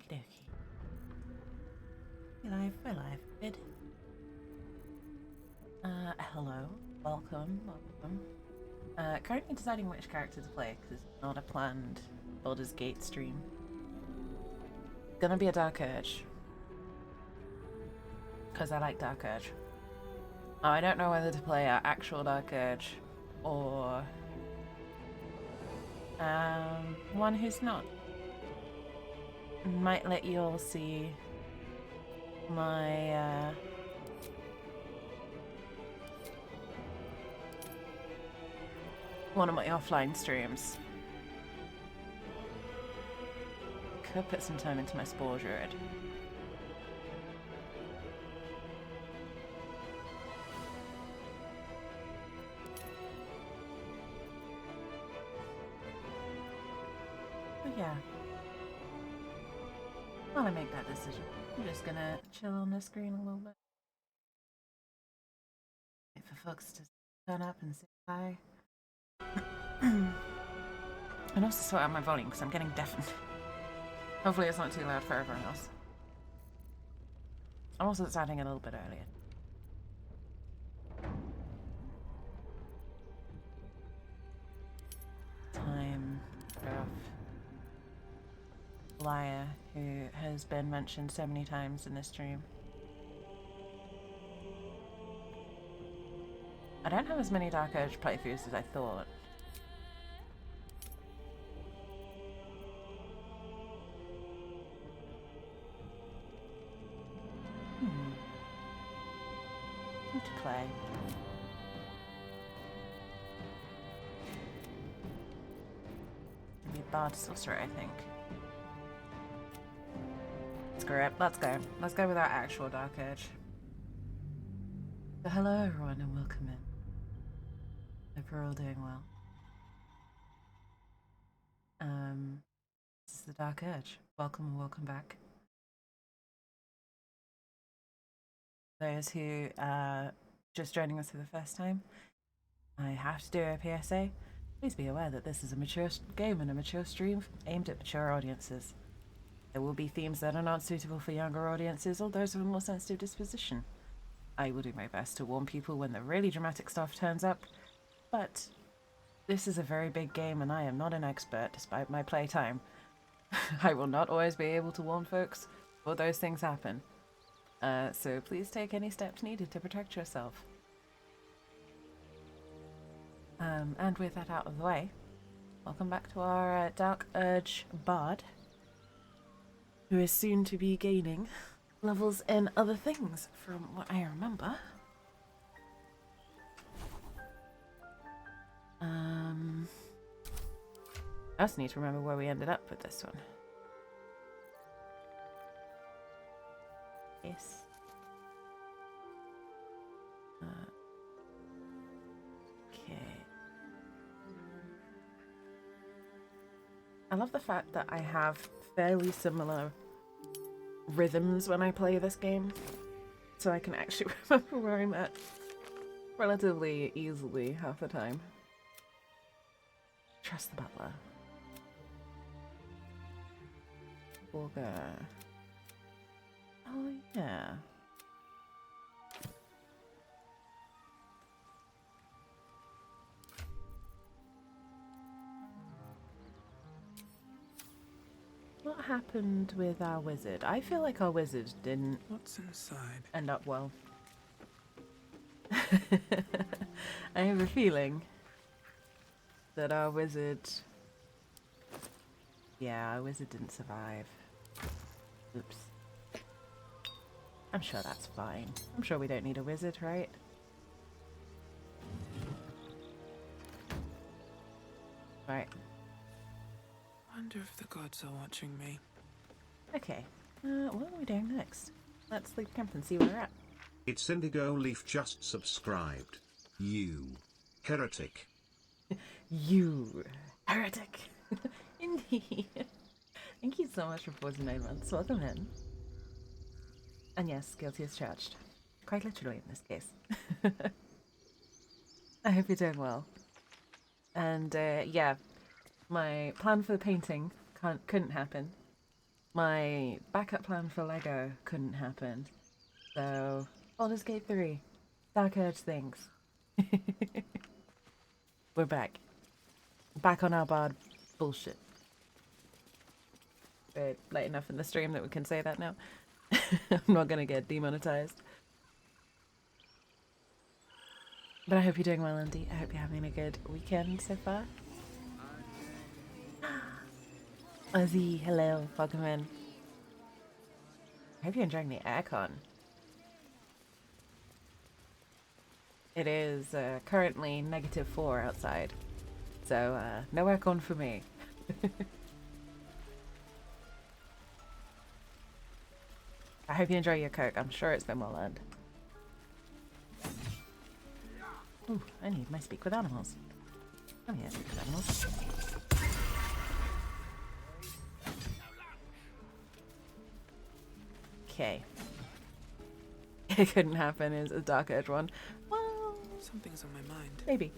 Okie dokie. We're live. Good. Hello. Welcome. Currently deciding which character to play, because it's not a planned Baldur's Gate stream. Gonna be a Dark Urge. Because I like Dark Urge. I don't know whether to play an actual Dark Urge, or one who's not. Might let you all see my one of my offline streams. Could put some time into my Spore Druid. But yeah. While I make that decision, I'm just gonna chill on the screen a little bit. Wait for folks to turn up and say hi. And also sort out my volume because I'm getting deafened. Hopefully it's not too loud for everyone else. I'm also starting a little bit earlier. Time of Liar, who has been mentioned so many times in this stream. I don't have as many Dark Urge playthroughs as I thought. Multiclass. Maybe Bard Sorcerer, I think. Screw it. Let's go. Let's go with our actual Dark Urge. So hello everyone and welcome in. Hope you're all doing well. This is the Dark Urge. Welcome and welcome back. Those who are just joining us for the first time, I have to do a PSA. Please be aware that this is a mature game and a mature stream aimed at mature audiences. There will be themes that are not suitable for younger audiences or those of a more sensitive disposition. I will do my best to warn people when the really dramatic stuff turns up, but this is a very big game and I am not an expert despite my playtime. I will not always be able to warn folks before those things happen. So please take any steps needed to protect yourself. And with that out of the way, welcome back to our Dark Urge Bard, who is soon to be gaining levels in other things, from what I remember. I also need to remember where we ended up with this one. Yes. Okay. I love the fact that I have fairly similar rhythms when I play this game, so I can actually remember where I'm at relatively easily half the time. Trust the butler. Olga. Oh yeah. What happened with our wizard? I feel like our wizard didn't What's inside? End up well. I have a feeling that our wizard... Yeah, our wizard didn't survive. Oops. I'm sure that's fine. I'm sure we don't need a wizard, right? Right. Wonder if the gods are watching me. Okay. What are we doing next? Let's leave camp and see where we're at. It's Indigo Leaf just subscribed. You heretic. You heretic. Indeed. Thank you so much for 49 months. Welcome in. And yes, guilty as charged. Quite literally in this case. I hope you're doing well. And yeah, my plan for the painting couldn't happen. my backup plan for Lego couldn't happen. So, Baldur's Gate 3, Dark Urge things. We're back. Back on our bard bullshit. We're late enough in the stream that we can say that now. I'm not gonna get demonetized. But I hope you're doing well, Andy. I hope you're having a good weekend so far. Ozzy, hello, welcome in. I hope you're enjoying the aircon. It is currently -4 outside, so no aircon for me. I hope you enjoy your Coke. I'm sure it's been well earned. Ooh, I need my speak with animals. Oh yeah, speak with animals. Okay. It couldn't happen is a Dark Urge one. Well, Something's on my mind. maybe.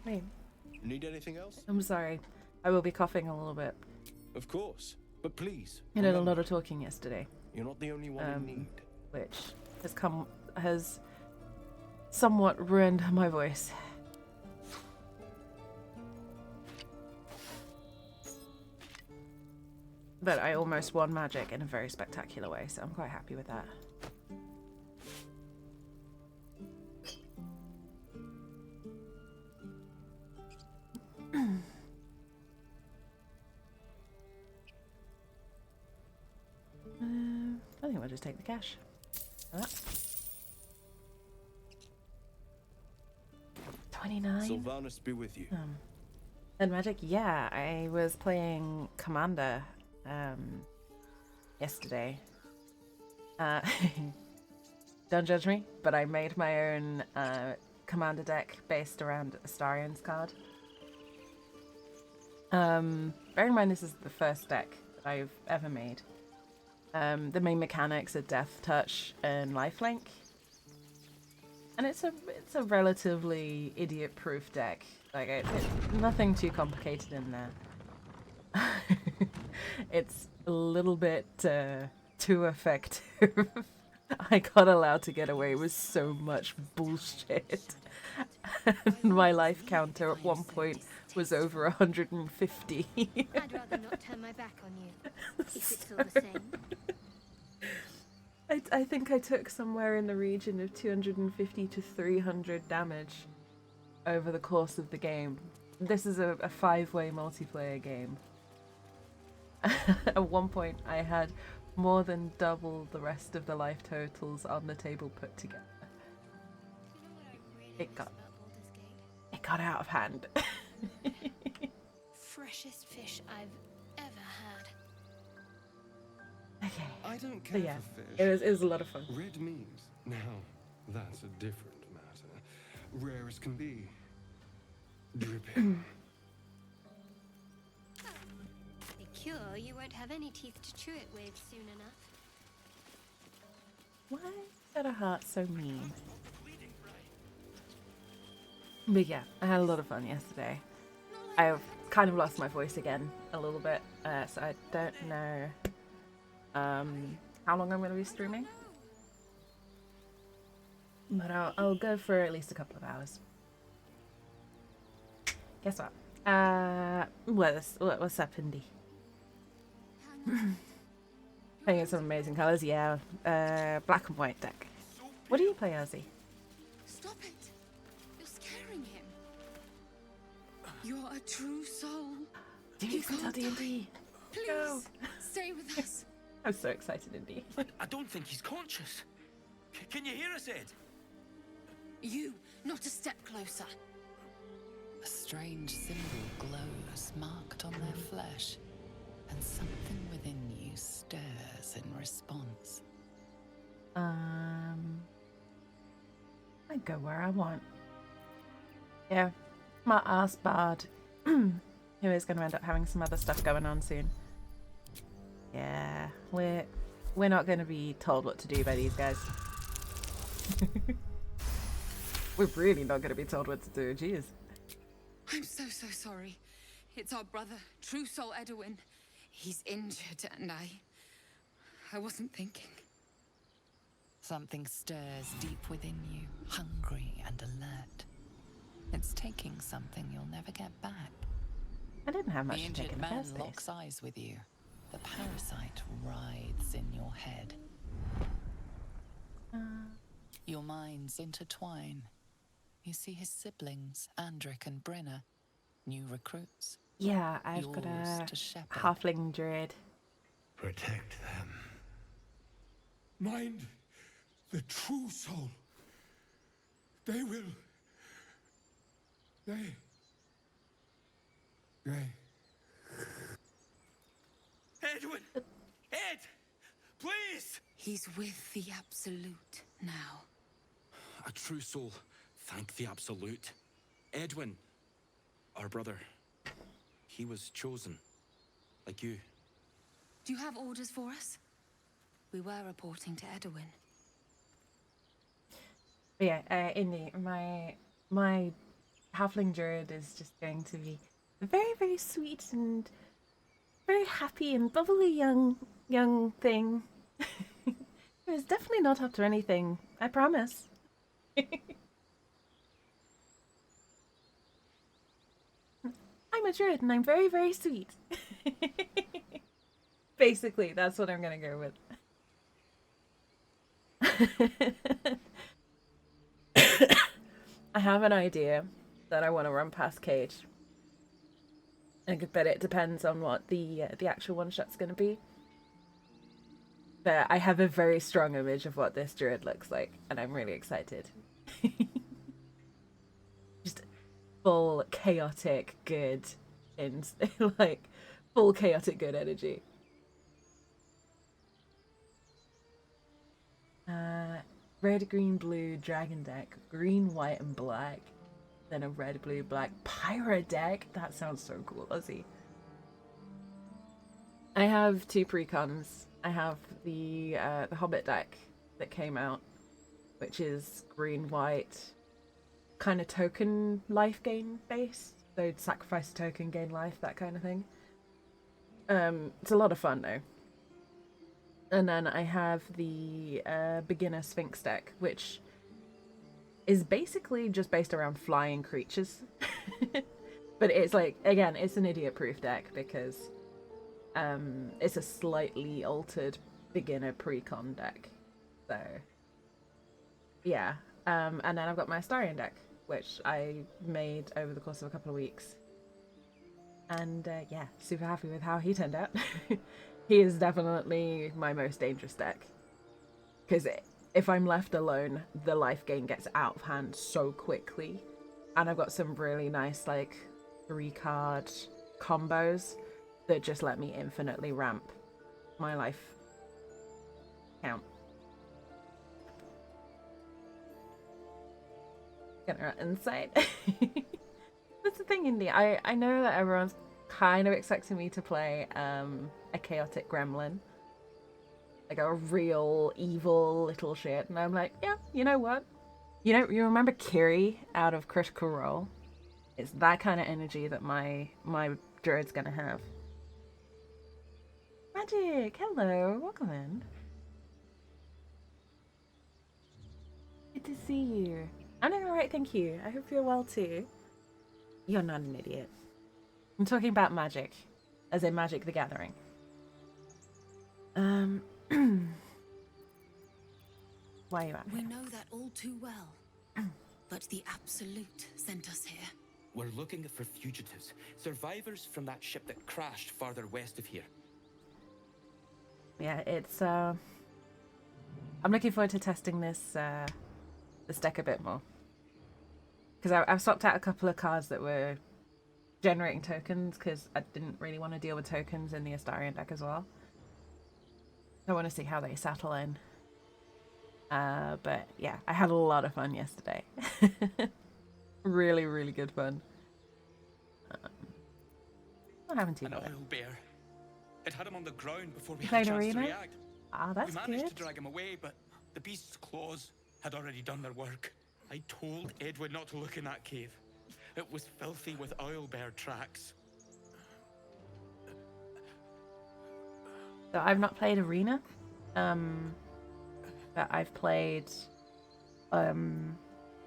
Maybe. Need anything else? I'm sorry. I will be coughing a little bit. Of course. But please. I did a remember, lot of talking yesterday, You're not the only one in need. which has somewhat ruined my voice. But I almost won magic in a very spectacular way, so I'm quite happy with that. I think we'll just take the cash. For that. 29. Sylvanus be with you. And magic, yeah, I was playing Commander yesterday. Don't judge me, but I made my own Commander deck based around Astarion's card. Bear in mind this is the first deck that I've ever made. The main mechanics are Death Touch and Lifelink. And it's a relatively idiot-proof deck. Like it's nothing too complicated in there. It's a little bit too effective. I got allowed to get away with so much bullshit. And my life counter at one point was over 150. I'd rather not turn my back on you, if it's all the same. I think I took somewhere in the region of 250 to 300 damage over the course of the game. This is a 5-way multiplayer game. At one point I had more than double the rest of the life totals on the table put together. It got out of hand. Freshest fish I've ever had. Okay. I don't So care yeah, for fish. it was a lot of fun. Red meat. Now, that's a different matter. Rare as can be. Dripping. Be cure, you won't have any teeth to chew it with soon enough. Why is that a heart so mean? But yeah, I had a lot of fun yesterday. I've kind of lost my voice again a little bit, so I don't know how long I'm going to be streaming. But I'll go for at least a couple of hours. Guess what? What's up, Indy? I think it's some amazing colours, yeah. Black and white deck. What do you play, Ozzy? Stop it! You're scaring him. You're a true soul. Do you tell D&D? Please, Go. stay with us. I'm so excited, Indy. I don't think he's conscious. Can you hear us, Ed? You, not a step closer. A strange symbol glows marked on their flesh, and something within you stirs in response. I go where I want. Yeah, my ass bard, who is going to end up having some other stuff going on soon. Yeah, we're not going to be told what to do by these guys. We're really not going to be told what to do, jeez. I'm so sorry. It's our brother, True Soul Edwin. He's injured, and I wasn't thinking. Something stirs deep within you, hungry and alert. It's taking something you'll never get back. I didn't have much The to take injured in the man first place. locks eyes with you. The parasite writhes in your head. Your minds intertwine. You see his siblings, Andric and Brenna, new recruits. Yeah, I've got Yours a to shepherd. halfling druid. Protect them. Mind the true soul. They will. They. Edwin! Ed! Please! He's with the Absolute now. A true soul. Thank the Absolute. Edwin, our brother, he was chosen. Like you. Do you have orders for us? We were reporting to Edwin. But yeah, Indy, my halfling druid is just going to be a very, very sweet and very happy and bubbly young thing. It's definitely not up to anything, I promise. I'm a druid and I'm very, very sweet. Basically, that's what I'm gonna go with. I have an idea that I want to run past Cage. But it depends on what the actual one shot's going to be. But I have a very strong image of what this druid looks like, and I'm really excited. Just full chaotic good, and like full chaotic good energy. Red, green, blue dragon deck, green, white, and black. Then a red, blue, black pirate deck. That sounds so cool, Ozzy. I have two precons. I have the Hobbit deck that came out, which is green, white, kind of token life gain based. So sacrifice a token, gain life, that kind of thing. It's a lot of fun though. And then I have the beginner Sphinx deck, which is basically just based around flying creatures. But it's like, again, it's an idiot-proof deck because it's a slightly altered beginner precon deck. So, yeah. And then I've got my Astarion deck, which I made over the course of a couple of weeks. And yeah, super happy with how he turned out. He is definitely my most dangerous deck. Because if I'm left alone, the life gain gets out of hand so quickly. And I've got some really nice, like, 3-card combos that just let me infinitely ramp my life count. Get her insight. That's the thing, Indy. I know that everyone's kind of expecting me to play a chaotic gremlin. Like a real evil little shit. And I'm like, yeah, you know what? You remember Kiri out of Critical Role? It's that kind of energy that my druid's gonna have. Magic, hello, welcome in. Good to see you. I'm doing alright, thank you. I hope you're well too. You're not an idiot. I'm talking about magic, as in Magic the Gathering. Why are you at We here? know that all too well. But the Absolute sent us here. We're looking for fugitives, survivors from that ship that crashed farther west of here. Yeah, it's I'm looking forward to testing this deck a bit more. Because I've swapped out a couple of cards that were generating tokens, because I didn't really want to deal with tokens in the Astarion deck as well. I want to see how they settle in. But yeah, I had a lot of fun yesterday. Really, really good fun. What happened to you? An oil bear. It had him on the ground before we You had a played chance to Arena? react. Ah, that's We managed to good. drag him away, but the beast's claws had already done their work. I told Edwin not to look in that cave. It was filthy with owlbear tracks. So I've not played Arena, but I've played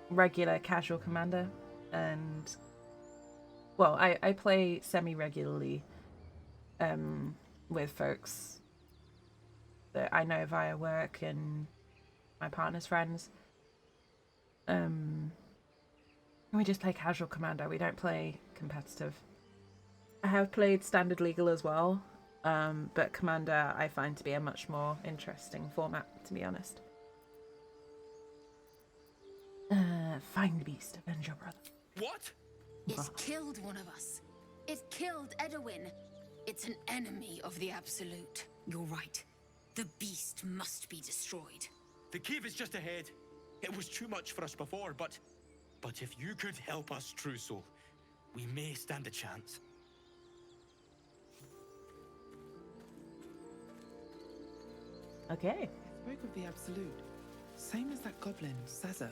regular casual Commander, and well, I play semi-regularly with folks that I know via work and my partner's friends. We just play casual Commander. We don't play competitive. I have played Standard Legal as well, but Commander I find to be a much more interesting format, to be honest. Find beast, avenge your brother. What? It killed one of us. It killed Edwin. It's an enemy of the Absolute. You're right. The beast must be destroyed. The cave is just ahead. It was too much for us before, but if you could help us, True Soul, we may stand a chance. Okay. Spoke of the Absolute. Same as that goblin, Caesar.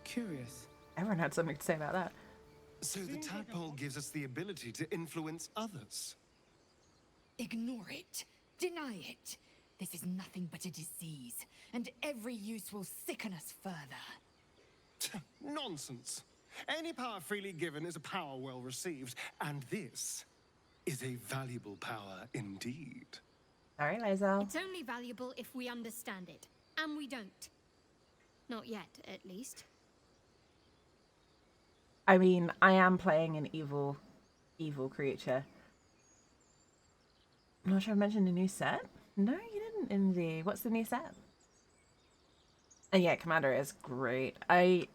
Curious. Everyone had something to say about that. So the tadpole gives us the ability to influence others. Ignore it. Deny it. This is nothing but a disease, and every use will sicken us further. Nonsense. Any power freely given is a power well received, and this is a valuable power indeed. Sorry, Lae'zel. It's only valuable if we understand it, and we don't. Not yet, at least. I mean, I am playing an evil creature. I'm not sure I mentioned a new set. No, you didn't, Indy. What's the new set? And yeah, Commander is great. I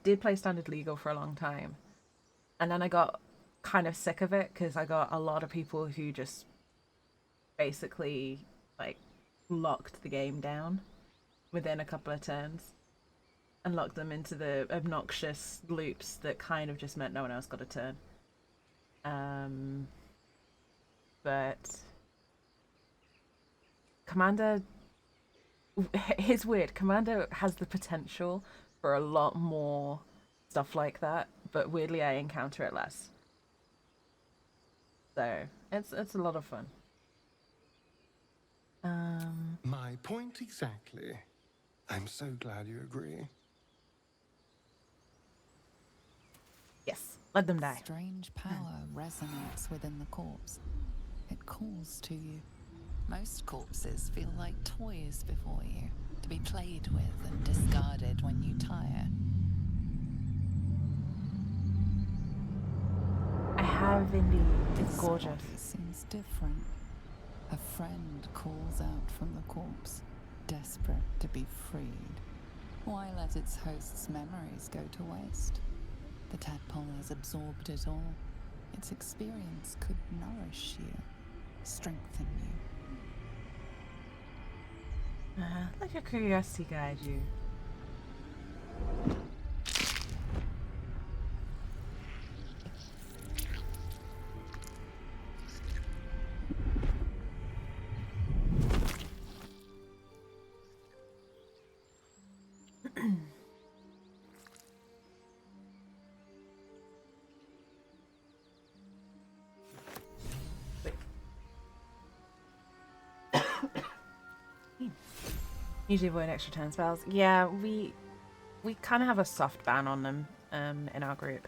did play Standard Legal for a long time, and then I got kind of sick of it because I got a lot of people who just basically like locked the game down within a couple of turns and locked them into the obnoxious loops that kind of just meant no one else got a turn. But Commander, it's weird. Commander has the potential for a lot more stuff like that, but weirdly I encounter it less. So it's a lot of fun. My point exactly. I'm so glad you agree. Yes, let them die. Strange power resonates within the corpse. It calls to you. Most corpses feel like toys before you, to be played with and discarded when you tire. I have indeed. It's This gorgeous. body seems different. A friend calls out from the corpse, desperate to be freed. Why let its host's memories go to waste? The tadpole has absorbed it all. Its experience could nourish you, strengthen you. Let your curiosity guide you. Usually avoid extra turn spells. Yeah, we kind of have a soft ban on them in our group.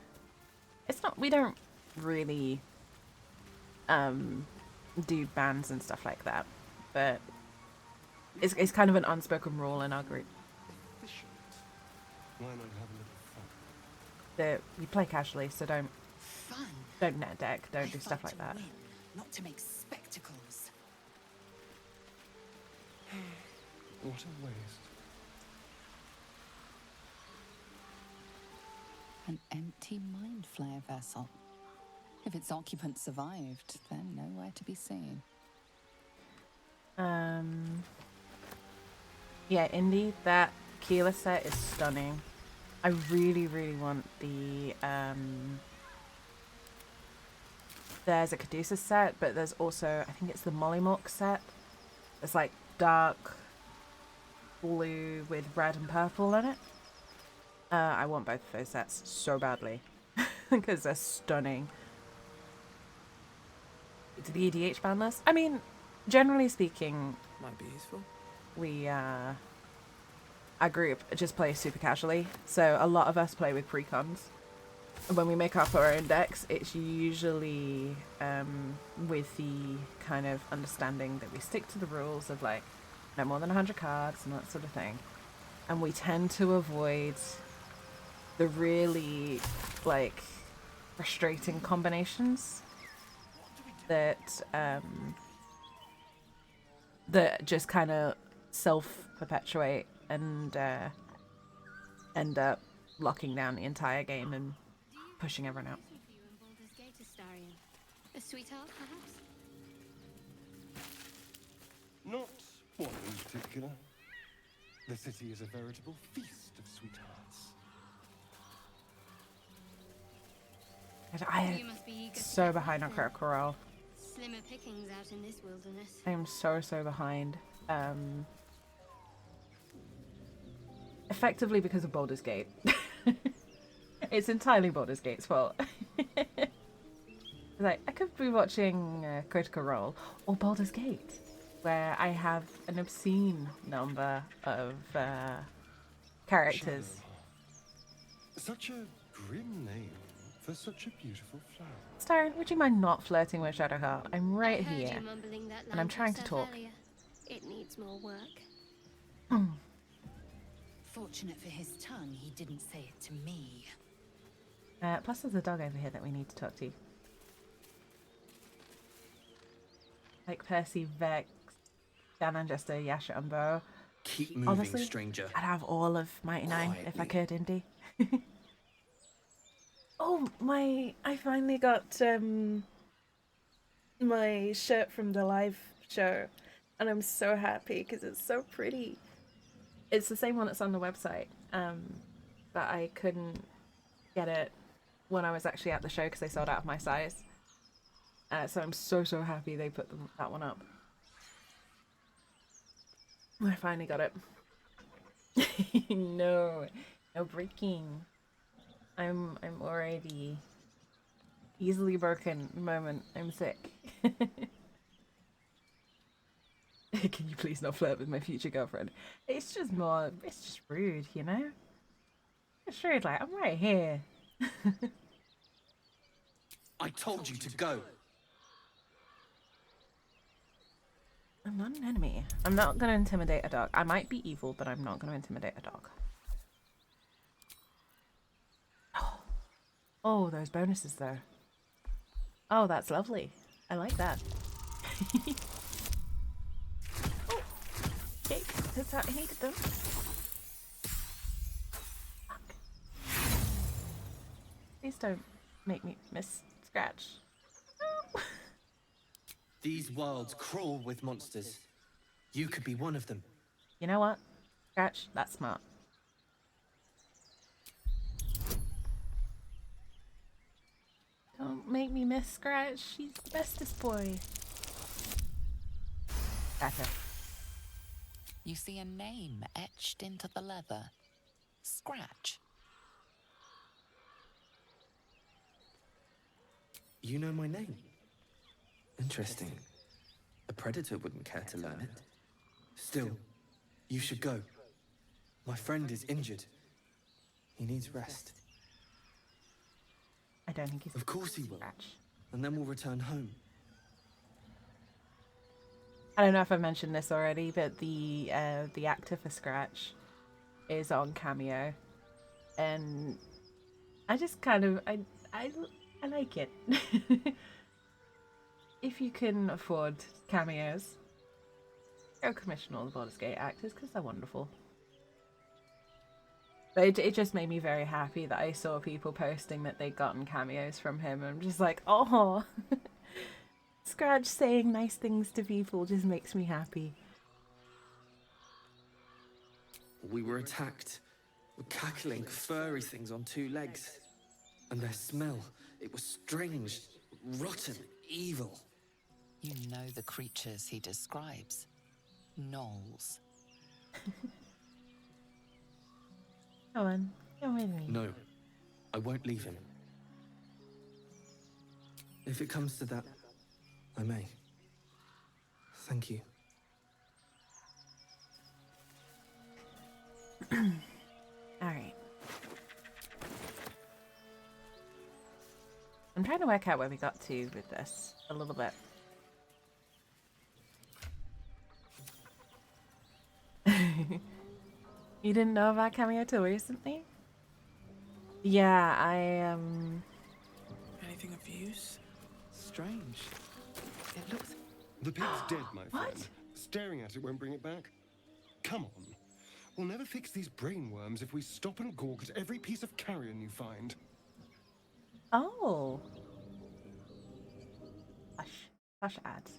It's not, we don't really do bans and stuff like that, but it's kind of an unspoken rule in our group Efficient. Why not have a little fun? that we play casually, so don't Fun. net deck, don't I do stuff fight like that. to win, not to make spectacles. What a waste. An empty mind flare vessel. If its occupant survived, they're nowhere to be seen. Yeah, Indy, that Keeler set is stunning. I really, really want the there's a Caduceus set, but there's also, I think it's the Mollymork set. It's like dark blue with red and purple in it. I want both of those sets so badly because they're stunning. To the EDH ban list? I mean, generally speaking, Might be useful. we our group just plays super casually. So a lot of us play with precons. When we make up our own decks, it's usually with the kind of understanding that we stick to the rules of like no more than 100 cards and that sort of thing. And we tend to avoid the really like frustrating combinations that that just kind of self-perpetuate and end up locking down the entire game and pushing everyone out. For you in Baldur's Gate, Astarion. A sweetheart, perhaps? Not one in particular. The city is a veritable feast of sweethearts. I You must be eager to so get behind on back then. Critical Role. Slimmer pickings out in this wilderness. I am so behind. Effectively because of Baldur's Gate. It's entirely Baldur's Gate's fault. Like, I could be watching Critical Role or Baldur's Gate, where I have an obscene number of characters. Such a grim name for such a beautiful flower. Star, would you mind not flirting with Shadowheart? I'm right I heard here. you mumbling that and I'm line to trying to yourself talk. earlier. It needs more work. Fortunate for his tongue, he didn't say it to me. Plus there's a dog over here that we need to talk to. Like Percy, Vex, Dan Jester, Yasha, and Bo. Keep moving, Honestly, stranger. I'd have all of Mighty Nine if I Quietly. could, Indy. Oh, I finally got my shirt from the live show, and I'm so happy because it's so pretty. It's the same one that's on the website, but I couldn't get it when I was actually at the show because they sold out of my size. So I'm so happy they put that one up. I finally got it. No breaking. I'm already easily broken the moment I'm sick. Can you please not flirt with my future girlfriend? It's just rude, you know? It's rude, like, I'm right here. I told you to go. I'm not an enemy. I'm not gonna intimidate a dog. I might be evil, but I'm not gonna intimidate a dog. Oh, those bonuses though. Oh, that's lovely. I like that. Oh, okay, that's how I needed them. Fuck. Please don't make me miss Scratch. No. These worlds crawl with monsters. You could be one of them. You know what? Scratch, that's smart. Don't make me miss Scratch. She's the bestest boy. Gotcha. You see a name etched into the leather. Scratch. You know my name? Interesting. A predator wouldn't care to learn it. Still, you should go. My friend is injured. He needs rest. I don't think he's Of course he will. Scratch. And then we'll return home. I don't know if I mentioned this already, but the actor for Scratch is on Cameo, and I just kind of I like it. If you can afford cameos, go commission all the Baldur's Gate actors because they're wonderful. But it just made me very happy that I saw people posting that they'd gotten cameos from him. I'm just like, oh, Scratch saying nice things to people just makes me happy. We were attacked. Cackling, furry things on two legs. And their smell, it was strange, rotten, evil. You know the creatures he describes. Gnolls. Come on, come with me. No, I won't leave him. If it comes to that, I may. Thank you. Alright. I'm trying to work out where we got to with this a little bit. You didn't know about Cameo till recently? Yeah, Anything of use? Strange. It looks... The pig's dead, my What? friend. Staring at it won't bring it back. Come on. We'll never fix these brainworms if we stop and gawk at every piece of carrion you find. Oh. Hush ads.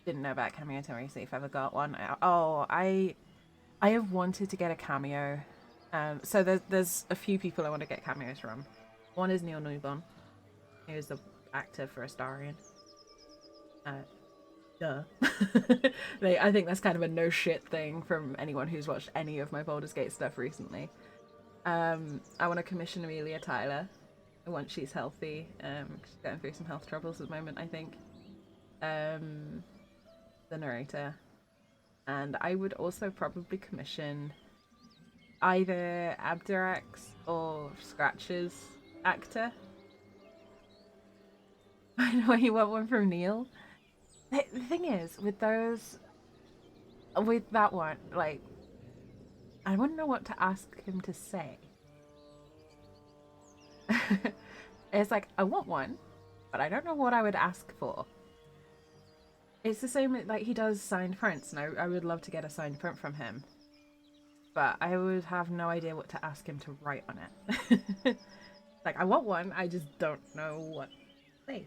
Didn't know about Cameo till recently if I ever got one. I have wanted to get a cameo. So there's a few people I want to get cameos from. One is Neil Newborn, who's the actor for Astarion. Duh. I think that's kind of a no shit thing from anyone who's watched any of my Baldur's Gate stuff recently. I want to commission Amelia Tyler once she's healthy. She's going through some health troubles at the moment, I think. The narrator. And I would also probably commission either Abdurax or Scratch's actor. I know you want one from Neil. The thing is, with that one, like, I wouldn't know what to ask him to say. It's like, I want one, but I don't know what I would ask for. It's the same, like, he does signed prints, and I would love to get a signed print from him. But I would have no idea what to ask him to write on it. Like, I want one, I just don't know what to say.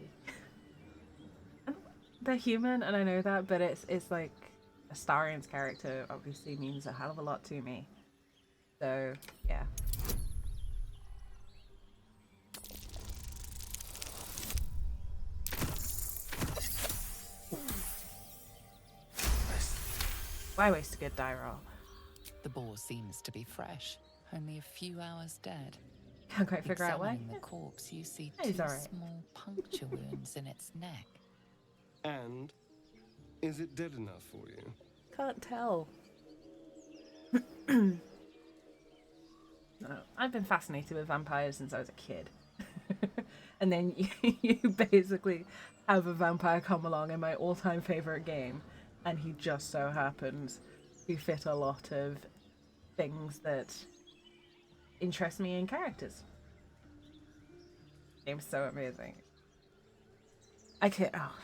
They're human, and I know that, but it's like, Astarion's character obviously means a hell of a lot to me. So, yeah. Why waste a good die roll? The boar seems to be fresh, only a few hours dead. Can't quite figure out why. Examining the corpse, you see He's two alright. small puncture wounds in its neck. And is it dead enough for you? Can't tell. No, I've been fascinated with vampires since I was a kid. And then you basically have a vampire come along in my all-time favorite game, and he just so happens to fit a lot of things that interest me in characters. Game's so amazing. I can't. Oh,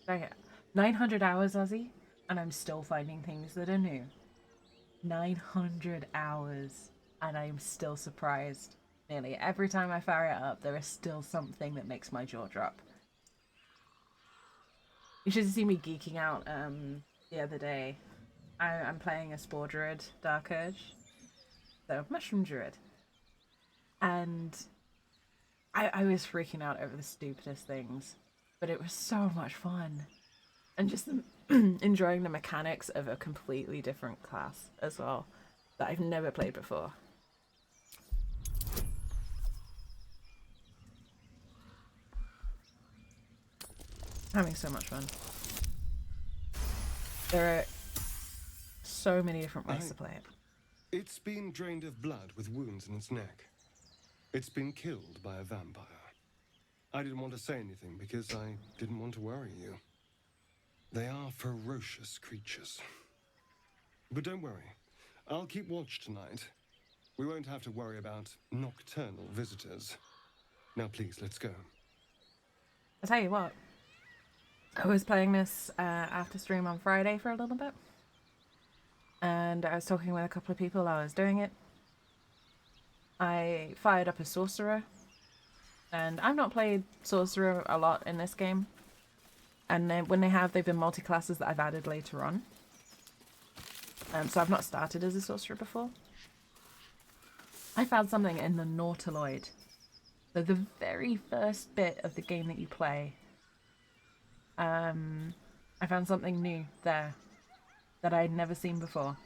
dang it. 900 hours, Ozzy, and I'm still finding things that are new. 900 hours, and I'm still surprised. Nearly every time I fire it up, there is still something that makes my jaw drop. You should see me geeking out the other day. I'm playing a Spore Druid, Dark Urge. So, Mushroom Druid. And I was freaking out over the stupidest things. But it was so much fun. And just enjoying the mechanics of a completely different class as well. That I've never played before. Having so much fun. There are so many different ways to play it. It's been drained of blood with wounds in its neck. It's been killed by a vampire. I didn't want to say anything because I didn't want to worry you. They are ferocious creatures. But don't worry. I'll keep watch tonight. We won't have to worry about nocturnal visitors. Now please, let's go. I'll tell you what. I was playing this after stream on Friday for a little bit. And I was talking with a couple of people while I was doing it. I fired up a sorcerer. And I've not played sorcerer a lot in this game. And then when they have, they've been multi-classes that I've added later on. So I've not started as a sorcerer before. I found something in the Nautiloid. So the very first bit of the game that you play. I found something new there that I'd never seen before.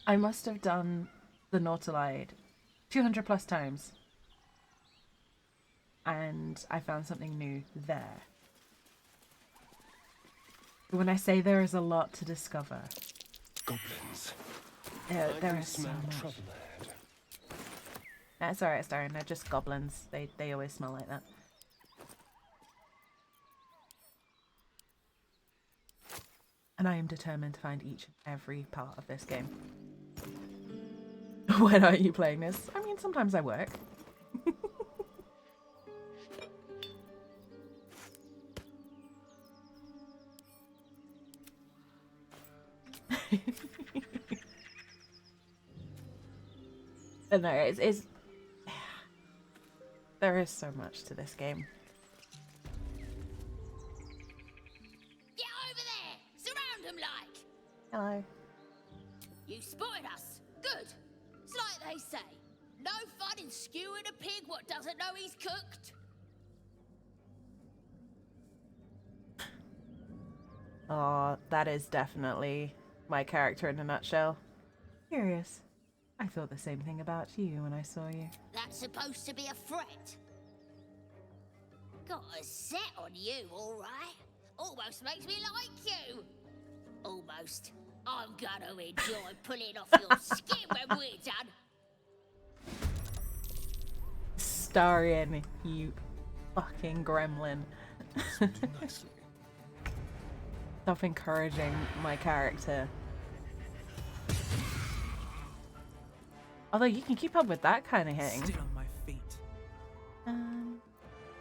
I must have done the Nautiloid 200 plus times. And I found something new there. When I say there is a lot to discover, Goblins. there is so Smell much. trouble ahead. That's alright, Starring. They're just goblins. They always smell like that. And I am determined to find each and every part of this game. When aren't you playing this? I mean, sometimes I work. But no, it's there is so much to this game. Get over there! Surround them like! Hello. You spotted us. Good. It's like they say. No fun in skewing a pig what doesn't know he's cooked. Oh, that is definitely my character in a nutshell. Curious. I thought the same thing about you when I saw you. That's supposed to be a threat. Got a set on you, all right. Almost makes me like you. Almost. I'm gonna enjoy pulling off your skin when we're done. Starion, you fucking gremlin. Nicely. Stop encouraging my character. Although you can keep up with that kind of hitting. Still on my feet.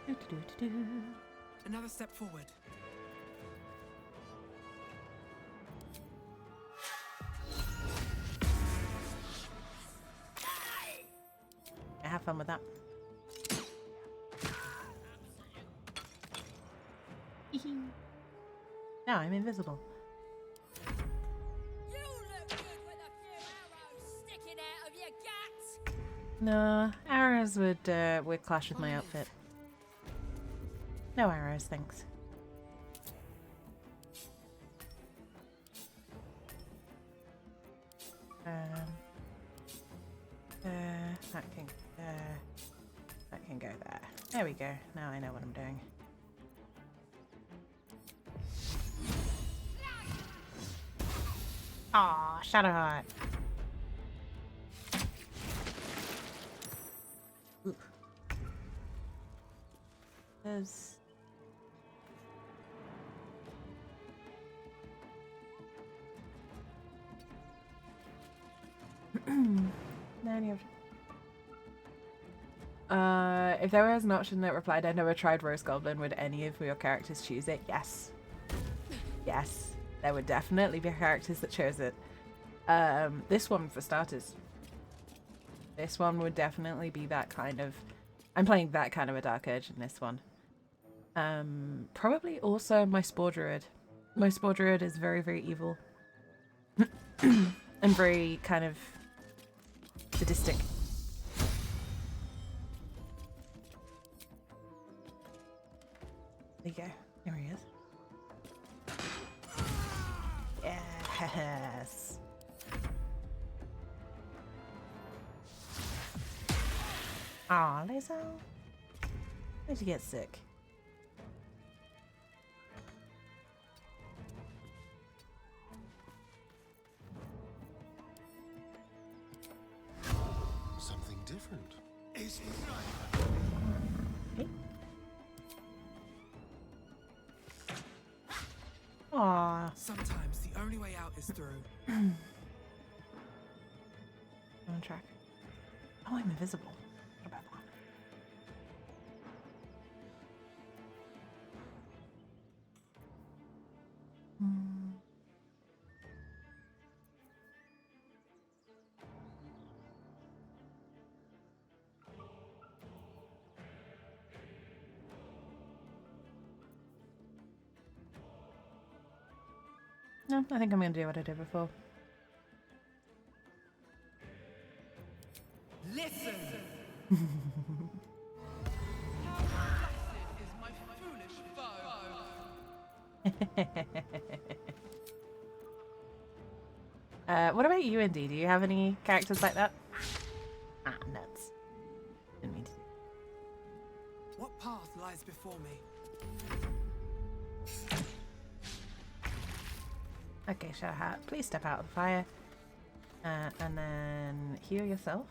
Do-do-do-do-do. Another step forward. Have fun with that. Now I'm invisible. You look good with a few arrows sticking out of your guts. No, arrows would clash with my outfit. No arrows, thanks. That can go there. There we go. Now I know what I'm doing. Aw, Shadowheart. Ooh. There's... if there was an option that replied, I never tried Roast Goblin, would any of your characters choose it? Yes. Yes. There would definitely be characters that chose it. This one, for starters. This one would definitely be that kind of... I'm playing that kind of a Dark Urge in this one. Probably also my Spore Druid. My Spore Druid is very, very evil. And very kind of sadistic. There you go. There he is. Yes. Aw, Lizzo. Where'd you get sick? Something different. Is Okay. Aw. Sometimes the only way out is through. On track. Oh, I'm invisible. What about that? No, I think I'm going to do what I did before. Listen! is my foolish foe. What about you, Indy? Do you have any characters like that? Ah, nuts. Didn't mean to. What path lies before me? Okay, Shadowheart, please step out of the fire. And then heal yourself.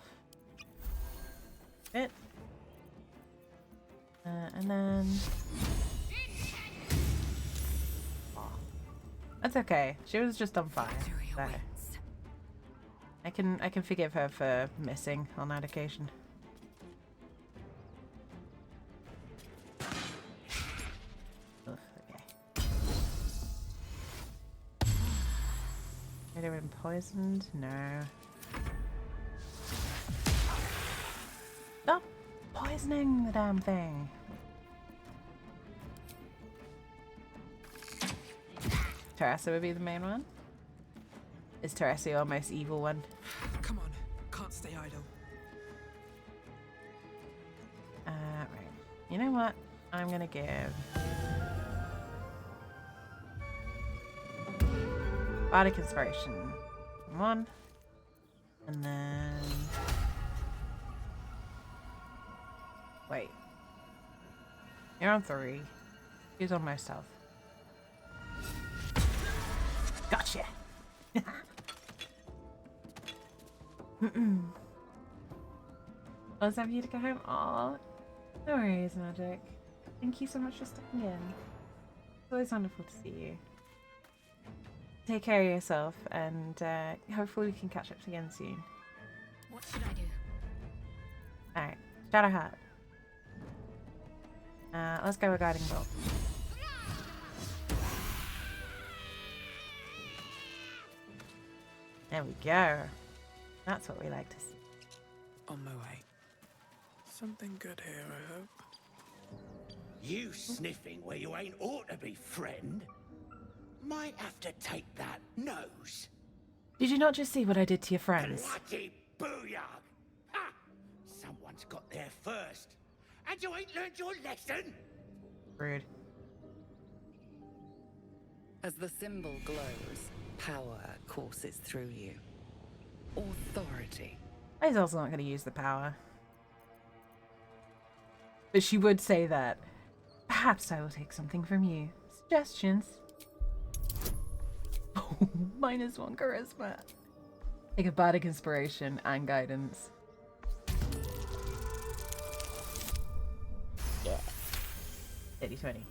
Bit. And then... Oh. That's okay. She was just on fire. So. I can forgive her for missing on that occasion. Oof, okay. Had it been poisoned? No. Stop poisoning the damn thing. Teresa would be the main one. Is Teresa your most evil one? Come on, can't stay idle. Right. You know what? I'm gonna give Bardic Inspiration 1, and then wait. You're on 3. Who's on most health? Gotcha. Let's have you to go home. Aw, no worries, Magic. Thank you so much for stopping in. It's always wonderful to see you. Take care of yourself, and hopefully we can catch up again soon. What should I do? Alright, Shadowheart. Let's go with Guiding Bolt. There we go. That's what we like to see. On my way. Something good here, I hope. You sniffing where you ain't ought to be, friend. Might have to take that nose. Did you not just see what I did to your friends? Bloody booyah! Ha! Someone's got there first. And you ain't learned your lesson? Rude. As the symbol glows, power courses through you. Authority. She's also not going to use the power. But she would say that. Perhaps I will take something from you. Suggestions. Oh, -1 charisma. Take a bardic inspiration and guidance. Yeah. 80-20.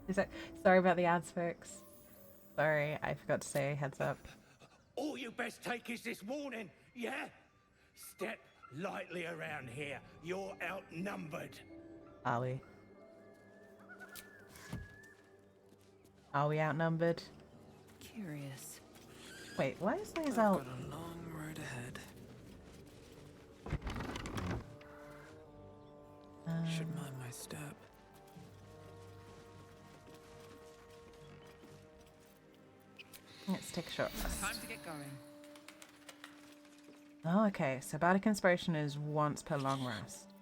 Is that... Sorry about the ads, folks. Sorry, I forgot to say heads up. All you best take is this warning, yeah? Step lightly around here. You're outnumbered. Are we? Are we outnumbered? Curious. Wait, why is I've Lae'zel... got a long road ahead. Should mind my step. Let's take a short rest. Time to get going. Oh, okay. So bardic inspiration is once per long rest.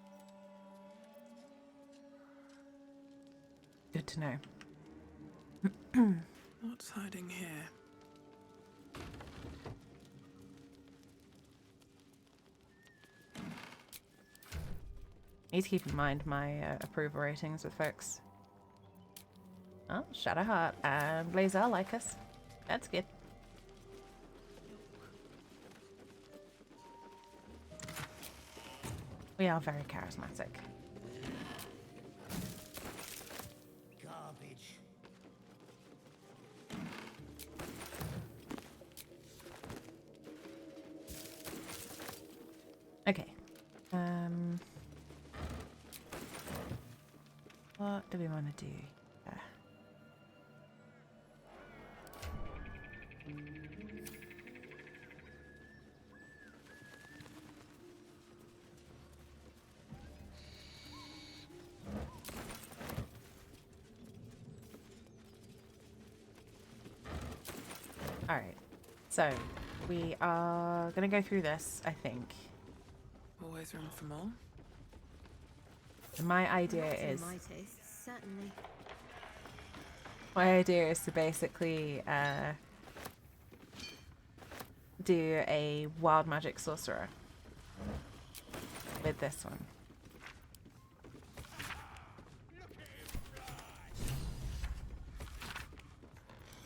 Good to know. What's hiding here? Need to keep in mind my approval ratings with folks. Oh, Shadowheart and Lae'zel like us. That's good. We are very charismatic. Garbage. Okay. What do we want to do? Alright, so we are gonna go through this, I think. Always room for more? My idea Not in is my taste, certainly. my idea is to basically do a wild magic sorcerer with this one.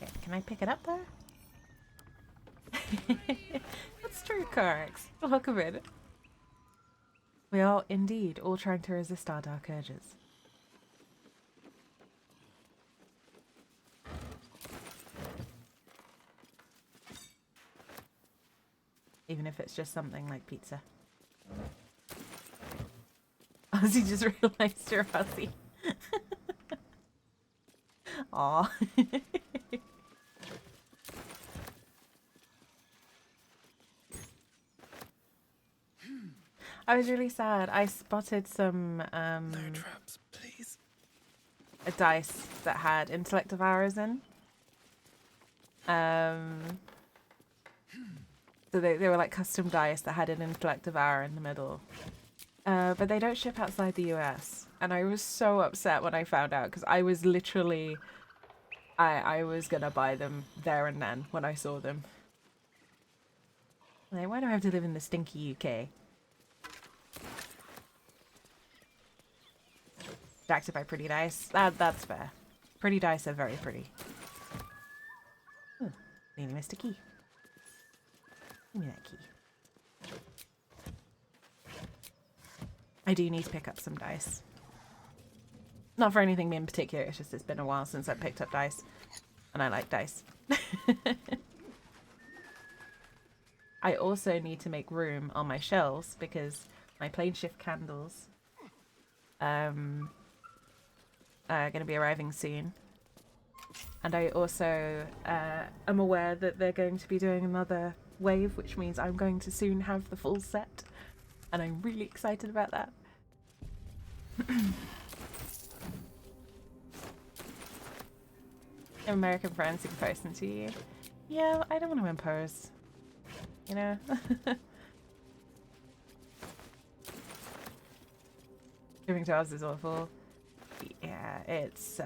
Okay, can I pick it up there? That's true, Corax. Welcome in. We are indeed all trying to resist our dark urges. Even if it's just something like pizza. Ozzy just realised you're Ozzy. Aw. I was really sad. I spotted some No traps, please. a dice that had intellect devourers in. So they were like custom dice that had an intellect devourer in the middle. But they don't ship outside the US. And I was so upset when I found out because I was literally I was gonna buy them there and then when I saw them. Like, why do I have to live in the stinky UK? Jacked by pretty dice. That's fair. Pretty dice are very pretty. Ooh, nearly missed a key. Give me that key. I do need to pick up some dice. Not for anything in particular, it's just it's been a while since I picked up dice. And I like dice. I also need to make room on my shelves because my plane shift candles are going to be arriving soon. And I also am aware that they're going to be doing another wave, which means I'm going to soon have the full set. And I'm really excited about that. American friends who post them to you. Yeah, I don't want to impose. You know? Giving to us is awful. Yeah, it's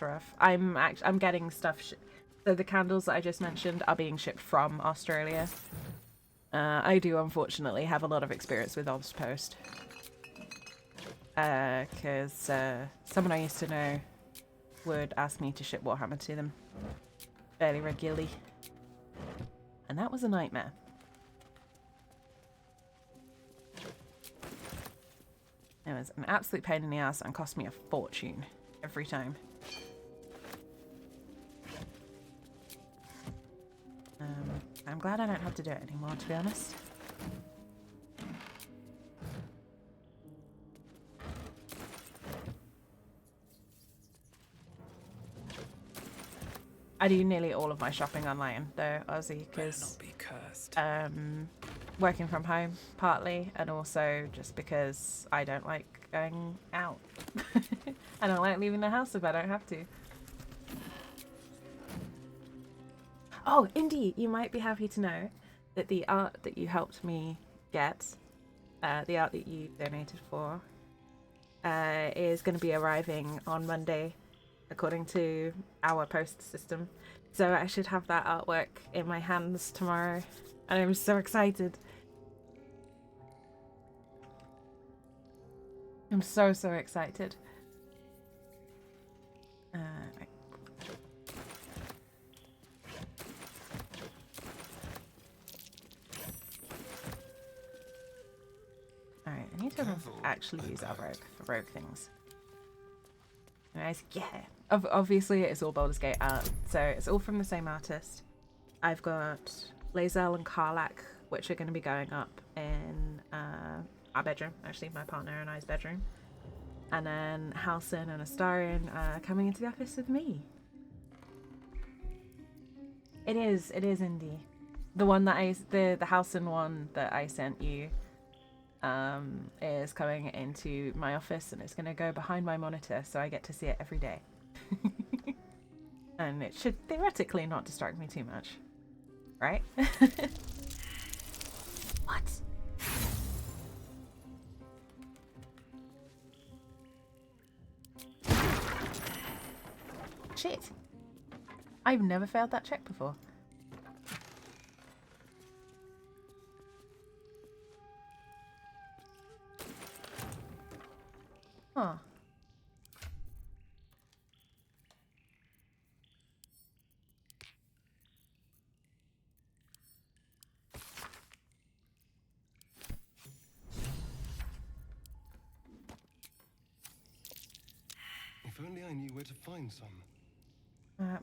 rough. I'm getting stuff. So the candles that I just mentioned are being shipped from Australia. I do unfortunately have a lot of experience with Ozpost. Because someone I used to know would ask me to ship Warhammer to them fairly regularly. And that was a nightmare. It was an absolute pain in the ass and cost me a fortune every time. I'm glad I don't have to do it anymore, to be honest. I do nearly all of my shopping online though, Ozzy, because working from home partly, and also just because I don't like going out. I don't like leaving the house if I don't have to. Oh, Indy, you might be happy to know that the art that you helped me get, the art that you donated for, is going to be arriving on Monday, according to our post system. So I should have that artwork in my hands tomorrow, and I'm so excited. I'm so excited. Right. Alright, I need to actually use our rogue for rogue things. Anyways, yeah. Obviously it's all Baldur's Gate art, so it's all from the same artist. I've got Lae'zel and Karlach, which are going to be going up in our bedroom, actually my partner and I's bedroom. And then Halcyon and Astarion are coming into the office with me. It is indie. The one that the Halcyon one that I sent you is coming into my office, and it's going to go behind my monitor, so I get to see it every day. And it should theoretically not distract me too much, right? What? Shit. I've never failed that check before. Huh. If only I knew where to find some.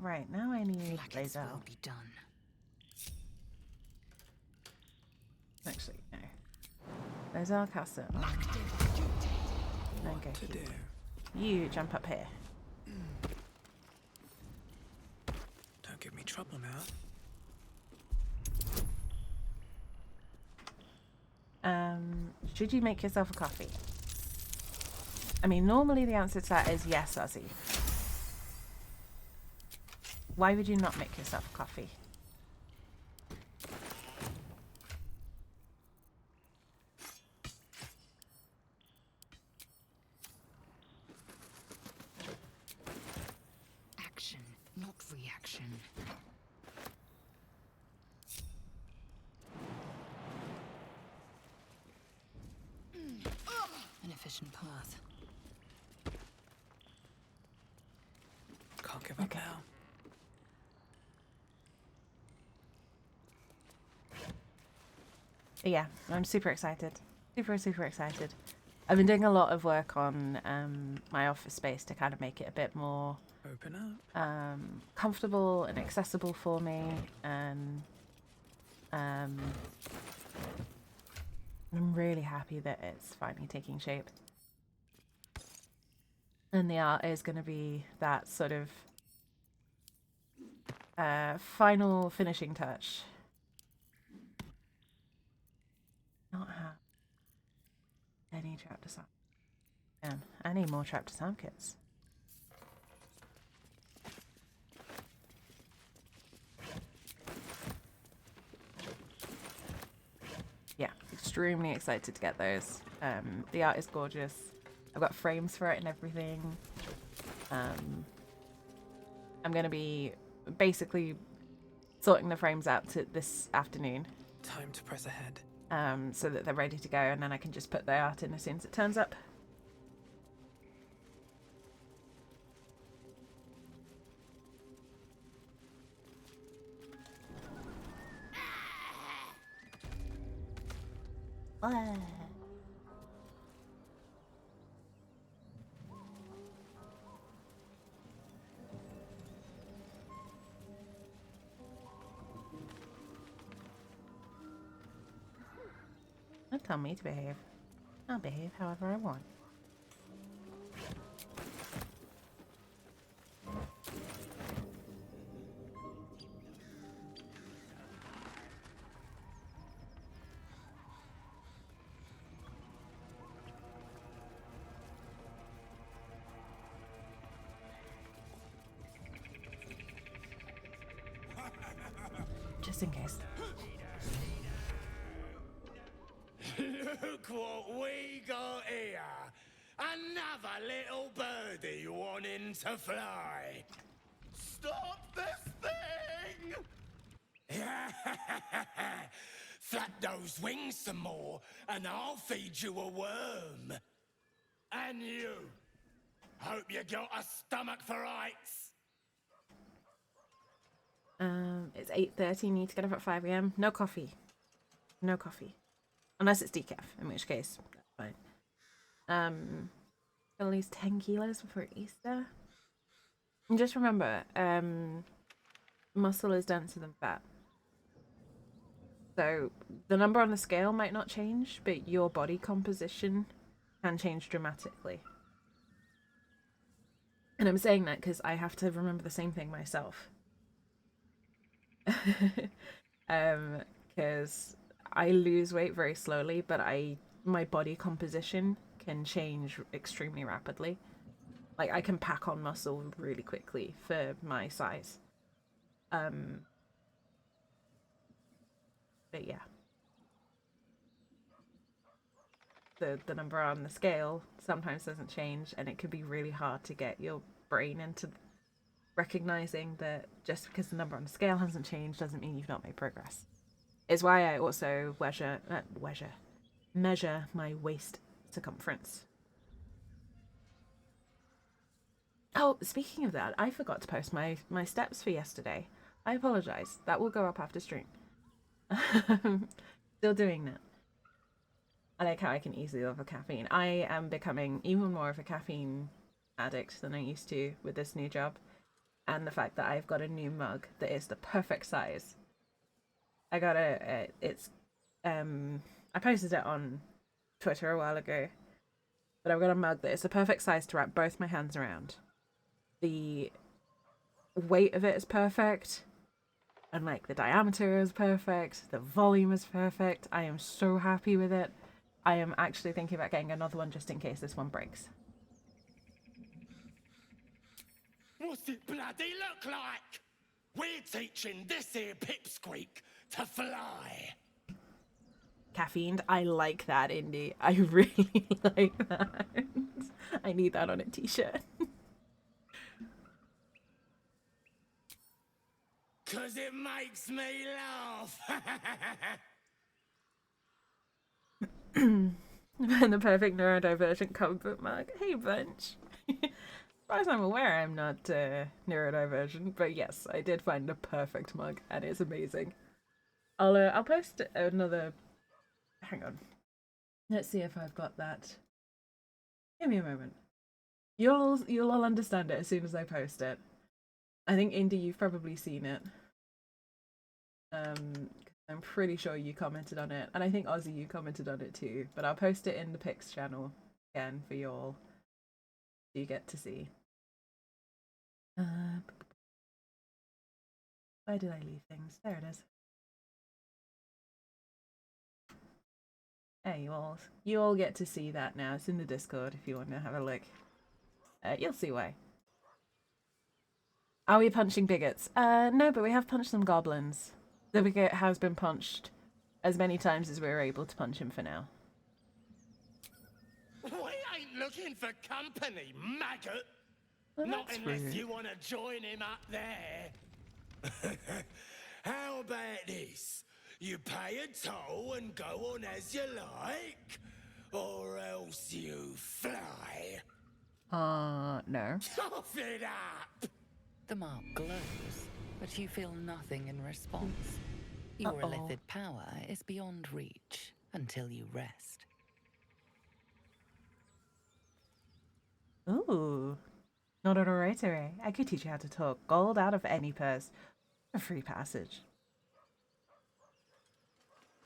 Right, now I need Flackets laser. will be done. Actually, no. Laser custom. What to do? You jump up here. Don't give me trouble now. Should you make yourself a coffee? I mean, normally the answer to that is yes, Ozzy. Why would you not make yourself a coffee? Action, not reaction. An efficient path. Can't give up now. Yeah, I'm super excited. Super excited. I've been doing a lot of work on my office space to kind of make it a bit more Open up. comfortable and accessible for me, and I'm really happy that it's finally taking shape. And the art is going to be that sort of final finishing touch. Not have any chapter sound. Man, I need more chapter sound kits. Yeah, extremely excited to get those. The art is gorgeous. I've got frames for it and everything. I'm going to be basically sorting the frames out this afternoon. Time to press ahead. So that they're ready to go, and then I can just put the art in as soon as it turns up. Don't tell me to behave. I'll behave however I want. Just in case. Look what we got here. Another little birdie wanting to fly. Stop this thing! Flap those wings some more, and I'll feed you a worm. And you. Hope you got a stomach for ice. It's 8:30. Need to get up at 5 a.m. No coffee. No coffee. Unless it's decaf, in which case, that's fine. At least 10 kilos before Easter. And just remember, muscle is denser than fat. So the number on the scale might not change, but your body composition can change dramatically. And I'm saying that because I have to remember the same thing myself. Because I lose weight very slowly, but my body composition can change extremely rapidly. Like, I can pack on muscle really quickly for my size. But yeah. The number on the scale sometimes doesn't change, and it can be really hard to get your brain into recognizing that just because the number on the scale hasn't changed doesn't mean you've not made progress. It's why I also measure my waist circumference. Oh, speaking of that, I forgot to post my steps for yesterday. I apologize. That will go up after stream. Still doing that. I like how I can easily love a caffeine. I am becoming even more of a caffeine addict than I used to with this new job. And the fact that I've got a new mug that is the perfect size. I got I posted it on Twitter a while ago, but I've got a mug that is the perfect size to wrap both my hands around. The weight of it is perfect, and like the diameter is perfect, the volume is perfect. I am so happy with it. I am actually thinking about getting another one just in case this one breaks. What's it bloody look like? We're teaching this here pipsqueak to fly. Caffeined, I like that, Indy. I really like that. I need that on a t-shirt. 'Cause it makes me laugh. And the perfect neurodivergent comic book mug. Hey, Bunch. As far as I'm aware, I'm not neurodivergent, but yes, I did find a perfect mug, and it's amazing. I'll post another. Hang on. Let's see if I've got that. Give me a moment. You'll all understand it as soon as I post it. I think Indy, you've probably seen it. I'm pretty sure you commented on it, and I think Ozzy, you commented on it too. But I'll post it in the Pix channel again for you all, so you get to see. Where did I leave things? There it is. Hey, you all get to see that now. It's in the Discord if you want to have a look. You'll see why. Are we punching bigots? No, but we have punched some goblins. The bigot has been punched as many times as we were able to punch him for now. We ain't looking for company, maggot. Well, Not that's unless rude. you want to join him up there. How about this? You pay a toll and go on as you like, or else you fly. No. Cough it up! The mark glows, but you feel nothing in response. Your illithid power is beyond reach until you rest. Ooh. Not an oratory. I could teach you how to talk. Gold out of any purse. A free passage.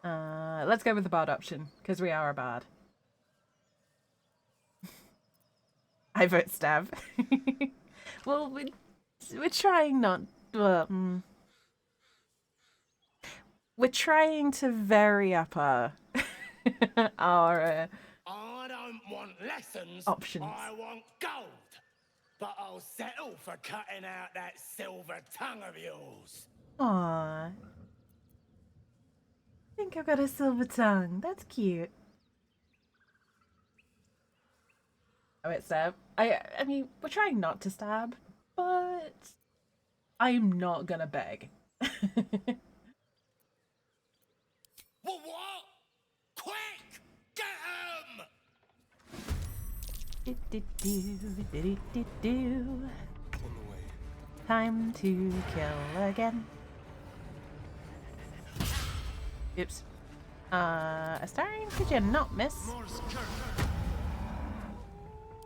Let's go with the bard option, because we are a bard. I vote stab. Well, we're trying not... we're trying to vary up our... our... I don't want lessons. Options. I want gold. But I'll settle for cutting out that silver tongue of yours. Aww. I think I've got a silver tongue. That's cute. Oh, it's stab. I mean, we're trying not to stab, but I'm not gonna beg. What? Quick! Get him! Time to kill again. Oops. Astarion, could you not miss?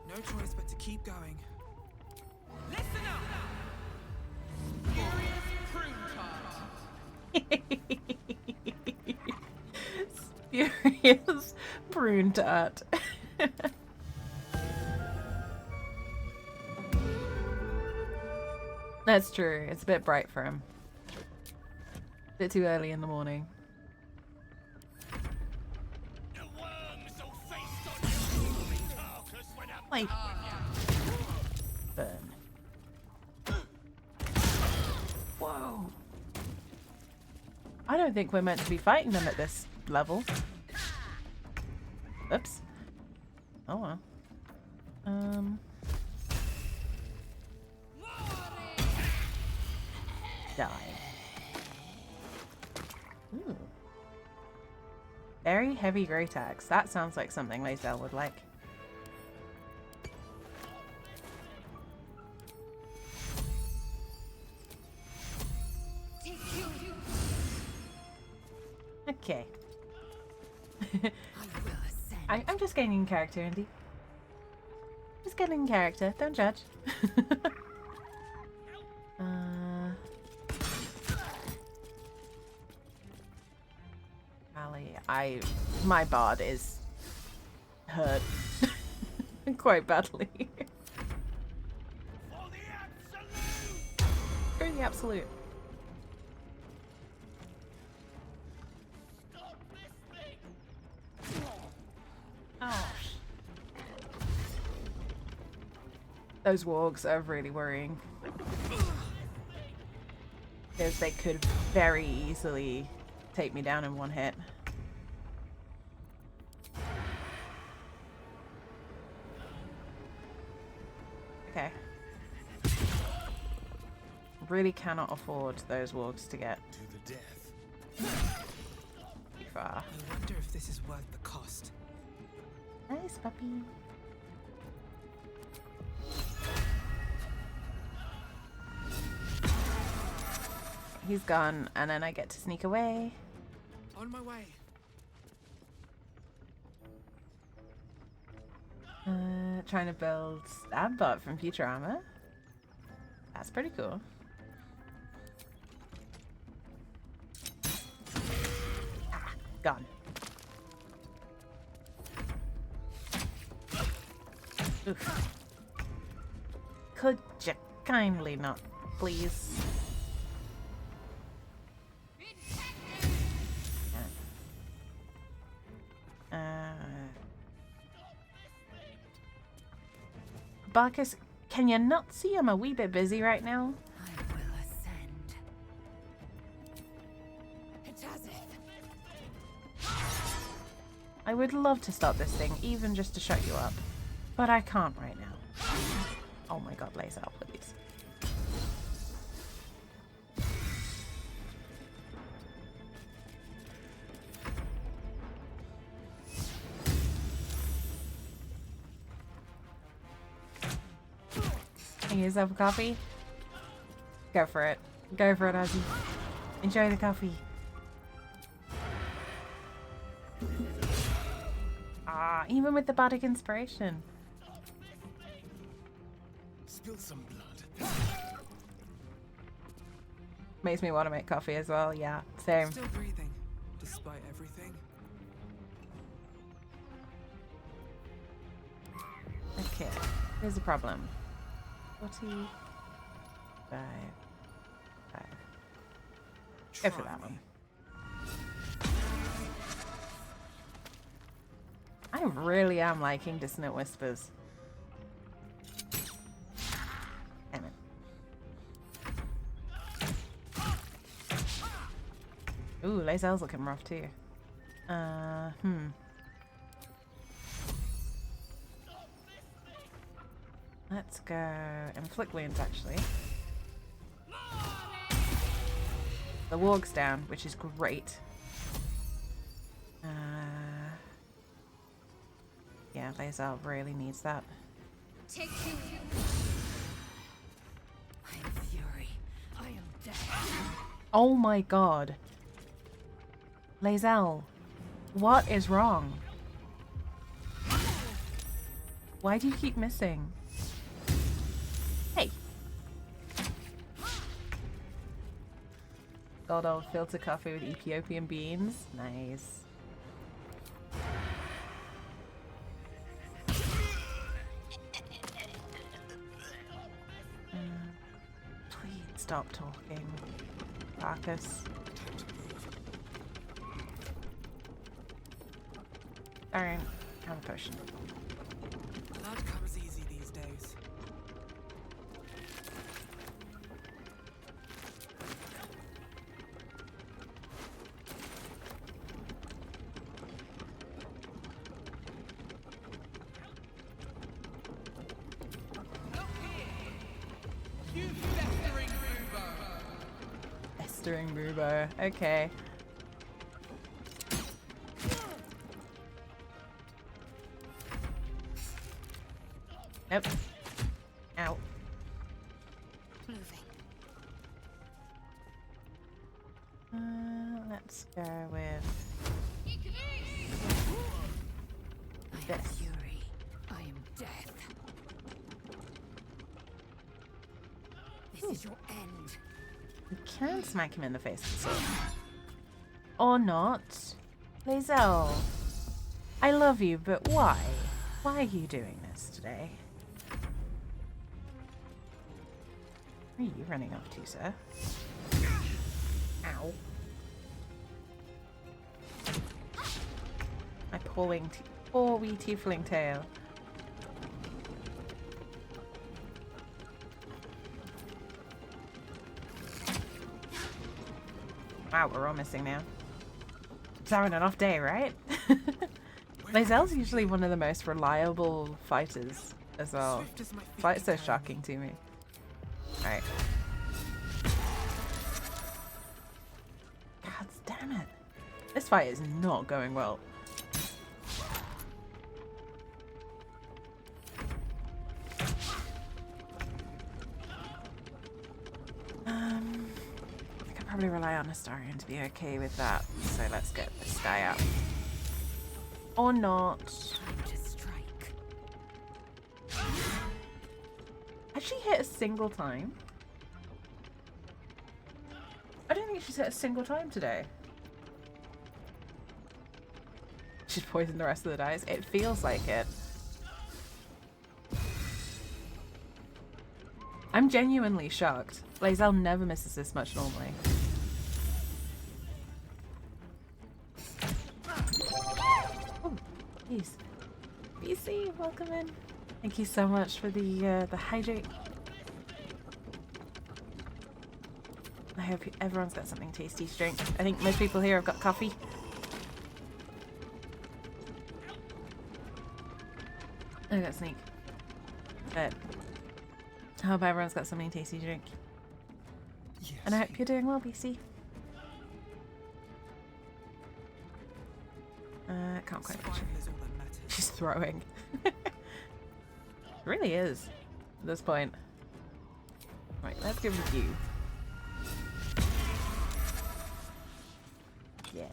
No choice but to keep going. Listen up! Furious prune tart. Spurious prune tart. That's true. It's a bit bright for him. A bit too early in the morning. Like, burn. Whoa. I don't think we're meant to be fighting them at this level. Oops. Oh well. Die. Ooh. Very heavy great axe. That sounds like something Lae'zel would like. Okay. I'm just gaining character, Indy. Just getting in character. Don't judge. Ali, my bard is hurt quite badly. Go the absolute. Oh. Those wargs are really worrying. Because they could very easily take me down in one hit. Okay. Really cannot afford those wargs to get To the death. too far. I wonder if this is worth the cost. Nice puppy. He's gone, and then I get to sneak away. On my way. Trying to build Abbot from Futurama. That's pretty cool. Ah, gone. Oof. Could you kindly not, please? Barkus, can you not see I'm a wee bit busy right now? I will ascend. I would love to stop this thing, even just to shut you up. But I can't right now. Oh my god, Laser, please. Can you yourself a coffee? Go for it. Go for it, Ozzy. Enjoy the coffee. Ah, even with the bardic inspiration. Spill some blood. Makes me want to make coffee as well, yeah. Same. Still breathing, despite everything. Okay, here's the problem. 45. Go for that one. I really am liking Dissonant Whispers. Damn it. Ooh, Lazel's looking rough too. Let's go inflict wounds, actually. The warg's down, which is great. Yeah, Lazel really needs that. Take you. I am fury. I am death. Oh my god. Lazel, what is wrong? Why do you keep missing? Hey. Gold old filter coffee with Ethiopian beans. Nice. Please stop talking, Marcus. Alright, have a potion. Blood comes easy these days. Festering Rubo. Okay. Nope. Ow. Moving. Let's go with I am this. fury. I am death. This is your end. You can smack him in the face with the sword. Or not. Lae'zel, I love you, but why? Why are you doing this today? Where are you running off to, sir? Ow. My poor wee tiefling tail. Wow, we're all missing now. It's having an off day, right? Lae'zel's usually one of the most reliable fighters as well. That's why it's so shocking to me. Alright. God damn it. This fight is not going well. I could probably rely on Astarion to be okay with that. So let's get this guy out. Or not. Has she hit a single time? I don't think she's hit a single time today. She's poisoned the rest of the dice. It feels like it. I'm genuinely shocked. Lae'zel never misses this much normally. Oh, please. BC, welcome in. Thank you so much for the hydrate. I hope everyone's got something tasty to drink. I think most people here have got coffee. I got sneak. But I hope everyone's got something tasty to drink. Yes. And I hope you're doing well, BC. Can't quite reach it. She's throwing. It really is at this point. Right, let's go with you. Yeah.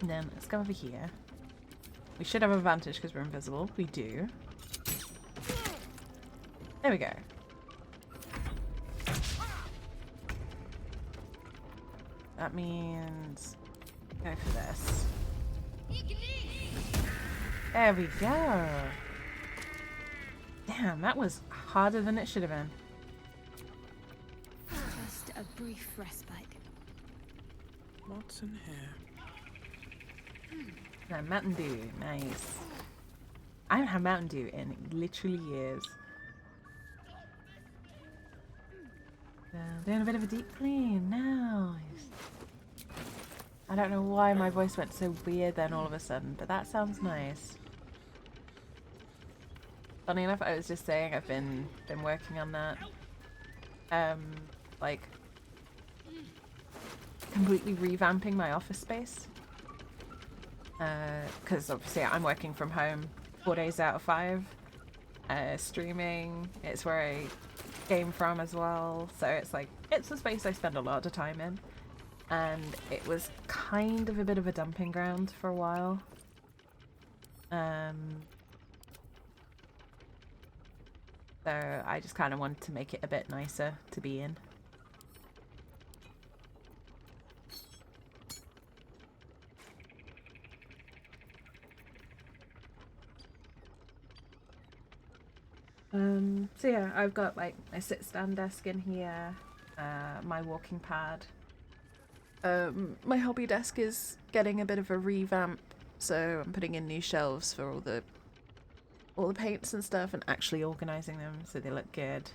And then let's go over here. We should have advantage because we're invisible. We do. There we go. That means go for this. There we go. Damn, that was harder than it should have been. Just a brief respite. What's in here? Mountain Dew, nice. I haven't had Mountain Dew in literally years. Doing a bit of a deep clean, nice. I don't know why my voice went so weird then all of a sudden, but that sounds nice. Funny enough, I was just saying I've been working on that. Like completely revamping my office space. Because obviously I'm working from home 4 days out of 5. Streaming, it's where I game from as well. So it's like, it's a space I spend a lot of time in. And it was kind of a bit of a dumping ground for a while. So I just kind of wanted to make it a bit nicer to be in. So yeah, I've got like my sit-stand desk in here, my walking pad. My hobby desk is getting a bit of a revamp, so I'm putting in new shelves for all the paints and stuff and actually organising them so they look good.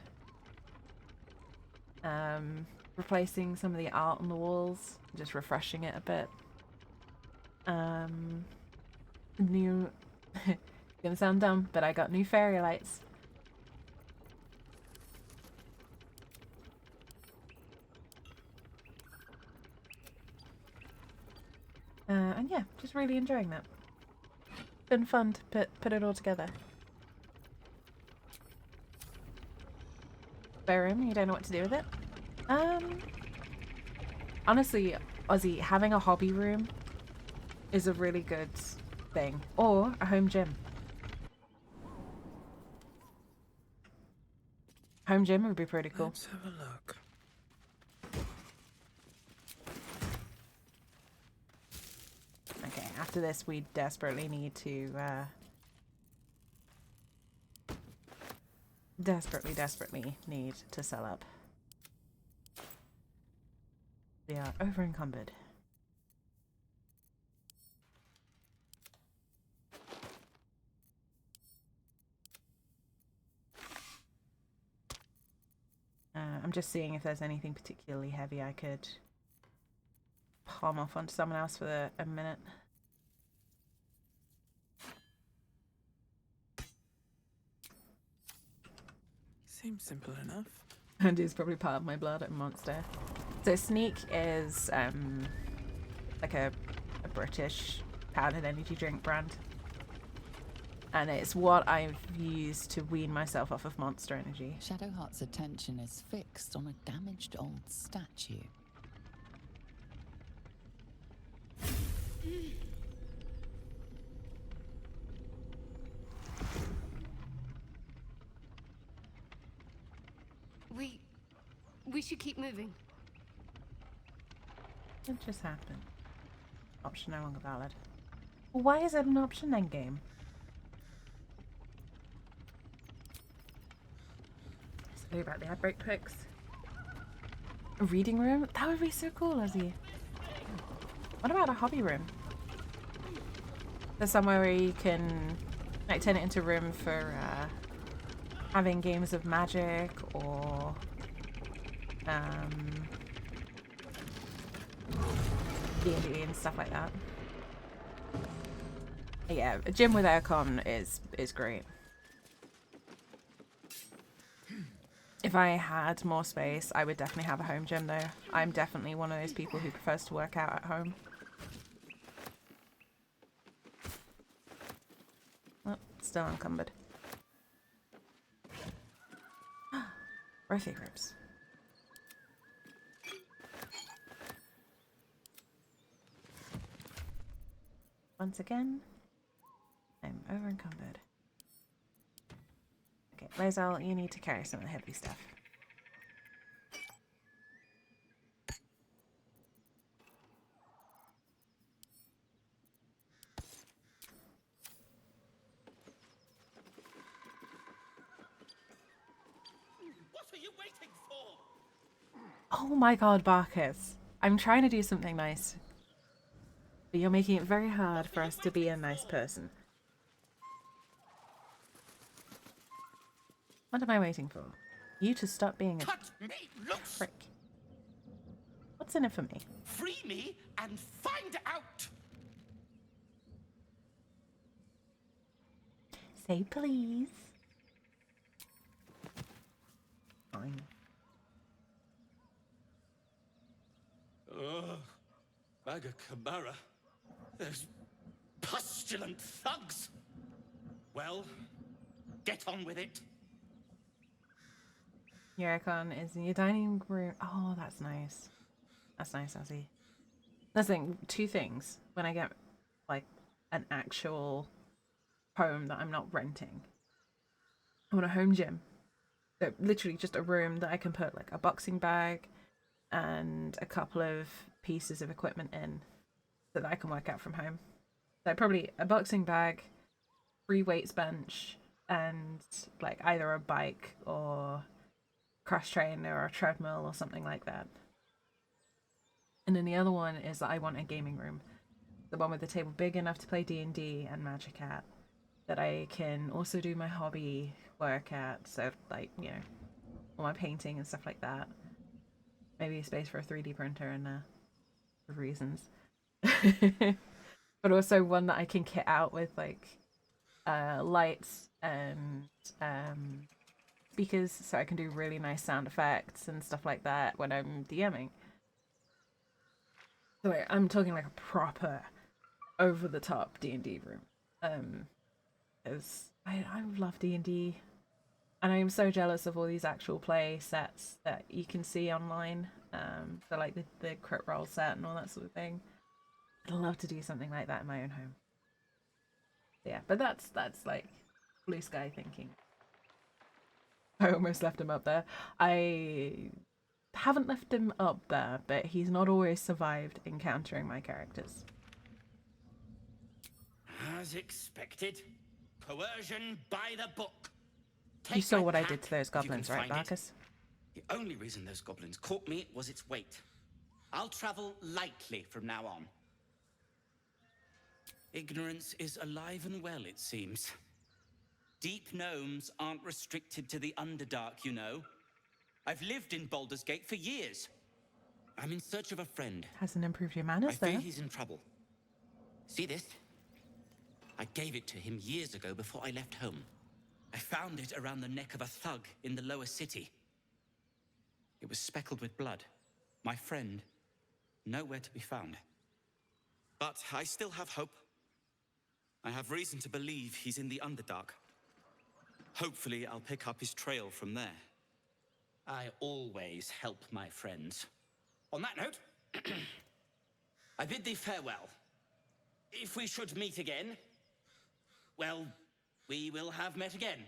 Replacing some of the art on the walls, just refreshing it a bit. New, gonna sound dumb, but I got new fairy lights. And yeah, just really enjoying that. Been fun to put it all together. Spare room, you don't know what to do with it? Honestly, Ozzy, having a hobby room is a really good thing. Or a home gym. Home gym would be pretty cool. Let's have a look. Okay, after this we desperately need to desperately need to sell up. We are over encumbered. I'm just seeing if there's anything particularly heavy I could palm off onto someone else for a minute. Seems simple enough. And is probably part of my blood at monster. So Sneak is like a British powdered energy drink brand. And it's what I've used to wean myself off of monster energy. Shadowheart's attention is fixed on a damaged old statue. We should keep moving. What just happened? Option no longer valid. Why is it an option then, game? Sorry about the ad break picks. A reading room? That would be so cool, Ozzy. What about a hobby room? There's somewhere where you can like turn it into a room for having games of Magic or D&D and stuff like that. Yeah, a gym with aircon is great. If I had more space, I would definitely have a home gym though. I'm definitely one of those people who prefers to work out at home. Oh, still encumbered. Birthday groups. Once again, I'm over encumbered. Okay, Lae'zel, you need to carry some of the heavy stuff. What are you waiting for? Oh my god, Barkus. I'm trying to do something nice. But you're making it very hard for us to be a nice person. What am I waiting for? You to stop being a Cut me loose! prick. What's in it for me? Free me and find out! Say please. Fine. Ugh. Maga Kamara. Those pustulant thugs. Well, get on with it. Your aircon is in your dining room. Oh, that's nice. That's nice, Ozzy. That's the thing, two things. When I get, like, an actual home that I'm not renting. I want a home gym. So, literally just a room that I can put, like, a boxing bag and a couple of pieces of equipment in so that I can work out from home. So, probably a boxing bag, 3 weights bench, and, like, either a bike or cross train or a treadmill or something like that. And then the other one is that I want a gaming room, the one with the table big enough to play D&D and Magic at, that I can also do my hobby work at, so like, you know, all my painting and stuff like that. Maybe a space for a 3D printer and for reasons. But also one that I can kit out with like lights and speakers, so I can do really nice sound effects and stuff like that when I'm DMing. So wait, I'm talking like a proper over the top D&D room. Because I love D&D, and I am so jealous of all these actual play sets that you can see online. So like the crit roll set and all that sort of thing. I'd love to do something like that in my own home. Yeah, but that's like blue sky thinking. I almost left him up there. I haven't left him up there, but he's not always survived encountering my characters. As expected. Coercion by the book. You saw my what I pack, did to those if you can goblins, right, find it. Marcus? The only reason those goblins caught me was its weight. I'll travel lightly from now on. Ignorance is alive and well, it seems. Deep gnomes aren't restricted to the Underdark, you know. I've lived in Baldur'sgate for years. I'm in search of a friend. Hasn't improved your manners, I fear though. he's in trouble. See this? I gave it to him years ago before I left home. I found it around the neck of a thug in the lower city. It was speckled with blood. My friend, nowhere to be found. But I still have hope. I have reason to believe he's in the Underdark. Hopefully, I'll pick up his trail from there. I always help my friends. On that note, I bid thee farewell. If we should meet again, well, we will have met again.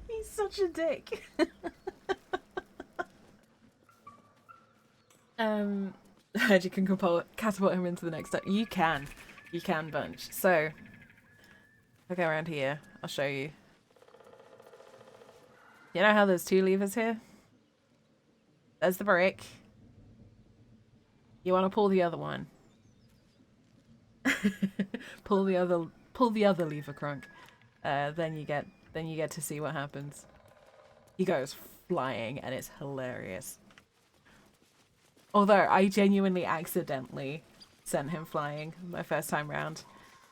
He's such a dick. You can catapult him into the next step. You can, Bunch. So, I'll go around here. I'll show you. You know how there's two levers here? There's the brake. You want to pull the other one. pull the other lever, Crunk. Then you get to see what happens. He goes flying and it's hilarious. Although I genuinely accidentally sent him flying my first time round.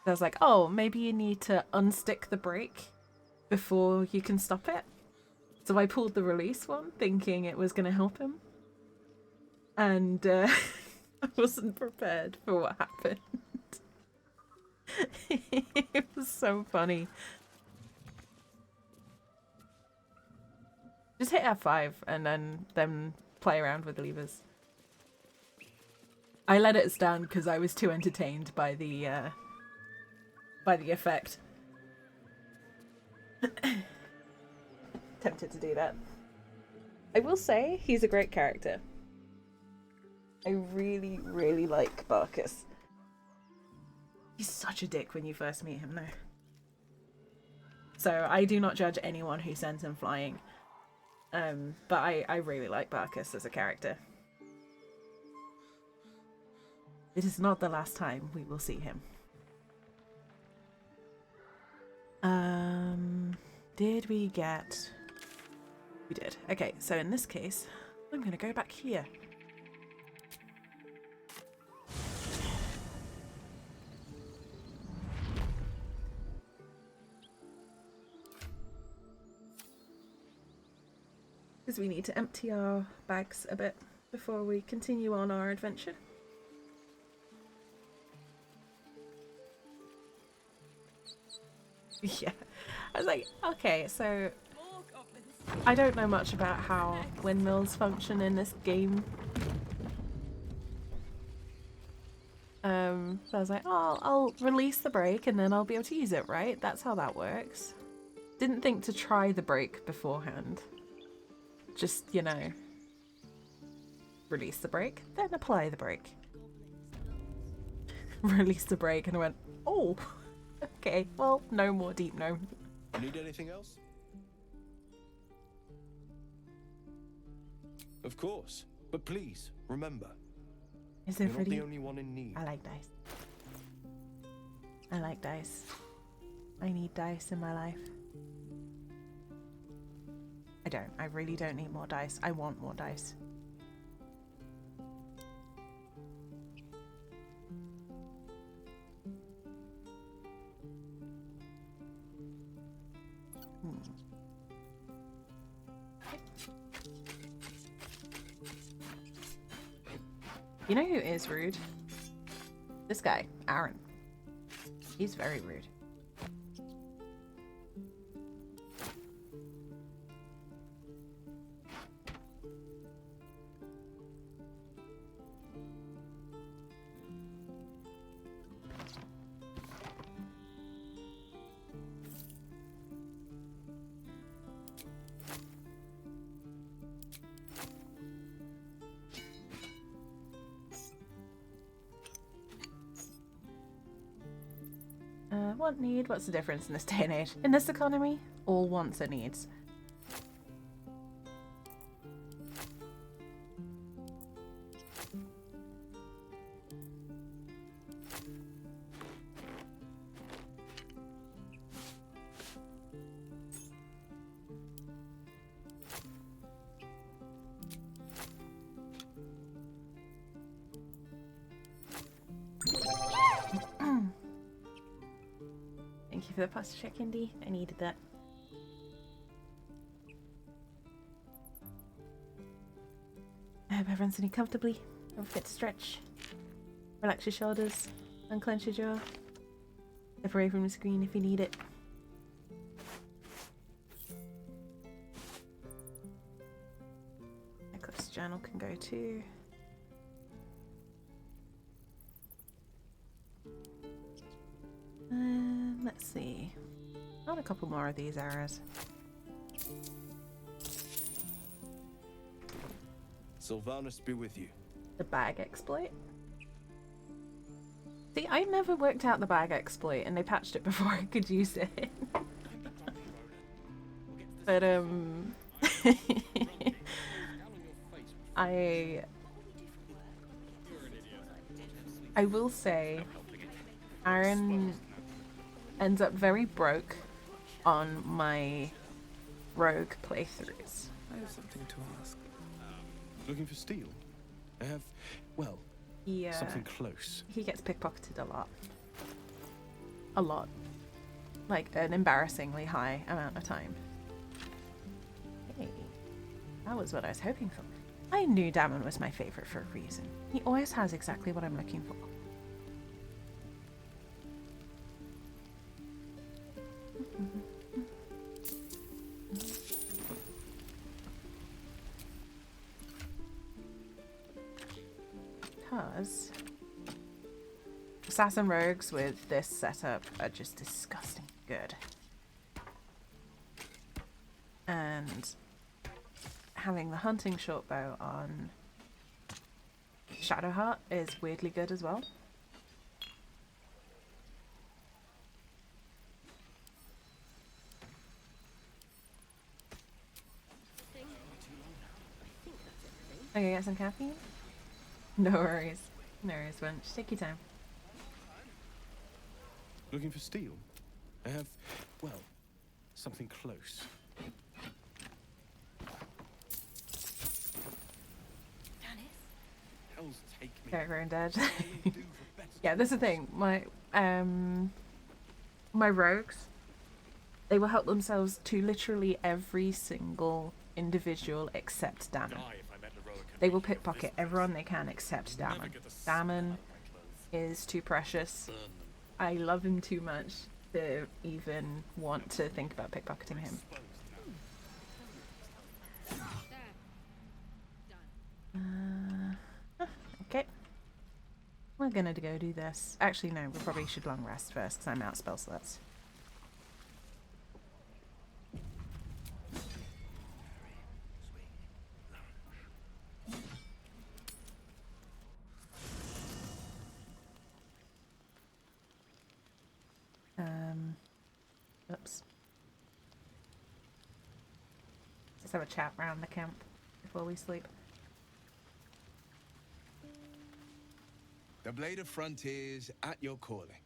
I was like, oh, maybe you need to unstick the brake before you can stop it. So I pulled the release one, thinking it was going to help him. And I wasn't prepared for what happened. It was so funny. Just hit F5 and then play around with the levers. I let it stand because I was too entertained by the effect. Tempted to do that. I will say he's a great character. I really, really like Barkus. He's such a dick when you first meet him, though. So I do not judge anyone who sends him flying. But I really like Barkus as a character. It is not the last time we will see him. Did we get... We did. Okay, so in this case, I'm going to go back here. Because we need to empty our bags a bit before we continue on our adventure. Yeah, I was like, okay, so I don't know much about how windmills function in this game. So I was like, oh, I'll release the brake and then I'll be able to use it, right? That's how that works. Didn't think to try the brake beforehand. Just, you know, release the brake, then apply the brake. Release the brake and I went, oh, okay, well, no more deep gnome. Need anything else? Of course, but please, remember. Is it You're not pretty? the only one in need. I like dice. I like dice. I need dice in my life. I don't. I really don't need more dice. I want more dice. You know who is rude? This guy, Aaron. He's very rude. Want, need. What's the difference in this day and age? In this economy, all wants are needs. Thank you for the pasta check, Indy. I needed that. I hope everyone's sitting comfortably. Don't forget to stretch. Relax your shoulders. Unclench your jaw. Step away from the screen if you need it. Eclipse journal can go too. Let's see. Not a couple more of these arrows. Sylvanus be with you. The bag exploit? See, I never worked out the bag exploit and they patched it before I could use it. But, I will say, Aaron ends up very broke on my rogue playthroughs. I have something to ask. Looking for steel? I have, well, Yeah. something close. He gets pickpocketed a lot. A lot. Like an embarrassingly high amount of time. Hey, that was what I was hoping for. I knew Damon was my favorite for a reason. He always has exactly what I'm looking for. Because assassin rogues with this setup are just disgusting good. And having the hunting short bow on Shadowheart is weirdly good as well. Okay, get some caffeine? No worries. No worries, Wench. Take your time. Looking for steel? I have, well, something close. Hell's take me. Character and dead. Yeah, this is the thing. My rogues, they will help themselves to literally every single individual except Damon. They will pickpocket everyone they can except Damon. Damon is too precious. I love him too much to even want to think about pickpocketing him. Okay. We're gonna go do this. Actually, no, we probably should long rest first because I'm out of spell slots. Oops. Let's have a chat around the camp before we sleep. The Blade of Frontiers at your calling.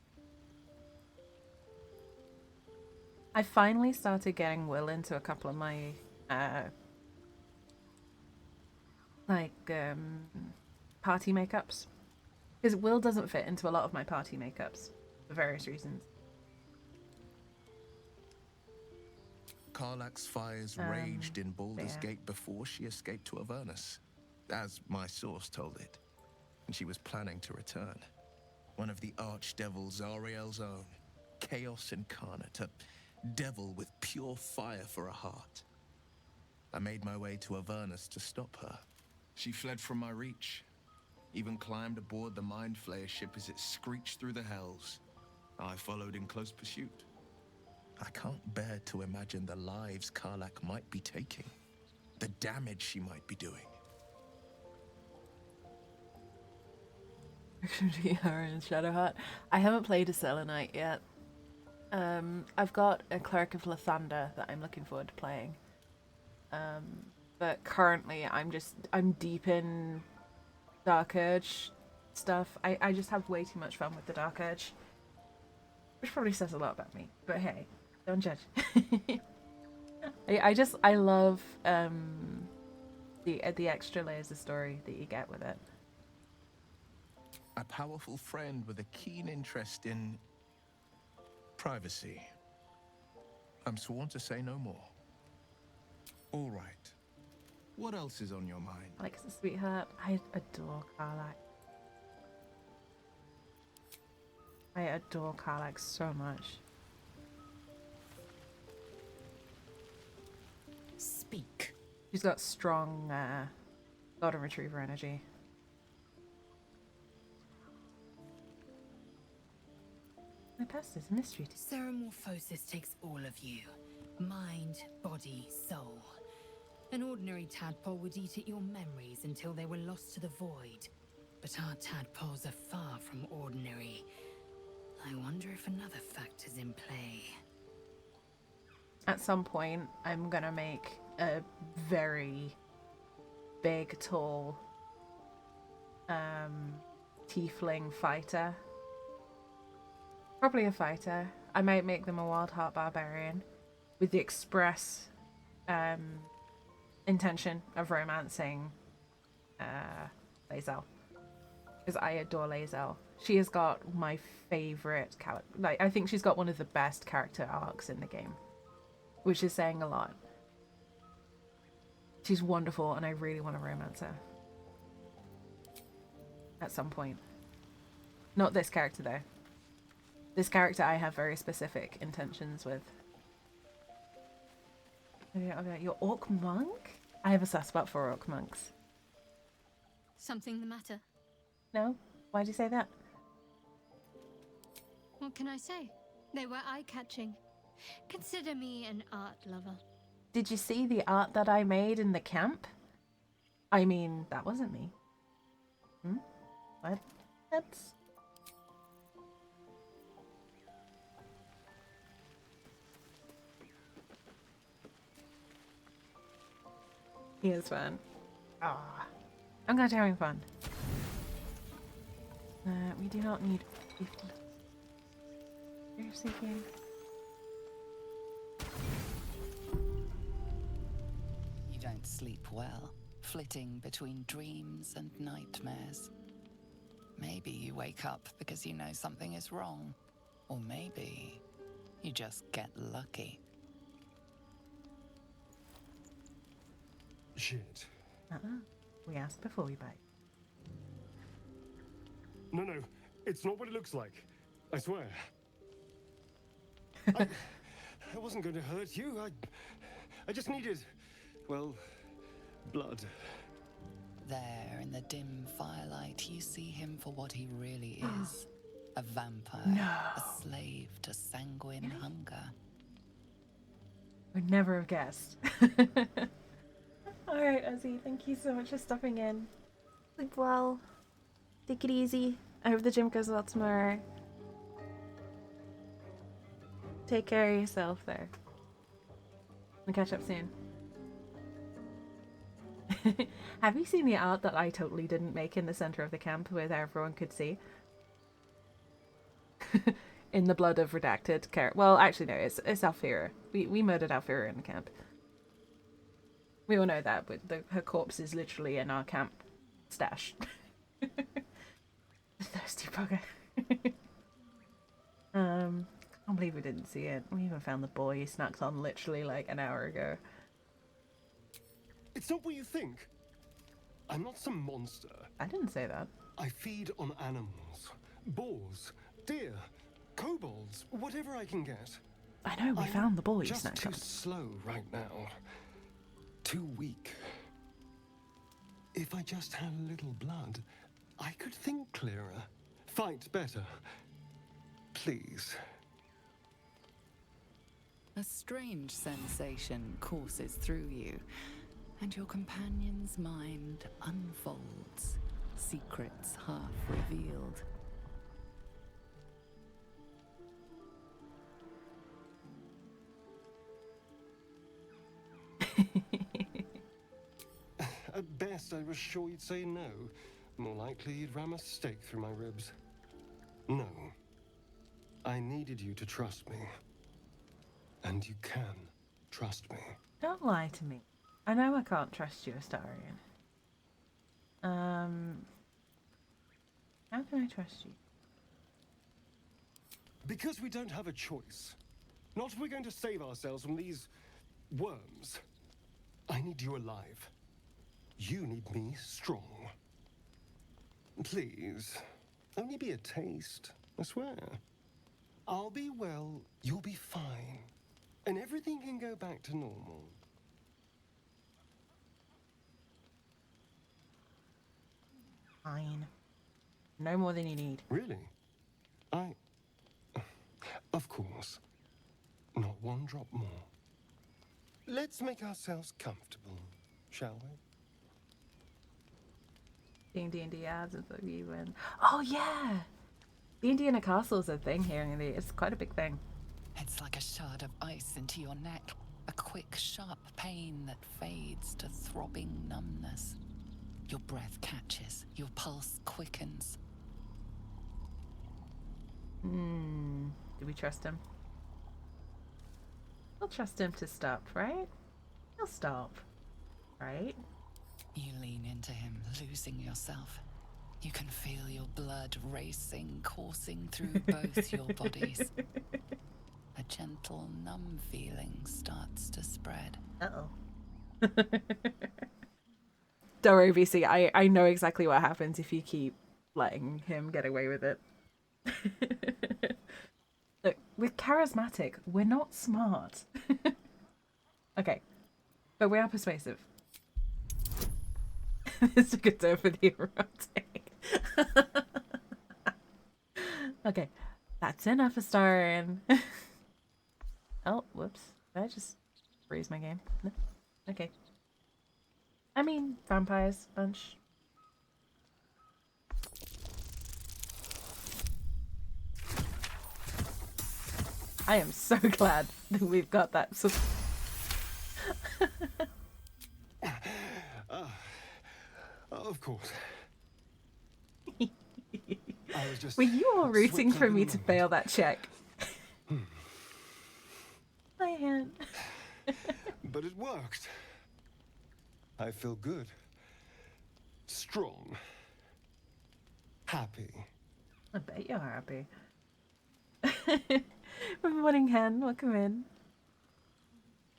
I finally started getting Will into a couple of my party makeups. Because Will doesn't fit into a lot of my party makeups for various reasons. Karlach's fires raged in Baldur'sgate before she escaped to Avernus, as my source told it, and she was planning to return. One of the archdevils Zariel's own, chaos incarnate, a devil with pure fire for a heart. I made my way to Avernus to stop her. She fled from my reach, even climbed aboard the Mind Flayer ship as it screeched through the hells. I followed in close pursuit. I can't bear to imagine the lives Karlach might be taking, the damage she might be doing. Her and Shadowheart. I haven't played a Selenite yet. I've got a Cleric of Lathander that I'm looking forward to playing. But currently I'm deep in Dark Urge stuff. I just have way too much fun with the Dark Urge. Which probably says a lot about me. But hey, don't judge. I love the extra layers of story that you get with it. A powerful friend with a keen interest in privacy. I'm sworn to say no more. All right. What else is on your mind? Alex, a sweetheart. I adore Karlach. I adore Karlach so much. Speak. She's got strong golden retriever energy. My past is a mystery. Ceramorphosis takes all of you. Mind, body, soul. An ordinary tadpole would eat at your memories until they were lost to the void. But our tadpoles are far from ordinary. I wonder if another factor's in play. At some point, I'm gonna make a very big, tall tiefling fighter. Probably a fighter. I might make them a wild heart barbarian with the express intention of romancing Lae'zel. Because I adore Lae'zel. She has got my favourite character. Like, I think she's got one of the best character arcs in the game. Which is saying a lot. She's wonderful and I really want to romance her. At some point. Not this character though. This character I have very specific intentions with. Okay, your orc monk? I have a sus spot for orc monks. Something the matter? No? Why'd you say that? What can I say? They were eye-catching. Consider me an art lover. Did you see the art that I made in the camp? I mean, that wasn't me. What? That's... He is fun. Ah, I'm glad you're having fun. We do not need 50. Seriously, game. You don't sleep well, flitting between dreams and nightmares. Maybe you wake up because you know something is wrong. Or maybe you just get lucky. Shit. We asked before we bite. No, it's not what it looks like. I swear. I wasn't going to hurt you. I just needed, well, blood. There, in the dim firelight, you see him for what he really is. A vampire, a slave to sanguine hunger. Would never have guessed. Alright, Ozzy, thank you so much for stopping in. Sleep well. Take it easy. I hope the gym goes well tomorrow. Take care of yourself there. We'll catch up soon. Have you seen the art that I totally didn't make in the center of the camp where everyone could see? In the blood of redacted character. Well, actually no, it's Alfira. We murdered Alfira in the camp. We all know that, but her corpse is literally in our camp stash. The thirsty bugger. I can't believe we didn't see it. We even found the boy he snacked on literally like an hour ago. It's not what you think. I'm not some monster. I didn't say that. I feed on animals. Boars, deer, kobolds, whatever I can get. I know, we found the boy you just snacked too on. slow right now. Too weak. If I just had a little blood, I could think clearer. Fight better. Please. A strange sensation courses through you, and your companion's mind unfolds, secrets half revealed. guessed, I was sure you'd say no. More likely you'd ram a stake through my ribs. No. I needed you to trust me. And you can trust me. Don't lie to me. I know I can't trust you, Astarion. How can I trust you? Because we don't have a choice. Not if we're going to save ourselves from these worms. I need you alive. You need me strong. Please, only be a taste, I swear. I'll be well, you'll be fine. And everything can go back to normal. Fine. No more than you need. Really? Of course. Not one drop more. Let's make ourselves comfortable, shall we? Doing D&D ads and stuff you win. Oh yeah! D&D in a castle is a thing here in the... It's quite a big thing. It's like a shard of ice into your neck. A quick, sharp pain that fades to throbbing numbness. Your breath catches. Your pulse quickens. Do we trust him? We'll trust him to stop, right? He'll stop, right? You lean into him, losing yourself. You can feel your blood racing, coursing through both your bodies. A gentle, numb feeling starts to spread. Uh-oh. Don't worry, VC. I know exactly what happens if you keep letting him get away with it. Look, we're charismatic. We're not smart. Okay. But we are persuasive. This is a good term for the erotic. Okay. That's enough, Astarion. Oh, whoops. Did I just freeze my game? No? Okay. I mean, vampires bunch. I am so glad that we've got that. Of course. I was just... Were you all rooting for me to fail that check? My hand. But it worked. I feel good. Strong. Happy. I bet you're happy. Good morning, Hen. Welcome in.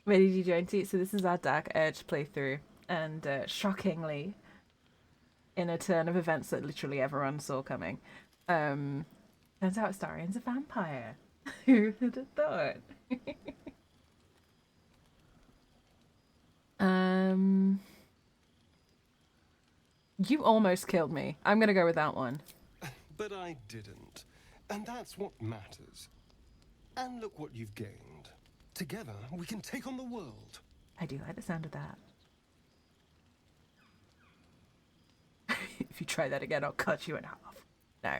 Ready to join too? So this is our Dark Urge playthrough, and shockingly, in a turn of events that literally everyone saw coming, turns out Astarion's a vampire. Who would have thought? You almost killed me. I'm gonna go with that one. But I didn't. And that's what matters. And look what you've gained. Together, we can take on the world. I do like the sound of that. If you try that again, I'll cut you in half. No.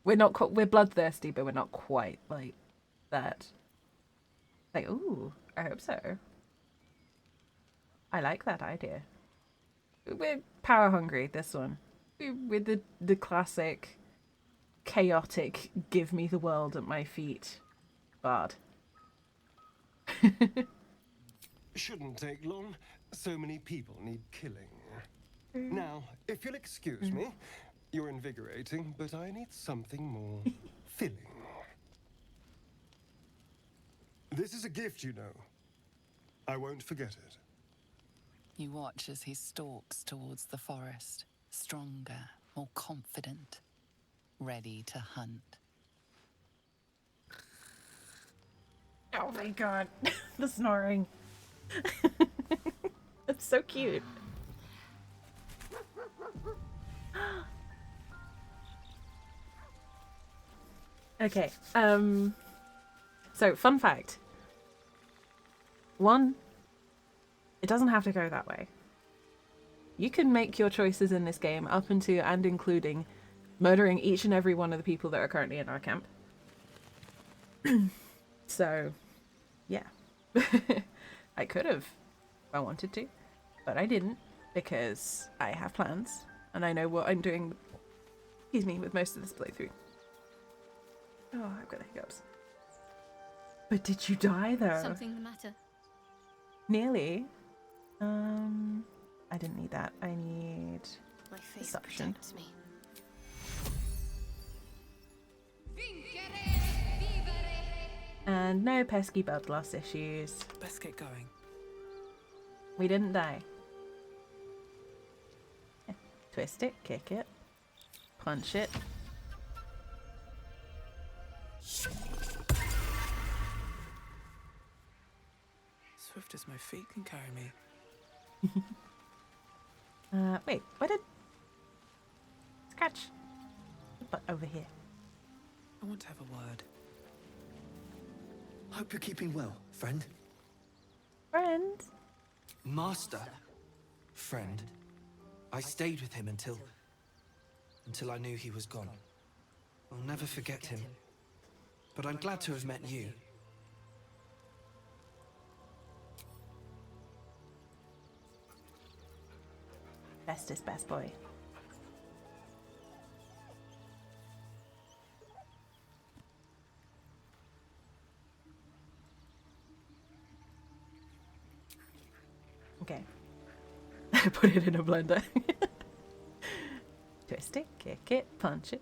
We're not we're bloodthirsty, but we're not quite like that. Like, ooh, I hope so. I like that idea. We're power hungry, this one. We're the classic chaotic give me the world at my feet bard. Shouldn't take long. So many people need killing. Now, if you'll excuse me, you're invigorating, but I need something more filling. This is a gift, you know. I won't forget it. You watch as he stalks towards the forest, stronger, more confident, ready to hunt. Oh my god, the snoring. That's so cute. Okay, so fun fact. One, it doesn't have to go that way. You can make your choices in this game up until and including murdering each and every one of the people that are currently in our camp. So, yeah. I could have if I wanted to, but I didn't. because I have plans and I know what I'm doing, excuse me, with most of this playthrough. Oh, I've got the hiccups. But did you die though? Something the matter? Nearly. I didn't need that. I need My faith deception. protects me. And no pesky blood loss issues. Best get going. We didn't die. Yeah. Twist it, kick it, punch it. Swift as my feet can carry me. Wait, where did... Scratch. But over here. I want to have a word. Hope you're keeping well, friend. Friend? Master. Friend. I stayed with him until I knew he was gone. I'll never forget him. But I'm glad to have met you. Bestest best boy. Okay. Put it in a blender. Twist it, kick it, punch it.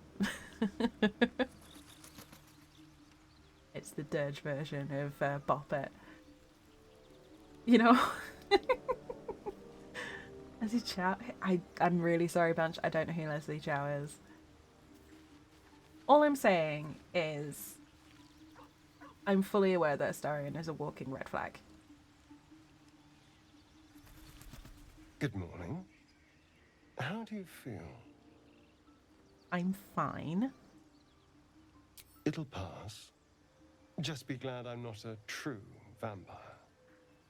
It's the dirge version of Bop It. You know? Leslie Chow? I'm really sorry, Bunch. I don't know who Leslie Chow is. All I'm saying is I'm fully aware that Astarion is a walking red flag. Good morning. How do you feel? I'm fine. It'll pass. Just be glad I'm not a true vampire.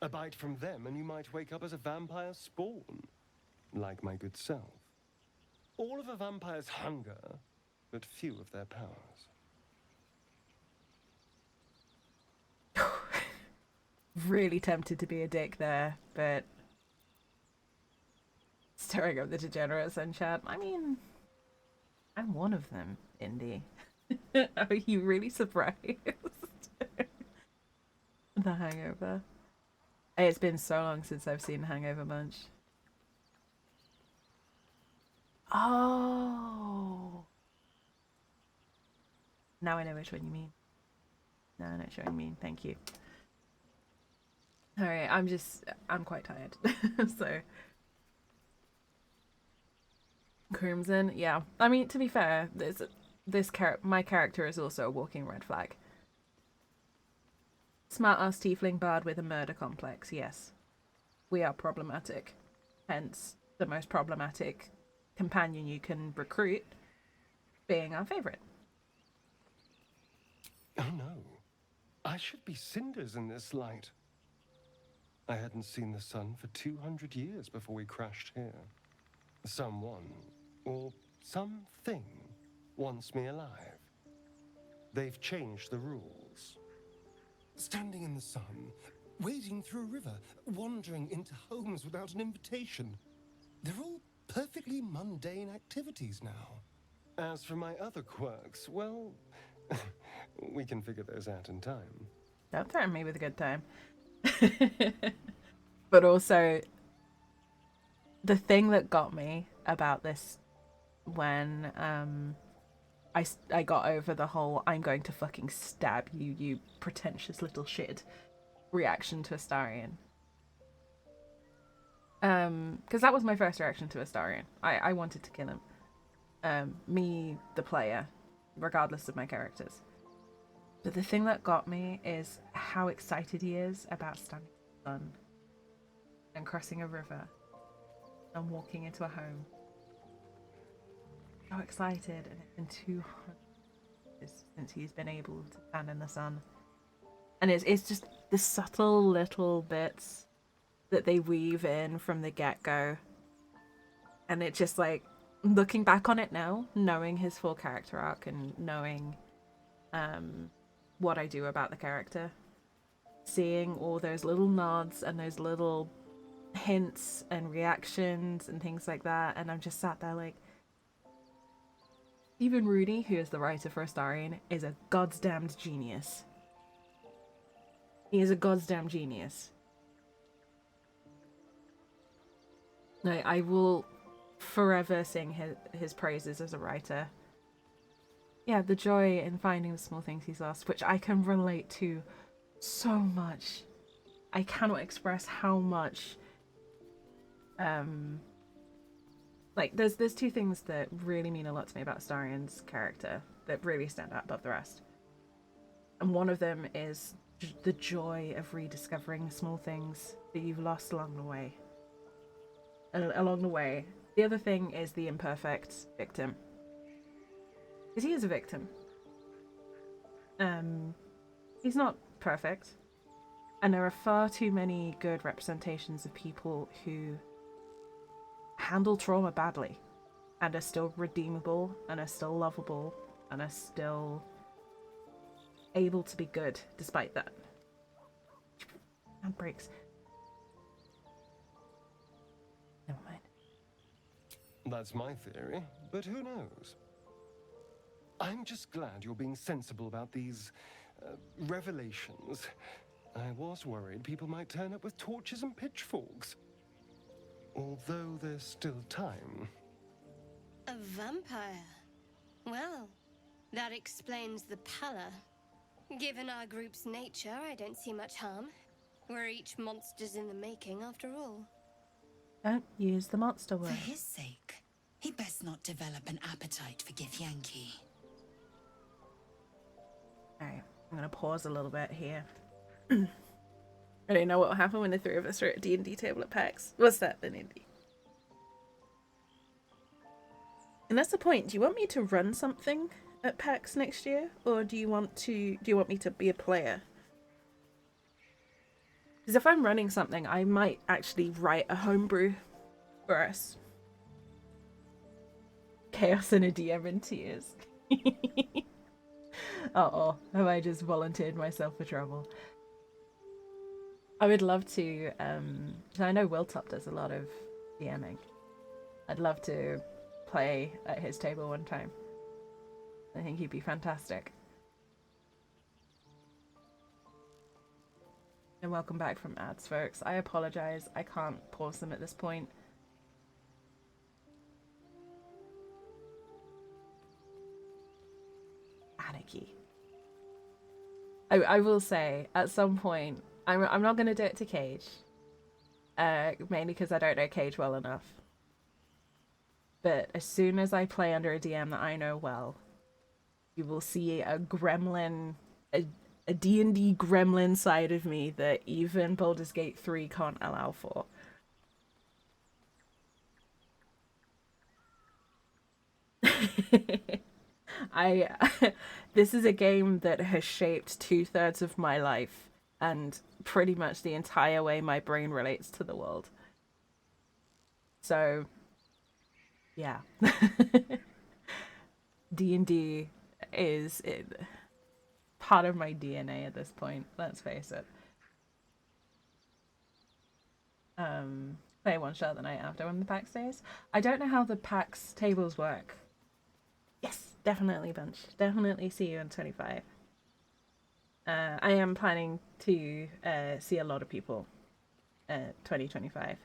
A bite from them and you might wake up as a vampire spawn, like my good self. All of a vampire's hunger, but few of their powers. Really tempted to be a dick there, but stirring up the degenerates and chat. I mean, I'm one of them, Indy. Are you really surprised? The Hangover. It's been so long since I've seen Hangover Bunch. Oh. Now I know which one you mean. No, I know which one you mean. Thank you. Alright, I'm quite tired. So. Crimson, yeah. I mean, to be fair, my character is also a walking red flag. Smart-ass tiefling bard with a murder complex, yes. We are problematic. Hence, the most problematic companion you can recruit being our favourite. Oh no. I should be cinders in this light. I hadn't seen the sun for 200 years before we crashed here. Someone, or something, wants me alive. They've changed the rules. Standing in the sun, wading through a river, wandering into homes without an invitation. They're all perfectly mundane activities now. As for my other quirks, well, we can figure those out in time. Don't threaten me with a good time. But also, the thing that got me about this when I got over the whole I'm going to fucking stab you, you pretentious little shit reaction to Astarion. Because that was my first reaction to Astarion. I wanted to kill him. Me, the player, regardless of my characters. But the thing that got me is how excited he is about standing in the sun and crossing a river and walking into a home. So excited, and it's been 200 years since he's been able to stand in the sun. And it's just the subtle little bits that they weave in from the get-go. And it's just like, looking back on it now, knowing his full character arc and knowing what I do about the character, seeing all those little nods and those little hints and reactions and things like that, and I'm just sat there like, Stephen Rooney, who is the writer for Astarion, is a goddamned genius. He is a goddamn genius. Like, I will forever sing his praises as a writer. Yeah, the joy in finding the small things he's lost, which I can relate to so much. I cannot express how much. Like, there's two things that really mean a lot to me about Astarion's character that really stand out above the rest. And one of them is the joy of rediscovering small things that you've lost along the way. The other thing is the imperfect victim. Because he is a victim. He's not perfect. And there are far too many good representations of people who handle trauma badly and are still redeemable and are still lovable and are still able to be good despite that. Handbrakes. Never mind. That's my theory, but who knows? I'm just glad you're being sensible about these revelations. I was worried people might turn up with torches and pitchforks. Although there's still time. A vampire? Well, that explains the pallor. Given our group's nature, I don't see much harm. We're each monsters in the making, after all. Don't use the monster word. For his sake, he best not develop an appetite for Githyanki. Alright, I'm gonna pause a little bit here. I don't know what will happen when the three of us are at a D&D table at PAX. What's that then, Indy? And that's the point. Do you want me to run something at PAX next year? Or do you want me to be a player? Because if I'm running something, I might actually write a homebrew for us. Chaos and a DM in tears. Uh-oh, have I just volunteered myself for trouble? I would love to, so I know Willtop does a lot of DMing. I'd love to play at his table one time. I think he'd be fantastic. And welcome back from ads, folks. I apologize, I can't pause them at this point. Anarchy. I will say, at some point, I'm not going to do it to Cage. Mainly because I don't know Cage well enough. But as soon as I play under a DM that I know well, you will see a gremlin, a D&D gremlin side of me that even Baldur's Gate 3 can't allow for. This is a game that has shaped 2/3 of my life and pretty much the entire way my brain relates to the world. So, yeah. D&D is part of my DNA at this point, let's face it. Play one shot the night after when the PAX days. I don't know how the PAX tables work. Yes, definitely, Bunch. Definitely see you in 25. I am planning to see a lot of people 2025.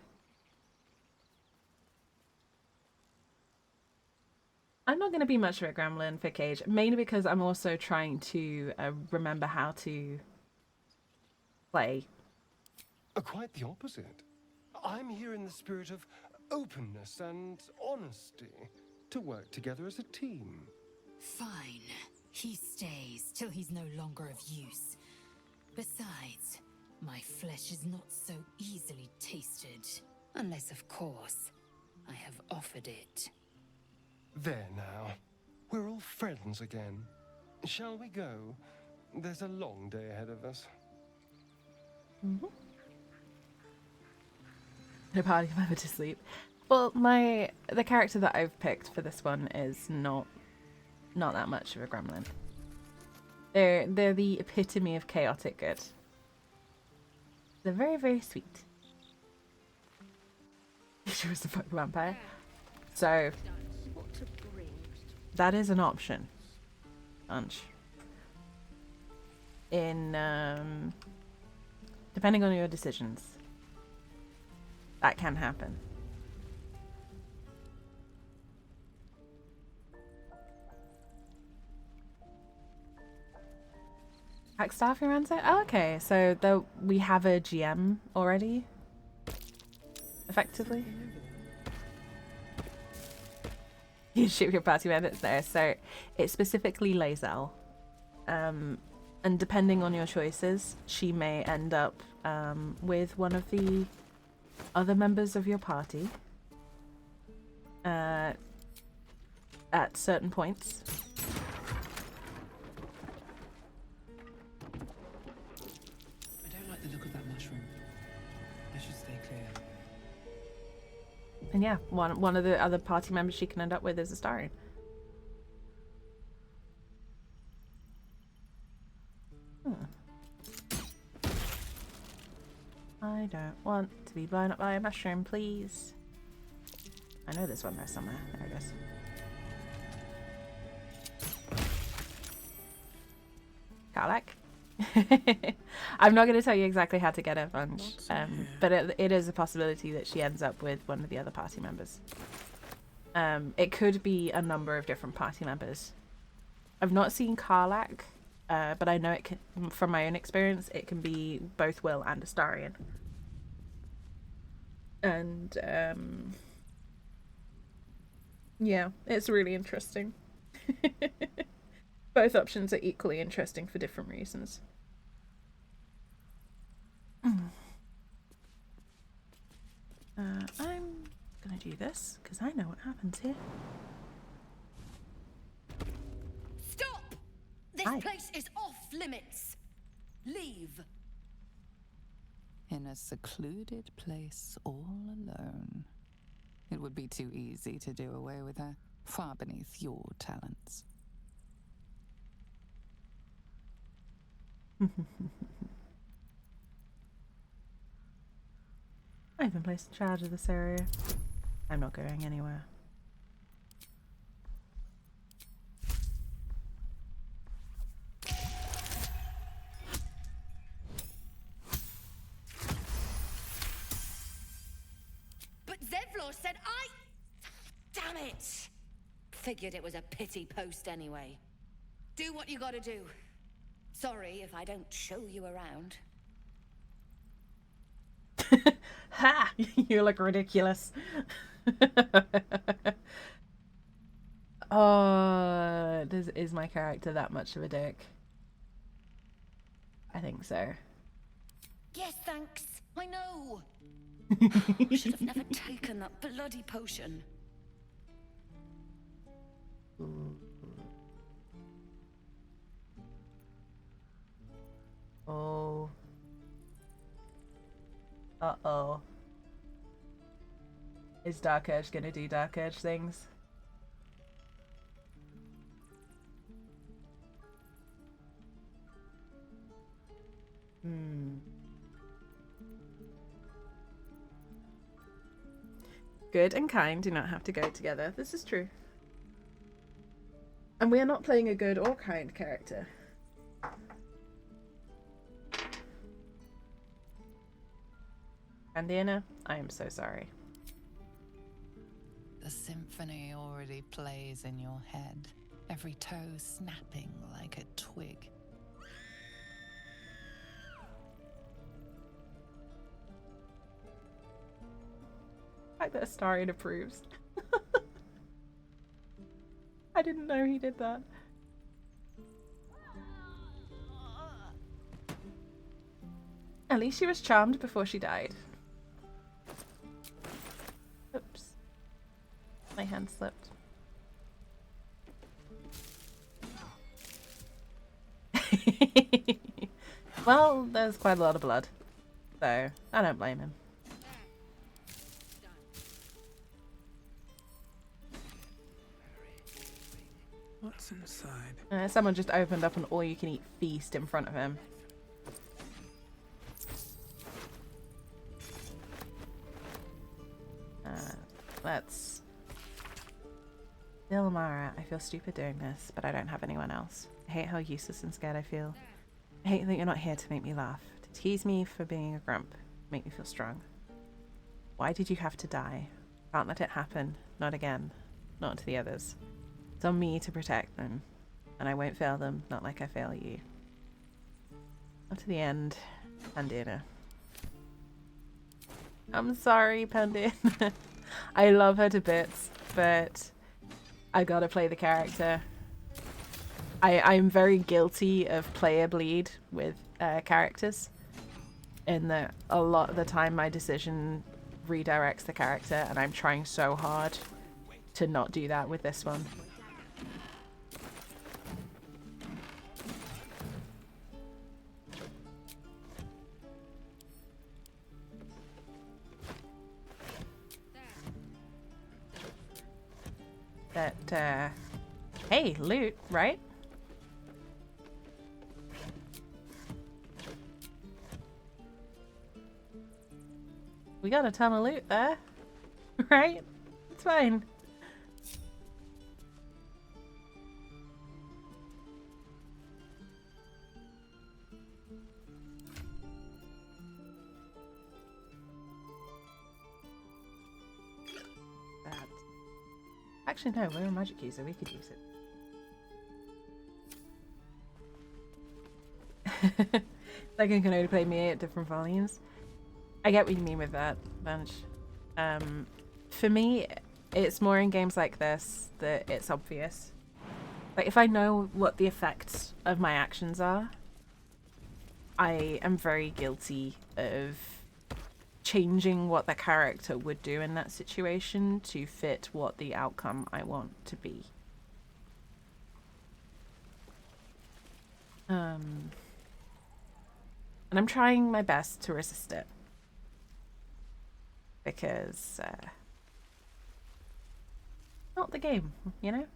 I'm not going to be much of a gremlin for Cage, mainly because I'm also trying to remember how to play. Quite the opposite. I'm here in the spirit of openness and honesty to work together as a team. Fine. He stays till he's no longer of use. Besides, my flesh is not so easily tasted. Unless, of course, I have offered it. There now. We're all friends again. Shall we go? There's a long day ahead of us. Mm-hmm. No party member to sleep. Well, the character that I've picked for this one is not that much of a gremlin. They're the epitome of chaotic good. They're very, very sweet. She was a fuck vampire. So that is an option. Bunch. In depending on your decisions, that can happen. Hackstaffy runs it? Oh, okay. So we have a GM already, effectively. You shoot your party members there. So it's specifically Lae'zel. And depending on your choices, she may end up with one of the other members of your party at certain points. I don't like the look of that mushroom. I should stay clear. And yeah, one of the other party members she can end up with is a Astarion. I don't want to be blown up by a mushroom, please. I know there's one there somewhere. There it is. Karlak. I'm not going to tell you exactly how to get her bunch, but it is a possibility that she ends up with one of the other party members. It could be a number of different party members. I've not seen Karlak, but I know it can, from my own experience, it can be both Will and Astarion. And yeah, it's really interesting. Both options are equally interesting for different reasons. I'm gonna do this because I know what happens here. Stop! This place is off limits. Leave. In a secluded place all alone. It would be too easy to do away with her, far beneath your talents. I've been placed in charge of this area. I'm not going anywhere. But Zevlor said Damn it! Figured it was a pity post anyway. Do what you gotta do. Sorry if I don't show you around. Ha! You look ridiculous. Oh, is my character that much of a dick? I think so. Yes, thanks. I know. Should have never taken that bloody potion. Oh. Uh-oh. Is Dark Urge gonna do Dark Urge things? Good and kind do not have to go together. This is true. And we are not playing a good or kind character. Andiana, I am so sorry. The symphony already plays in your head, every toe snapping like a twig. The fact that Astarion approves. I didn't know he did that. At least she was charmed before she died. Oops. My hand slipped. Well, there's quite a lot of blood, so I don't blame him. What's inside? Someone just opened up an all-you-can-eat feast in front of him. let's... Ilmara, I feel stupid doing this, but I don't have anyone else. I hate how useless and scared I feel. I hate that you're not here to make me laugh, to tease me for being a grump, make me feel strong. Why did you have to die? Can't let it happen. Not again. Not to the others. It's on me to protect them, and I won't fail them, not like I fail you. Up to the end, Pandina. I'm sorry, Pandina. I love her to bits, but I gotta play the character. I'm very guilty of player bleed with characters, in that a lot of the time my decision redirects the character, and I'm trying so hard to not do that with this one. But, hey, loot, right? We got a ton of loot there, right? It's fine. That. Actually, no, we're a magic user. We could use it. Like, I can only play me at different volumes. I get what you mean with that, Bunch. For me, it's more in games like this that it's obvious. Like, if I know what the effects of my actions are, I am very guilty of changing what the character would do in that situation to fit what the outcome I want to be. And I'm trying my best to resist it. Because, not the game, you know?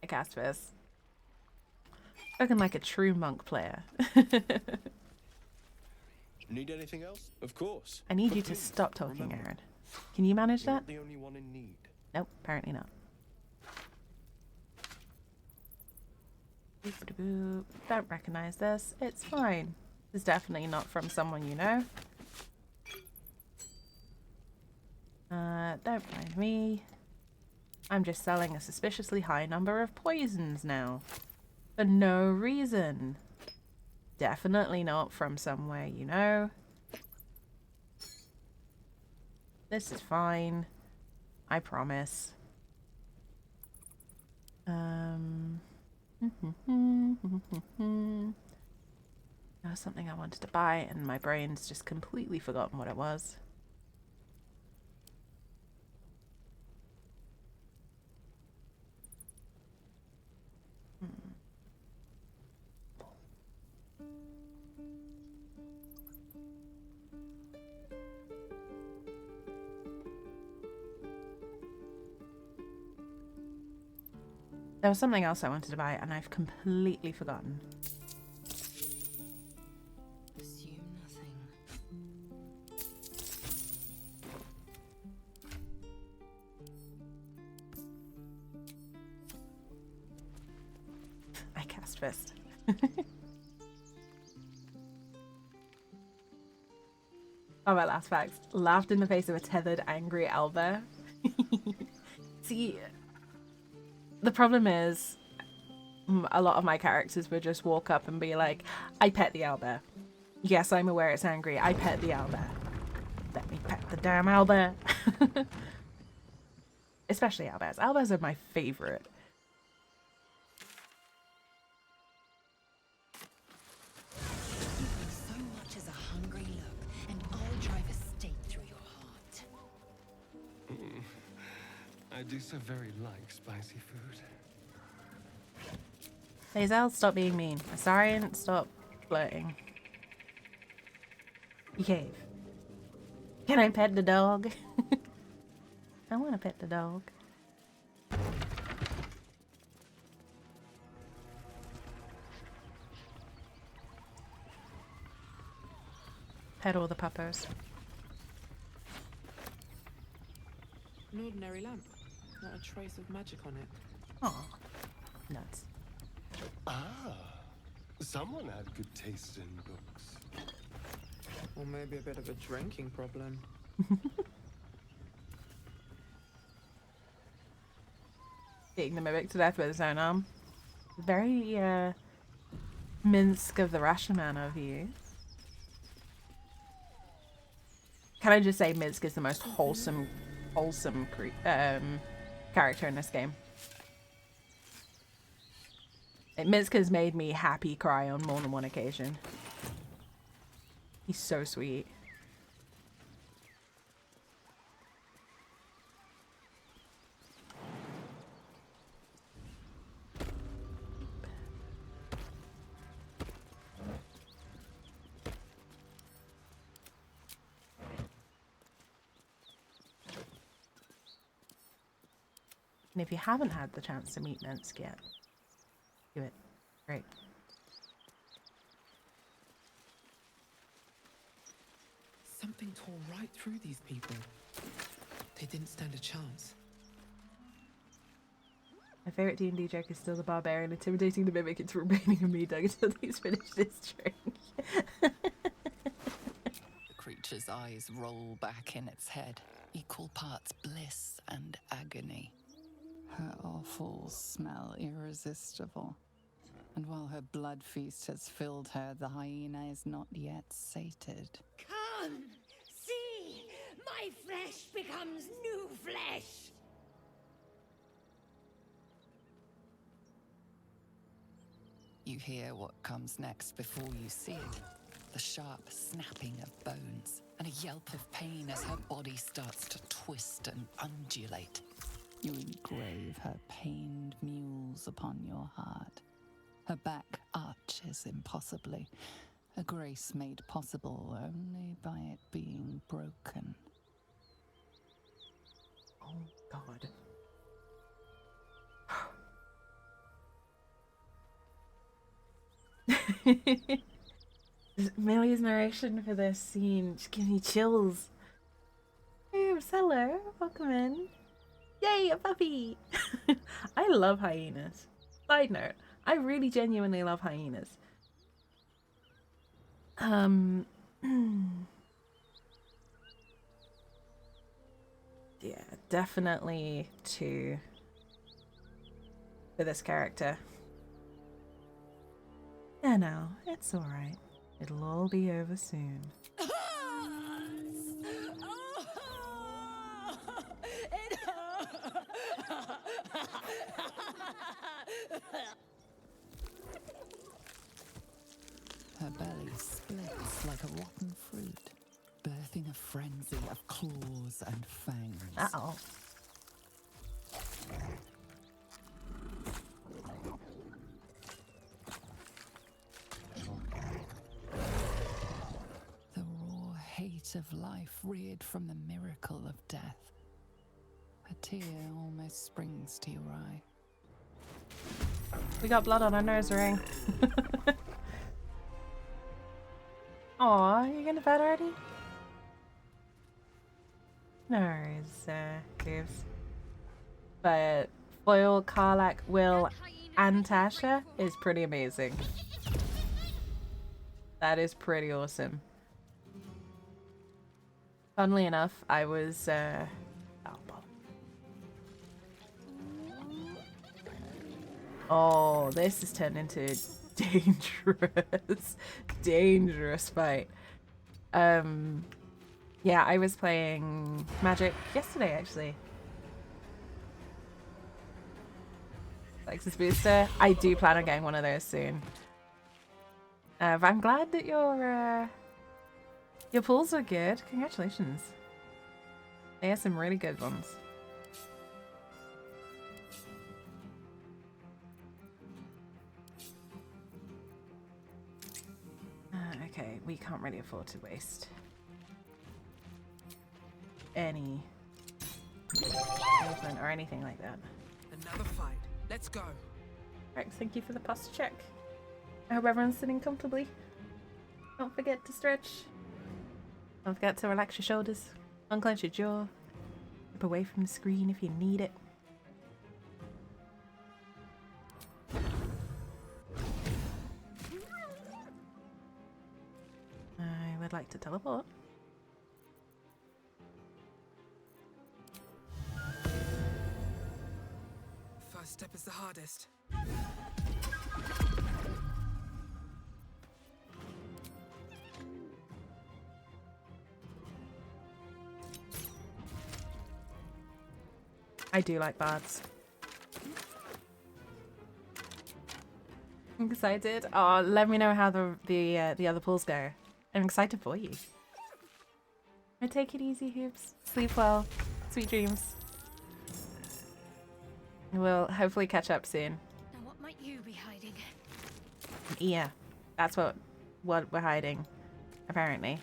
I cast this. Looking like a true monk player. Need anything else? Of course. I need you to stop talking, Aaron. Can you manage that? You're not the only one in need. Nope, apparently not. Don't recognize this. It's fine. It's definitely not from someone you know. Don't mind me. I'm just selling a suspiciously high number of poisons now. For no reason. Definitely not from somewhere you know. This is fine. I promise. That was something I wanted to buy, and my brain's just completely forgotten what it was. There was something else I wanted to buy, and I've completely forgotten. Assume nothing. I cast Fist. Oh, my last fact. Laughed in the face of a tethered, angry owlbear. See, the problem is, a lot of my characters would just walk up and be like, I pet the owlbear. Yes, I'm aware it's angry. I pet the owlbear. Let me pet the damn owlbear. Especially owlbears. Owlbears are my favorite. Even so much as a hungry look, and I'll drive a stake through your heart. I do so very like spicy food. Hazel, stop being mean. Asarian, stop flirting. Behave. Can I pet the dog? I want to pet the dog. Pet all the puppos. An ordinary lamp. Not a trace of magic on it. Oh, nuts. Ah, someone had good taste in books. Or maybe a bit of a drinking problem. Beating the mimic to death with his own arm. Very, Minsk of the Rashomon of you. Can I just say Minsk is the most wholesome character in this game. Minsk has made me happy cry on more than one occasion. He's so sweet. And if you haven't had the chance to meet Minsk yet, do it. Great. Something tore right through these people. They didn't stand a chance. My favourite D&D joke is still the barbarian intimidating the mimic into remaining a me dog until he's finished his drink. The creature's eyes roll back in its head, equal parts bliss and agony. Her offal smell irresistible. And while her blood feast has filled her, the hyena is not yet sated. Come! See! My flesh becomes new flesh! You hear what comes next before you see it. The sharp snapping of bones, and a yelp of pain as her body starts to twist and undulate. You engrave her pained mules upon your heart. Her back arches impossibly, a grace made possible only by it being broken. Oh, God. Millie's narration for this scene just gives me chills. Hey, hello, welcome in. Yay, a puppy! I love hyenas. Side note, I really genuinely love hyenas. Yeah, definitely 2 for this character. Yeah, no, it's alright. It'll all be over soon. Her belly splits like a rotten fruit, birthing a frenzy of claws and fangs. Uh-oh. The raw hate of life reared from the miracle of death. A tear almost springs to your eye. We got blood on our nose ring. Aw, you gonna bed already? No worries, Goobs. But Foil, Karlak, Will, and Tasha is pretty amazing. That is pretty awesome. Funnily enough, I was, oh, this has turned into dangerous, dangerous fight. Yeah, I was playing Magic yesterday, actually. Lexus Booster. I do plan on getting one of those soon. But I'm glad that your pulls are good. Congratulations. They have some really good ones. Okay, we can't really afford to waste any movement or anything like that. Another fight. Let's go. Rex, thank you for the posture check. I hope everyone's sitting comfortably. Don't forget to stretch. Don't forget to relax your shoulders, unclench your jaw, step away from the screen if you need it. I would like to teleport. First step is the hardest. I do like bards. I'm excited. Oh, let me know how the other pools go. I'm excited for you. And take it easy, Hoops. Sleep well. Sweet dreams. We'll hopefully catch up soon. Now what might you be hiding? Yeah, that's what we're hiding, apparently.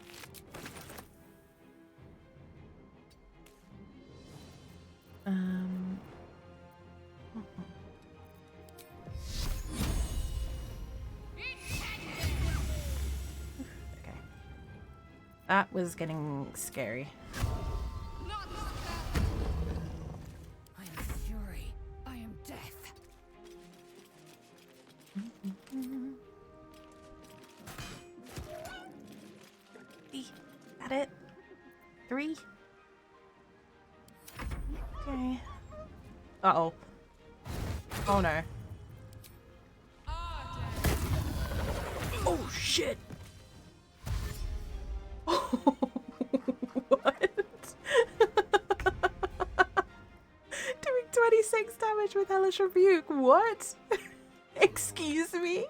Okay. That was getting scary. I am fury. I am death. Got it? 3? Okay. Uh-oh. Oh no. Oh shit! What? Doing 26 damage with Hellish Rebuke, what? Excuse me?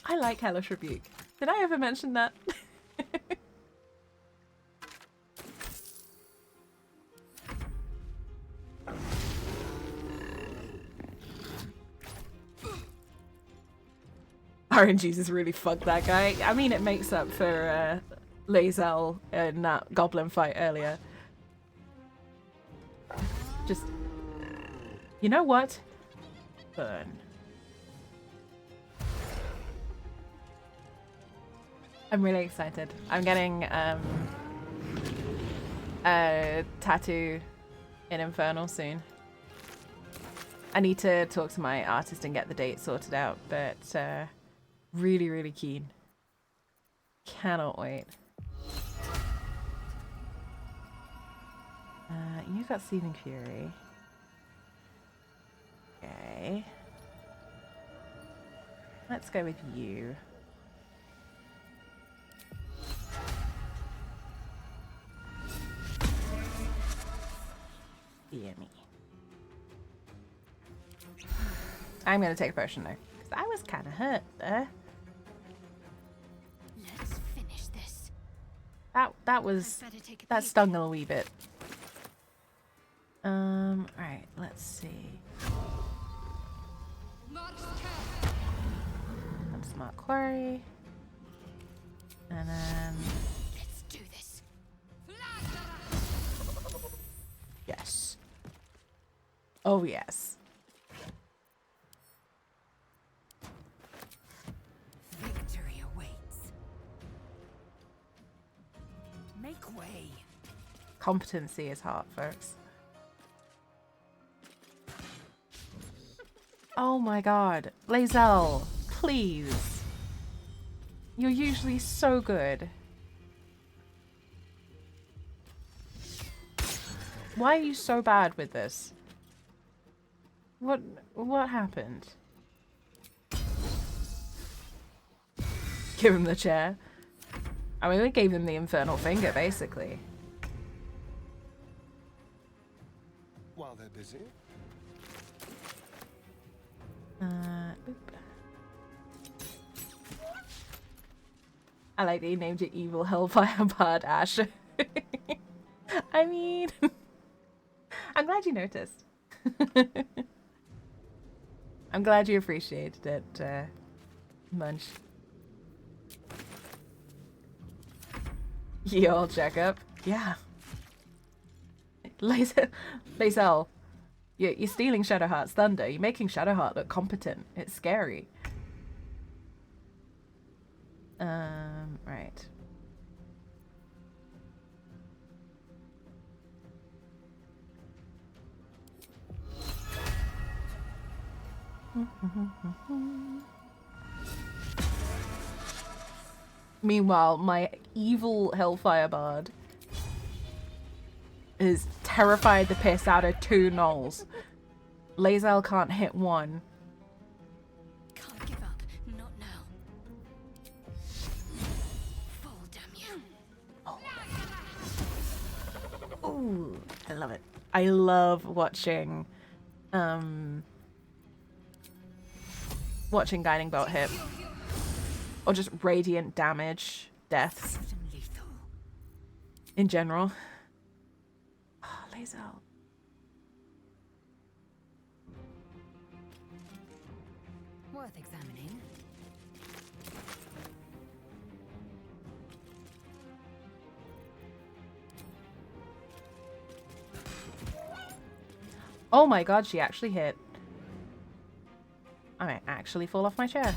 I like Hellish Rebuke. Did I ever mention that? RNG's has really fucked that guy. I mean, it makes up for Lae'zel in that goblin fight earlier. Just... You know what? Burn. I'm really excited. I'm getting a tattoo in Infernal soon. I need to talk to my artist and get the date sorted out, but really, really keen. Cannot wait. You've got Seething Fury. Okay. Let's go with you. Dear me. I'm gonna take a potion though, because I was kind of hurt there. Let's finish this. That stung a wee bit. Alright, let's see. One Smart Quarry. And then... Let's do this. Yes. Oh, yes. Victory awaits. Make way. Competency is hard, folks. Oh my god. Lae'zel, please. You're usually so good. Why are you so bad with this? What happened? Give him the chair. I mean, we gave him the infernal finger, basically. While they're busy. Oop. I like that you named it Evil Hellfire Bard Ash. I mean... I'm glad you noticed. I'm glad you appreciated it, Munch. Y'all check up. Yeah. Lae'zel. You're stealing Shadowheart's thunder. You're making Shadowheart look competent. It's scary. Right. Meanwhile, my evil Hellfire Bard is terrified the piss out of 2 gnolls. Lae'zel can't hit 1. Can't give up. Not now. Fall, damn you. Ooh, I love it. I love watching Guiding Bolt hit. Or just radiant damage deaths. In general. Oh, Lae'zel. Worth examining. Oh my god, she actually hit. I might actually fall off my chair.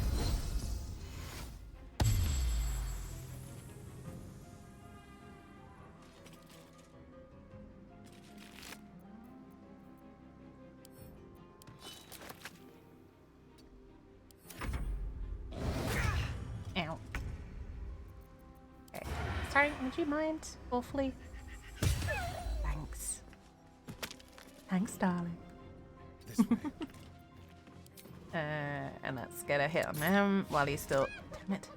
Ow. Okay. Sorry, would you mind? Awfully. Thanks. Thanks, darling. And let's get a hit on him while he's still... Damn it.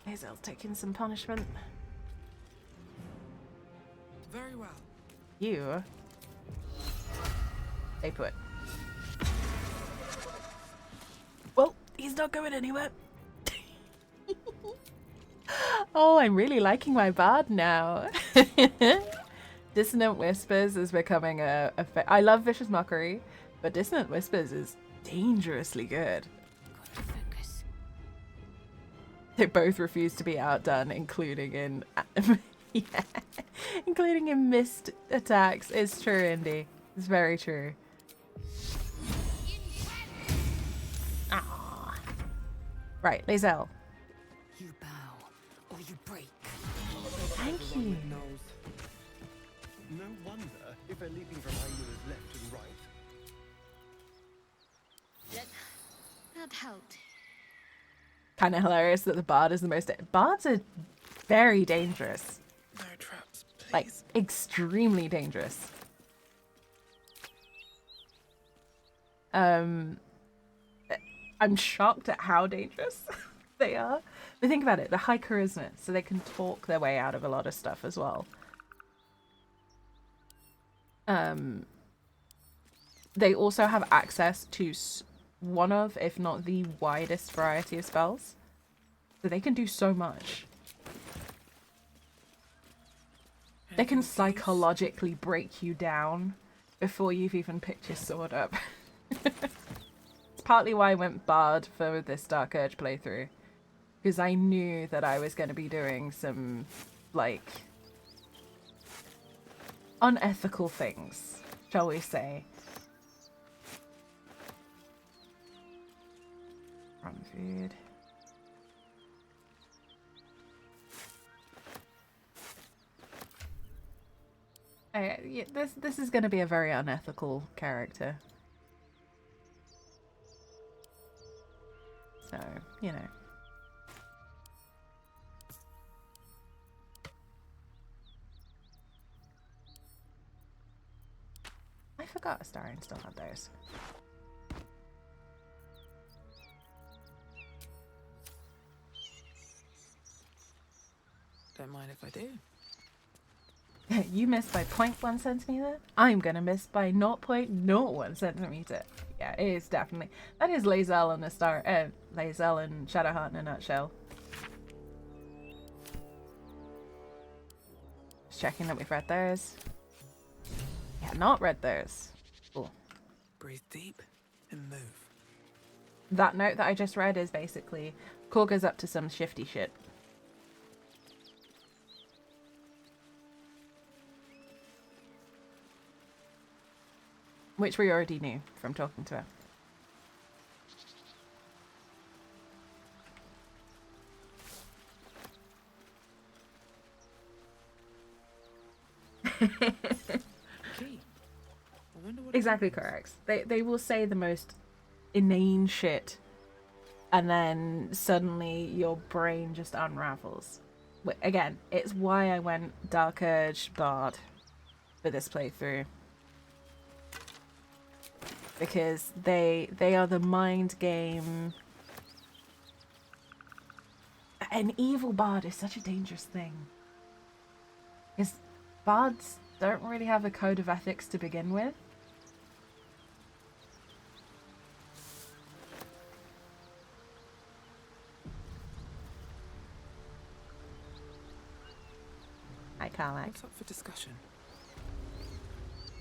Lae'zel's taking some punishment. Very well. You... Stay put. Well, he's not going anywhere. Oh, I'm really liking my bard now. Dissonant Whispers is becoming I love Vicious Mockery, but Dissonant Whispers is dangerously good. They both refuse to be outdone, including in yeah, including in missed attacks. It's true, Indy. It's very true. Ah. Right, Lae'zel. You bow, or you break. Thank you. No wonder if they're leaping from angles left and right. That helped. Kind of hilarious that the bard is the most... Bards are very dangerous. No traps, please. Like, extremely dangerous. I'm shocked at how dangerous they are. But think about it, they're high charisma, so they can talk their way out of a lot of stuff as well. They also have access to one of, if not the widest variety of spells. So they can do so much. They can psychologically break you down before you've even picked your sword up. It's partly why I went Bard for this Dark Urge playthrough. Because I knew that I was going to be doing some, like, unethical things, shall we say. Run food. Yeah, this is going to be a very unethical character. So, you know. I forgot Astarion still had those. Don't mind if I do. You missed by 0.1 centimeter. I'm gonna miss by 0.01 centimeter. Yeah, it is definitely. That is Lae'zel and Lae'zel and Shadowheart in a nutshell. Just checking that we've read theirs. Yeah, not read theirs. Cool. Breathe deep and move. that note that I just read is basically Korga's up to some shifty shit. Which we already knew from talking to her. Exactly correct. They will say the most inane shit, and then suddenly your brain just unravels. Again, it's why I went Dark Urge Bard for this playthrough. Because they are the mind game. An evil bard is such a dangerous thing. Because bards don't really have a code of ethics to begin with. Hi, Carlac. What's up for discussion?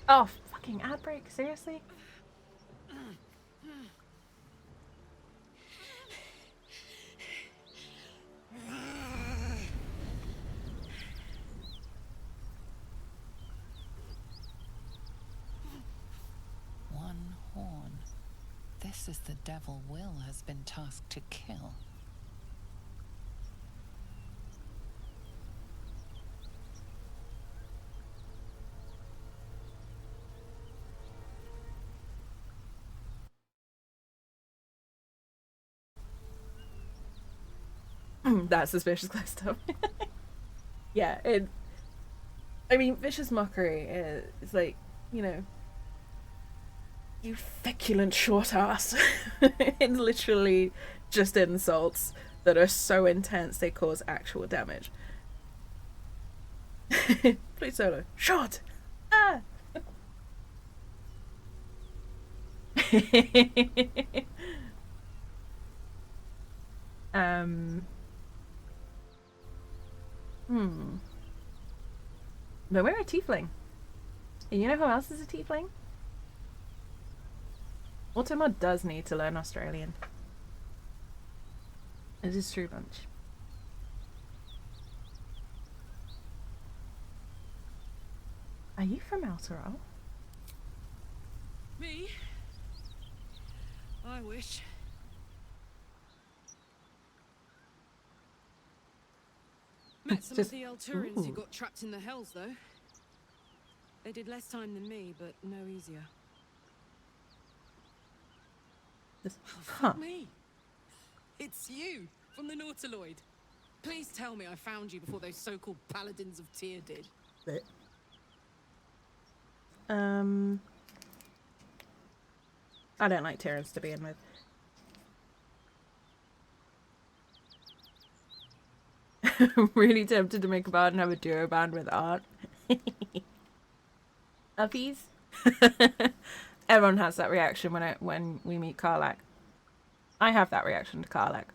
Oh, fucking ad break, seriously? One horn. This is the devil Will has been tasked to kill. That's suspicious close stuff. Yeah, I mean, vicious mockery is like, you know, you feculent short ass. It's literally just insults that are so intense they cause actual damage. Please solo. Short! Ah! But we're a tiefling. And you know who else is a tiefling? Automod does need to learn Australian. It is true, bunch. Are you from Outerall? Me? I wish. Met some of the Elturans who got trapped in the Hells, though. They did less time than me, but no easier. Fuck me. It's you, from the Nautiloid. Please tell me I found you before those so-called Paladins of Tyr did. I don't like Tyrants to begin with. I'm really tempted to make a bard and have a duo band with Art. Uppies? Everyone has that reaction when we meet Karlach. I have that reaction to Karlach.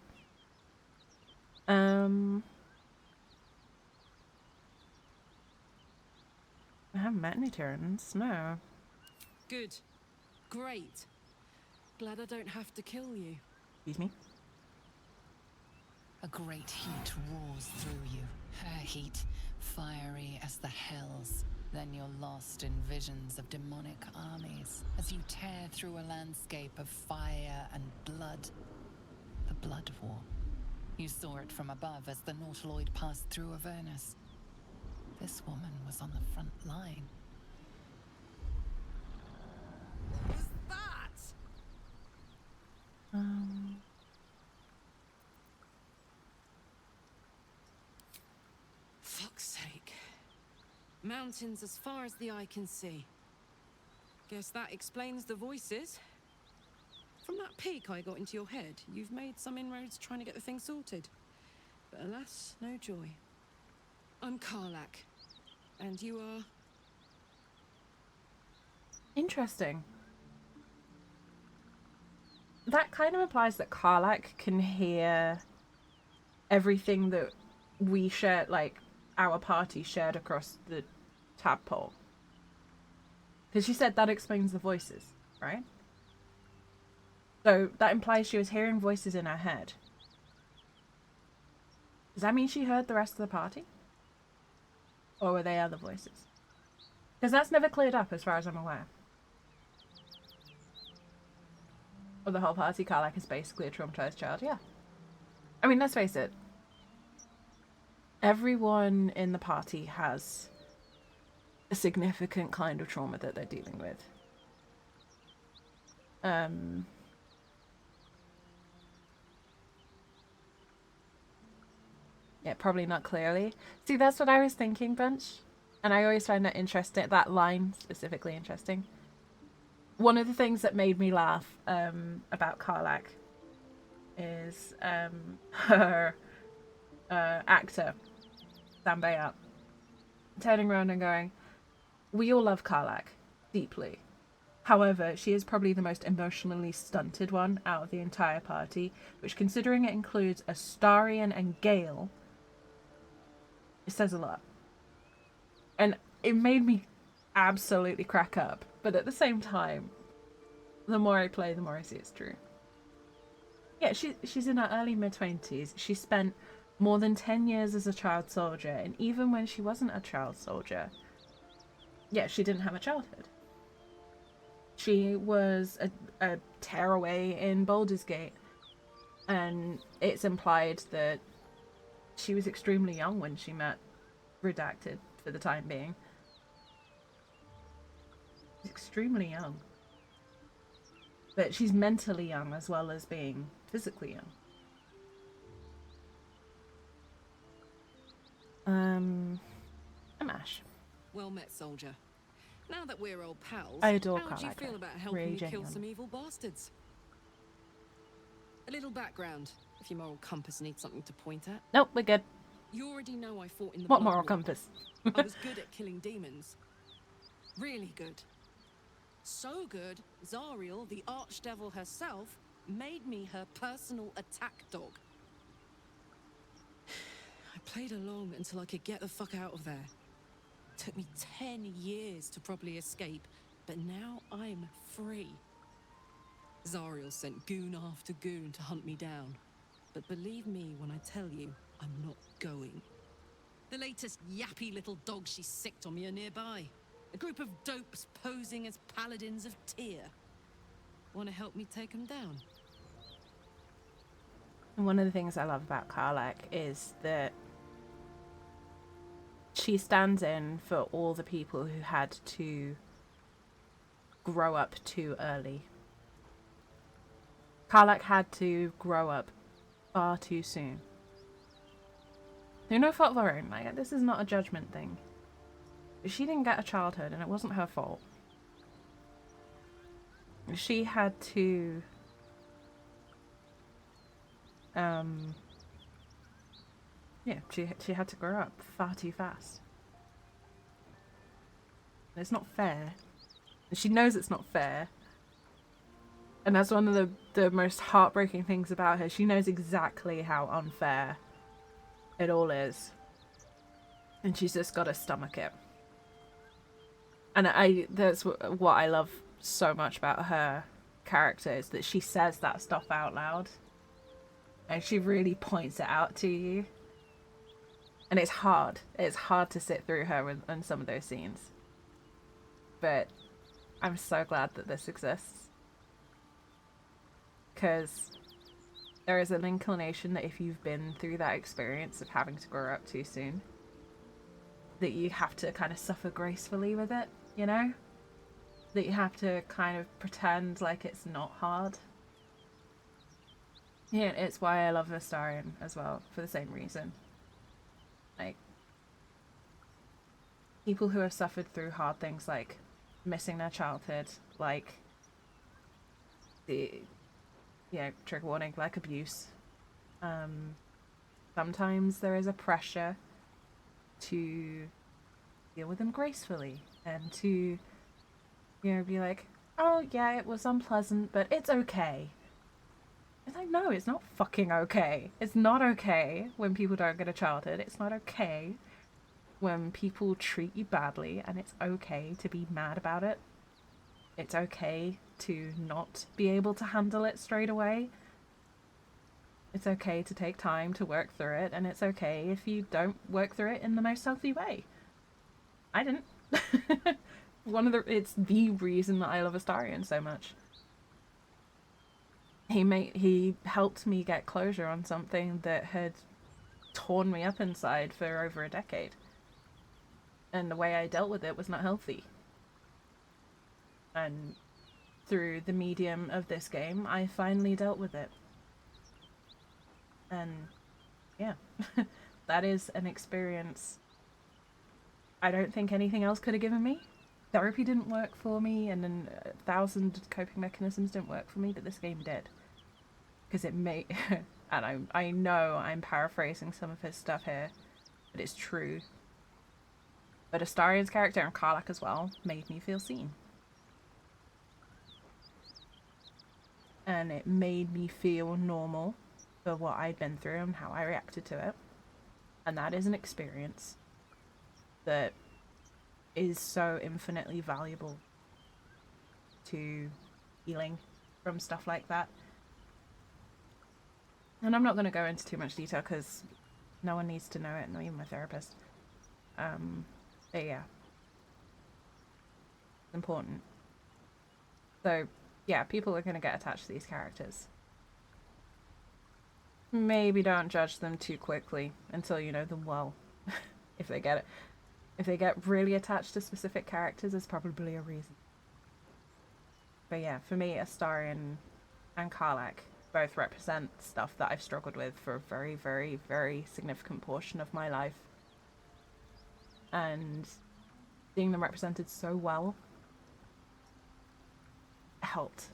I haven't met any Tyrants, no. Good. Great. Glad I don't have to kill you. Excuse me? A great heat roars through you, her heat, fiery as the hells. Then you're lost in visions of demonic armies as you tear through a landscape of fire and blood. The Blood War. You saw it from above as the Nautiloid passed through Avernus. This woman was on the front line. What was that? Fuck's sake. Mountains as far as the eye can see. Guess that explains the voices. From that peek I got into your head, you've made some inroads trying to get the thing sorted. But alas, no joy. I'm Karlach. And you are... Interesting. That kind of implies that Karlach can hear everything that we shared, like, our party shared across the tadpole. Because she said that explains the voices, right? So that implies she was hearing voices in her head. Does that mean she heard the rest of the party? Or were they other voices? Because that's never cleared up as far as I'm aware. Or the whole party, Karlach is basically a traumatized child, yeah. I mean, let's face it. Everyone in the party has a significant kind of trauma that they're dealing with. Yeah, probably not clearly. See, that's what I was thinking, Bunch. And I always find that interesting, that line specifically interesting. One of the things that made me laugh about Karlach is her actor, Sam Bayat, turning around and going, "We all love Karlach deeply. However, she is probably the most emotionally stunted one out of the entire party, which, considering it includes Astarion and Gale, it says a lot." And it made me absolutely crack up. But at the same time, the more I play, the more I see it's true. Yeah, she's in her early mid-20s. She spent more than 10 years as a child soldier, and even when she wasn't a child soldier, yeah, she didn't have a childhood. She was a tearaway in Baldur'sgate, and it's implied that she was extremely young when she met Redacted for the time being. She's extremely young. But she's mentally young as well as being physically young. Amash. Well met, soldier. Now that we're old pals, I adore how do you Karlach, feel about really helping me kill genuine. some evil bastards? A little background, if your moral compass needs something to point at. Nope, we're good. You already know I fought in the What Blood moral War. compass? I was good at killing demons. Really good. So good, Zariel, the archdevil herself, made me her personal attack dog. I played along until I could get the fuck out of there. Took me 10 years to properly escape, but now I'm free. Zariel sent goon after goon to hunt me down. But believe me when I tell you, I'm not going. The latest yappy little dogs she sicked on me are nearby. A group of dopes posing as paladins of Tyr. Want to help me take them down? And one of the things I love about Karlach is that she stands in for all the people who had to grow up too early. Karlach had to grow up far too soon. Through no fault of her own. Like, this is not a judgment thing. She didn't get a childhood, and it wasn't her fault. She had to yeah, she had to grow up far too fast. And it's not fair. And she knows it's not fair. And that's one of the most heartbreaking things about her. She knows exactly how unfair it all is. And she's just got to stomach it. And that's what I love so much about her character, is that she says that stuff out loud. And she really points it out to you. And it's hard. It's hard to sit through her in some of those scenes. But I'm so glad that this exists. Because there is an inclination that if you've been through that experience of having to grow up too soon, that you have to kind of suffer gracefully with it, you know? That you have to kind of pretend like it's not hard. Yeah, it's why I love Astarion as well, for the same reason. Like, people who have suffered through hard things like missing their childhood, like the, trigger warning, like abuse. Sometimes there is a pressure to deal with them gracefully and to, be like, oh yeah, it was unpleasant, but it's okay. It's like, no, it's not fucking okay. It's not okay when people don't get a childhood. It's not okay when people treat you badly, and it's okay to be mad about it. it's okay to not be able to handle it straight away. It's okay to take time to work through it, and it's okay if you don't work through it in the most healthy way. I didn't. It's the reason that I love Astarion so much. He helped me get closure on something that had torn me up inside for over a decade. And the way I dealt with it was not healthy. And through the medium of this game, I finally dealt with it. And yeah, that is an experience I don't think anything else could have given me. Therapy didn't work for me, and then 1,000 coping mechanisms didn't work for me, but this game did. Because it made... and I know I'm paraphrasing some of his stuff here, but it's true. But Astarion's character and Karlach as well made me feel seen. And it made me feel normal for what I'd been through and how I reacted to it. And that is an experience that is so infinitely valuable to healing from stuff like that. And I'm not going to go into too much detail because no one needs to know it, not even my therapist. But yeah. It's important. So, yeah, people are going to get attached to these characters. Maybe don't judge them too quickly until you know them well. If they get it. If they get really attached to specific characters, there's probably a reason. But yeah, for me, Astarion and Karlach both represent stuff that I've struggled with for a very, very, very significant portion of my life. And seeing them represented so well helped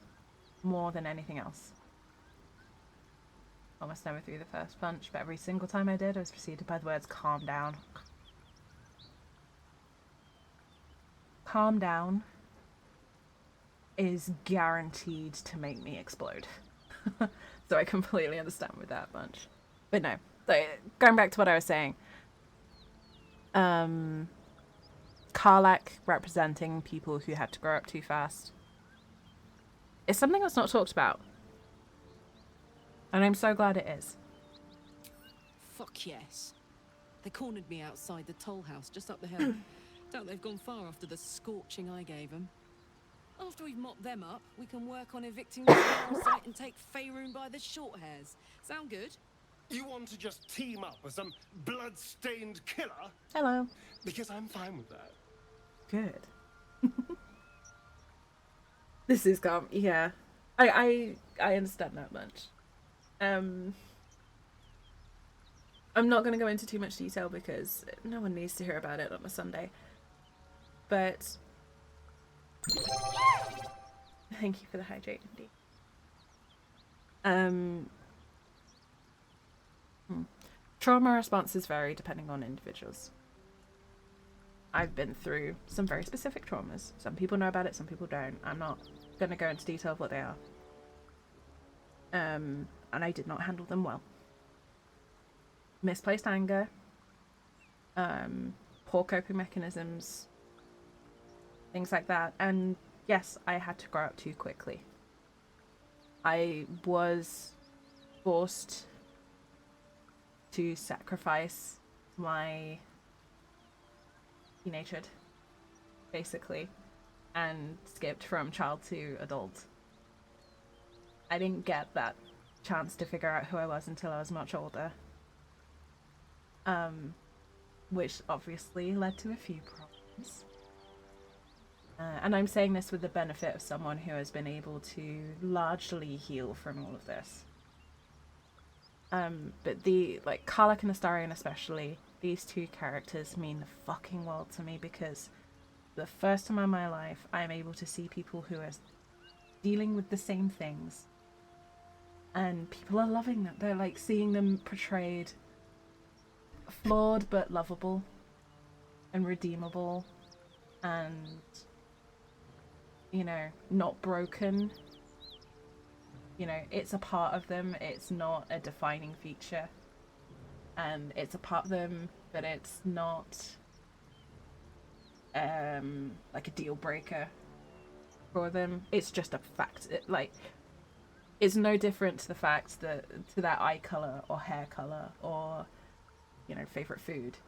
more than anything else. Almost never threw the first punch, but every single time I did, I was preceded by the words, calm down. Calm down is guaranteed to make me explode. So I completely understand with that bunch. But no, so going back to what I was saying. Karlach representing people who had to grow up too fast is something that's not talked about. And I'm so glad it is. Fuck yes. They cornered me outside the toll house just up the hill. Doubt they've gone far after the scorching I gave them. After we've mopped them up, we can work on evicting the parasite and take Faerun by the short hairs. Sound good? You want to just team up with some blood-stained killer? Hello. Because I'm fine with that. Good. This is calm. Yeah. I understand that much. I'm not going to go into too much detail because no one needs to hear about it on a Sunday. But thank you for the hydrate, Indy. Trauma responses vary depending on individuals. I've been through some very specific traumas. Some people know about it, some people don't. I'm not going to go into detail of what they are. And I did not handle them well. Misplaced anger, poor coping mechanisms, things like that. And yes, I had to grow up too quickly. I was forced to sacrifice my teenagehood, basically, and skipped from child to adult. I didn't get that chance to figure out who I was until I was much older. Which obviously led to a few problems. And I'm saying this with the benefit of someone who has been able to largely heal from all of this. But Karlach and Astarion especially, these two characters mean the fucking world to me because for the first time in my life, I'm able to see people who are dealing with the same things. And people are loving that. They're like seeing them portrayed flawed but lovable and redeemable and, you know, not broken. You know, it's a part of them, it's not a defining feature. And it's a part of them, but it's not like a deal breaker. for them. It's just a fact. It's no different to the fact that to their eye color or hair color or, you know, favorite food.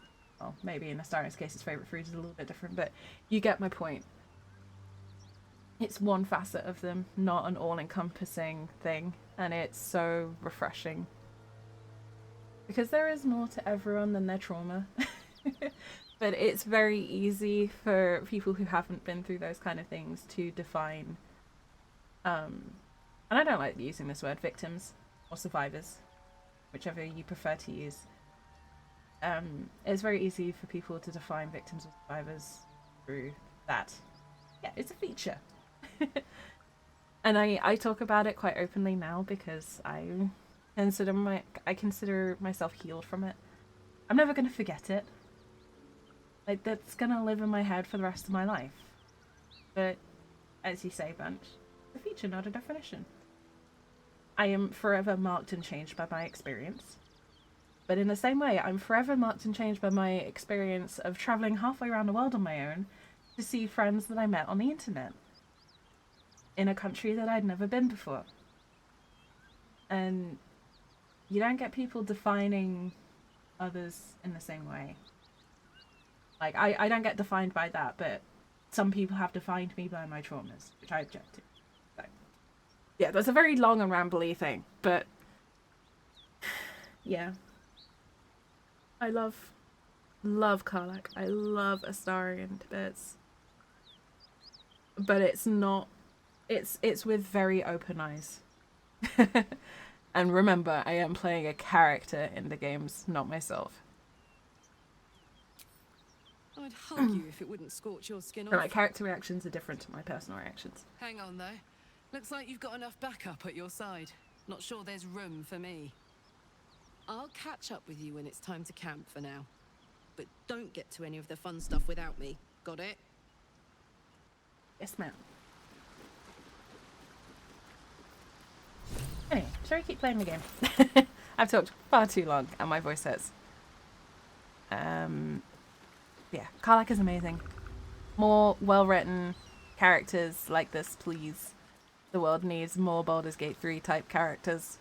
Well, maybe in Astarion's case, his favorite food is a little bit different, but you get my point. It's one facet of them, not an all-encompassing thing, and it's so refreshing. Because there is more to everyone than their trauma. But it's very easy for people who haven't been through those kind of things to define, and I don't like using this word, victims or survivors, whichever you prefer to use. It's very easy for people to define victims or survivors through that. Yeah, it's a feature. And I talk about it quite openly now because I consider myself healed from it. I'm never gonna forget it. Like, that's gonna live in my head for the rest of my life. But, as you say, Bunch, it's a feature, not a definition. I am forever marked and changed by my experience. But in the same way, I'm forever marked and changed by my experience of travelling halfway around the world on my own to see friends that I met on the internet. In a country that I'd never been before. And you don't get people defining others in the same way. Like, I don't get defined by that, but some people have defined me by my traumas, which I object to. So, yeah, that's a very long and rambly thing, but yeah. I love Karlach. I love Astarion to bits. But it's not, it's with very open eyes. And remember, I am playing a character in the games, not myself. I'd hug you if it wouldn't scorch your skin off. But my character reactions are different to my personal reactions. Hang on, though. Looks like you've got enough backup at your side. Not sure there's room for me. I'll catch up with you when it's time to camp for now. But don't get to any of the fun stuff without me. Got it? Yes, ma'am. Anyway, shall we keep playing the game? I've talked far too long, and my voice hurts. Yeah, Karlach is amazing. More well-written characters like this, please. The world needs more Baldur's Gate 3 type characters.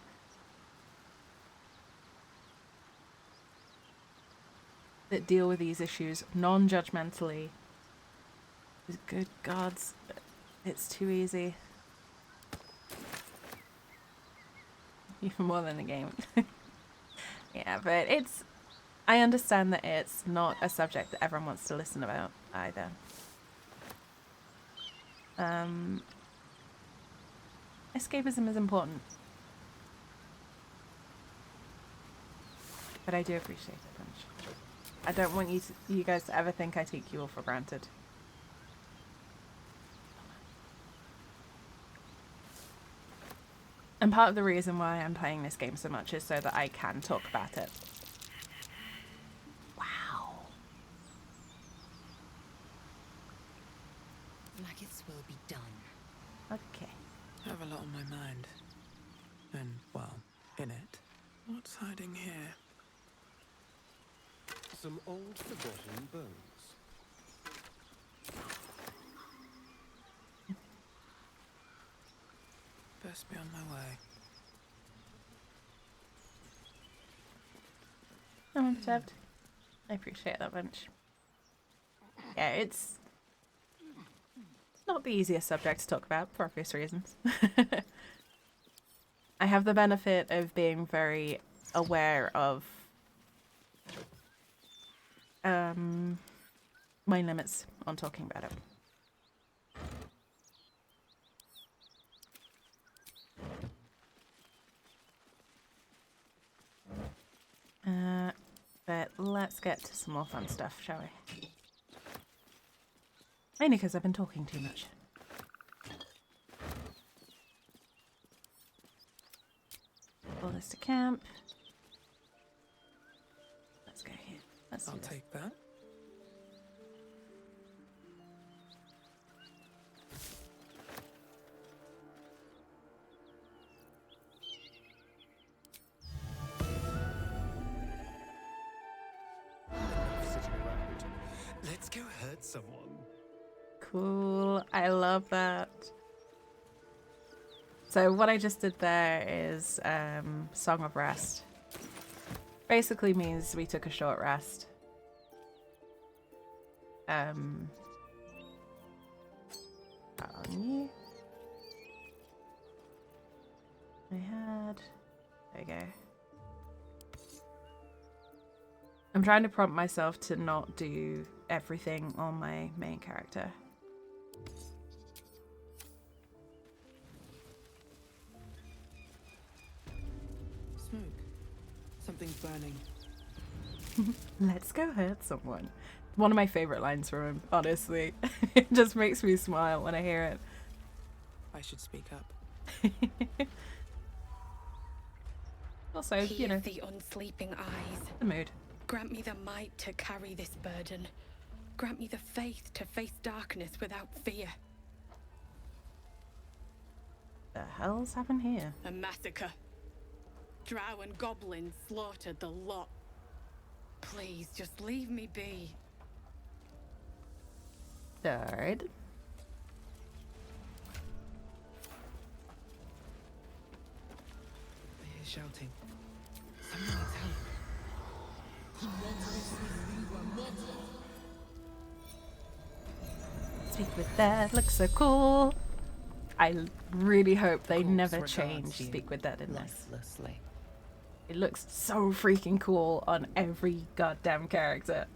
That deal with these issues non-judgmentally. Good gods, it's too easy. Even more than the game. Yeah, but I understand that it's not a subject that everyone wants to listen about either. Escapism is important. But I do appreciate it, Bunch. I don't want you guys to ever think I take you all for granted. And part of the reason why I'm playing this game so much is so that I can talk about it. Wow. Maggots will be done. Okay. I have a lot on my mind. And, well, in it. What's hiding here? Some old forgotten bones. Best be on my way. No, unperturbed. I appreciate that Bunch. Yeah, it's not the easiest subject to talk about for obvious reasons. I have the benefit of being very aware of my limits on talking about it. But let's get to some more fun stuff, shall we? Mainly because I've been talking too much. Pull this to camp. Let's go here. Let's I'll take that. Let's go hurt someone. Cool. I love love that. So what I just did there is Song of Rest. Basically means we took a short rest. On you. I had... There we go. I'm trying to prompt myself to not do everything on my main character. Smoke. Something's burning. Let's go hurt someone. One of my favorite lines from him, honestly. It just makes me smile when I hear it. I should speak up. Also, you know, the unsleeping eyes. the mood. Grant me the might to carry this burden. Grant me the faith to face darkness without fear. The hell's happened here? A massacre. Drow and goblins slaughtered the lot. Please, just leave me be. Alright. I hear shouting. Someone needs help. Speak with Dead looks so cool. I really hope they never regards change you, Speak with Dead in this. Lifelessly. It looks so freaking cool on every goddamn character.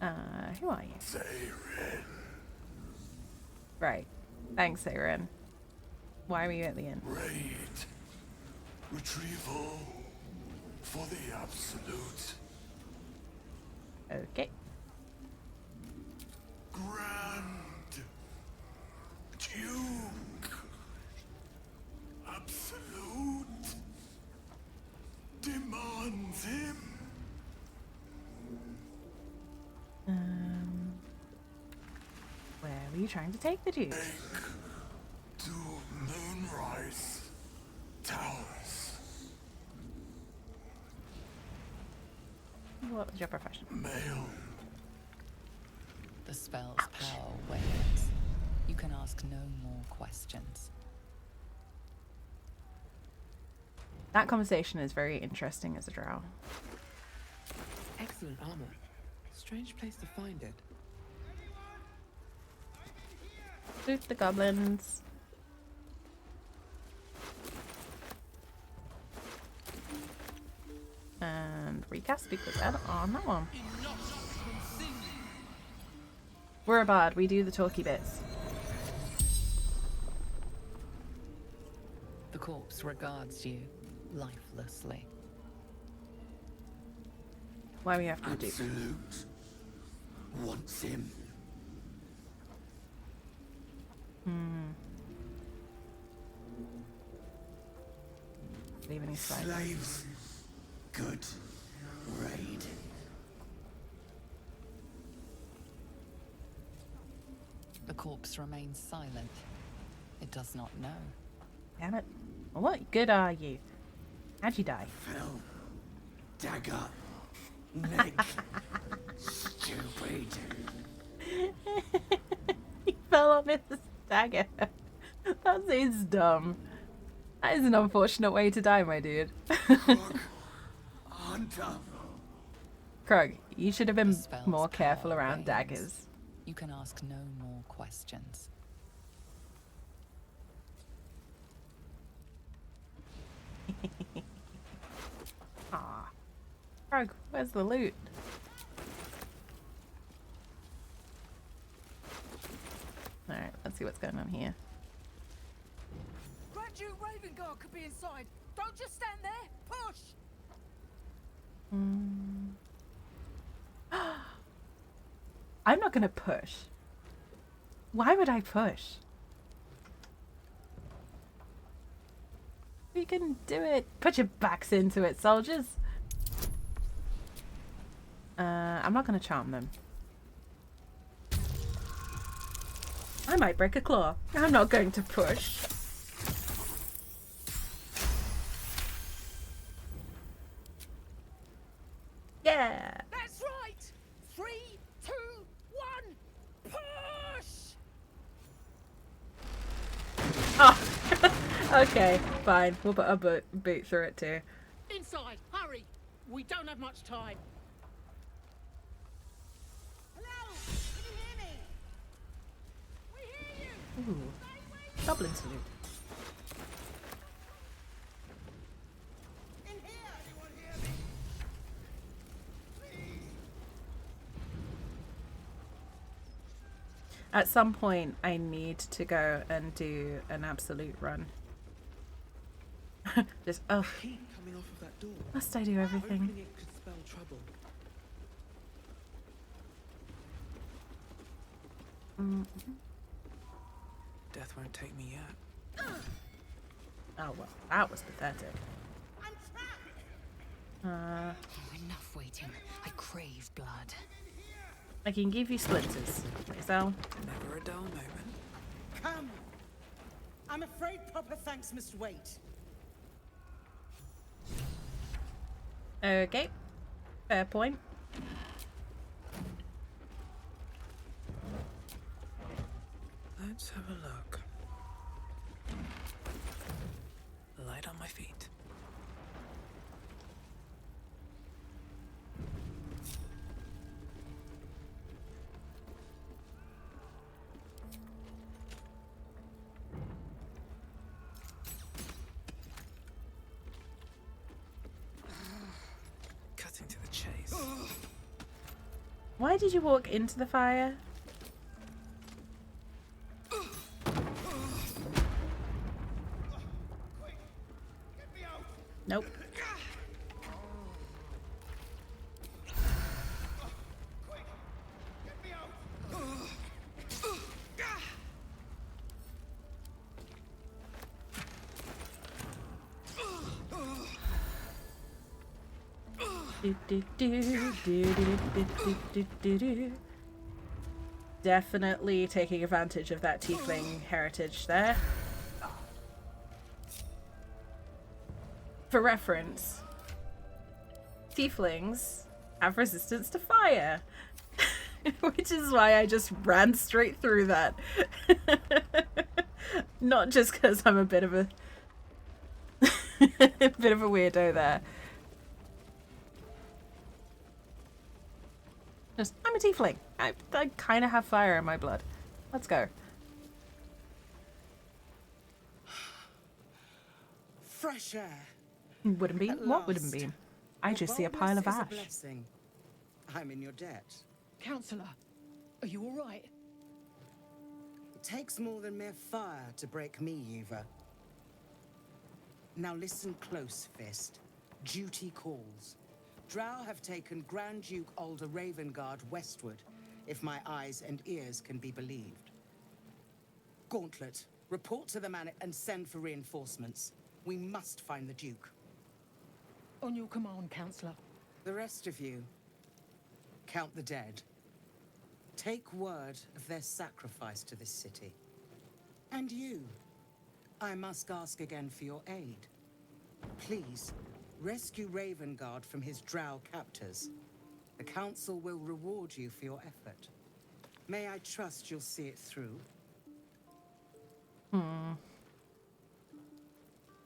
Who are you? Seiren. Right. Thanks, Seiren. Why were you at the inn? Raid. Retrieval. For the absolute. Okay. Grand. Duke. Absolute. Demands him. Where were you trying to take the Duke? To Moonrise Towers. What was your profession? Male. The spell's power wanes. You can ask no more questions. That conversation is very interesting as a drow. Excellent armor. Strange place to find it. Shoot the goblins. And recast Speak with Dead on that one. We're a bard, we do the talky bits. The corpse regards you lifelessly. Why we have to do? Absolute. Wants him. Leave any side. Slaves. Good. Raid. The corpse remains silent. It does not know. Damn it. Well, what good are you? How'd you die? Fell. Dagger. Neck. Stupid. He fell on his dagger. That is dumb. That is an unfortunate way to die, my dude. Hunter. Krug, you should have been The spell's more careful power around wanes. daggers. You can ask no more questions. Ah. Krug, where's the loot? Alright, let's see what's going on here. Grand Duke Ravengard could be inside. Don't just stand there. Push! I'm not gonna push. Why would I push? We can do it. Put your backs into it, soldiers. I'm not gonna charm them. I might break a claw. I'm not going to push. Yeah. That's right! 3, 2, 1, push! Oh, okay, fine. We'll put a boot through it too. Inside, hurry! We don't have much time. Hello? Can you hear me? We hear you! Ooh. Goblin salute. In here! Anyone hear me? Please! At some point, I need to go and do an absolute run. Just, oh. Heat coming off of that door. Must I do everything? Opening it could spell trouble. Death won't take me yet. Oh well, that was pathetic. Enough waiting. I crave blood. I can give you splinters. So. Never a dull moment. Come! I'm afraid proper thanks must wait. Okay. Fair point. Let's have a look. Light on my feet. Cutting to the chase. Why did you walk into the fire? Nope. Definitely taking advantage of that tiefling heritage there. For reference, tieflings have resistance to fire, which is why I just ran straight through that. Not just because I'm a bit of a weirdo there. Just, I'm a tiefling. I kind of have fire in my blood. Let's go. Fresh air. Wouldn't be? At What wouldn't last. be? I Your just see a pile of boldness is ash. a blessing. I'm in your debt. Counselor, are you all right? It takes more than mere fire to break me, Yuva. Now listen close, Fist. Duty calls. Drow have taken Grand Duke Alder Ravengard westward, if my eyes and ears can be believed. Gauntlet, report to the man and send for reinforcements. We must find the Duke. On your command, Counselor. The rest of you, count the dead. Take word of their sacrifice to this city. And you, I must ask again for your aid. Please, rescue Ravengard from his drow captors. The Council will reward you for your effort. May I trust you'll see it through?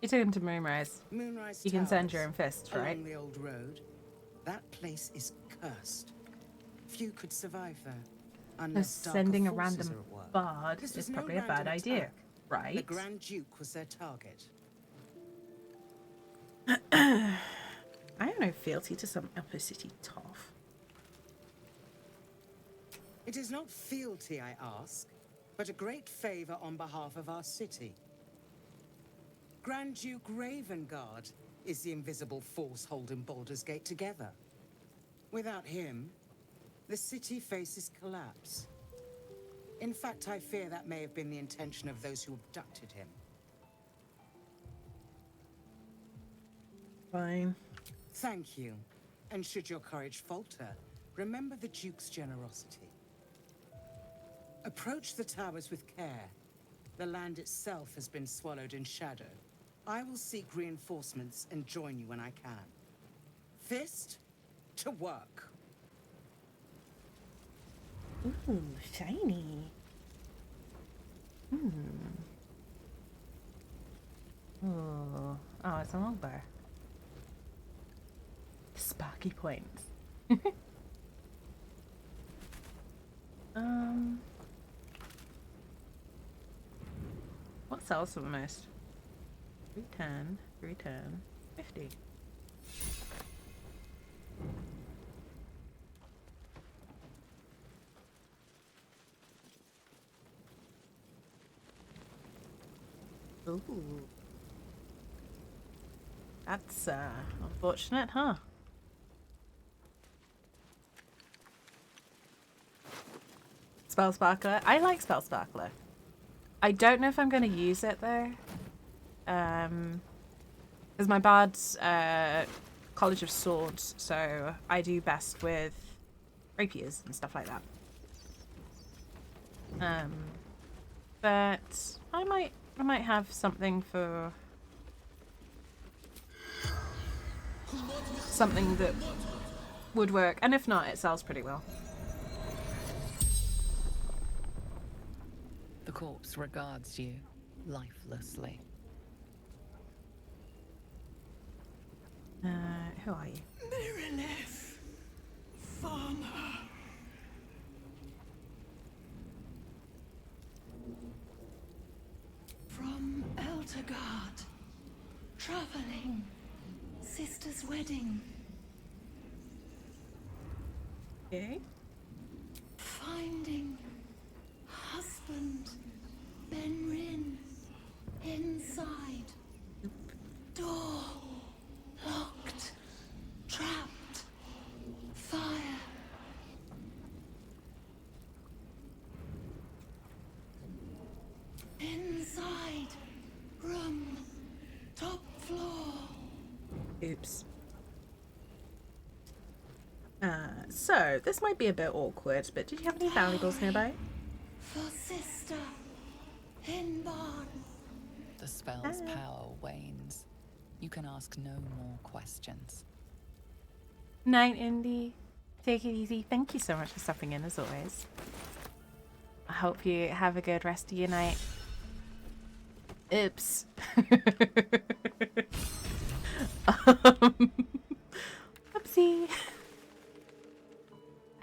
You're talking to Moonrise. Moonrise You can send Towers, your own fists, right? Along the old road. That place is cursed. Few could survive there. Unless darker Sending a forces random are at work. bard This is was no probably a bad random idea, attack. The right? Grand Duke was their target. I have no fealty to some upper city toff. It is not fealty, I ask, but a great favor on behalf of our city. Grand Duke Ravengard is the invisible force holding Baldur's Gate together. Without him, the city faces collapse. In fact, I fear that may have been the intention of those who abducted him. Fine. Thank you. And should your courage falter, remember the Duke's generosity. Approach the towers with care. The land itself has been swallowed in shadow. I will seek reinforcements and join you when I can. Fist, to work. Ooh, shiny. it's a longbow. Sparky points. What sells for the most? 310, 310, 50. Ooh. That's unfortunate, huh? Spell Sparkler. I like Spell Sparkler. I don't know if I'm going to use it though. Because my bad's College of Swords, so I do best with rapiers and stuff like that. But I might have something for something that would work, and if not, it sells pretty well. The corpse regards you lifelessly. Who are you? Merilith, farmer. From Eltergard, traveling, sister's wedding. Okay. Finding husband Benrin inside. Door locked, trapped, fire. Inside room, top floor. Oops. So this might be a bit awkward, but did you have any valuables nearby? For sister in barn. The spell's power wanes. You can ask no more questions. Night, Indy. Take it easy. Thank you so much for stopping in, as always. I hope you have a good rest of your night. Oops. Oopsie.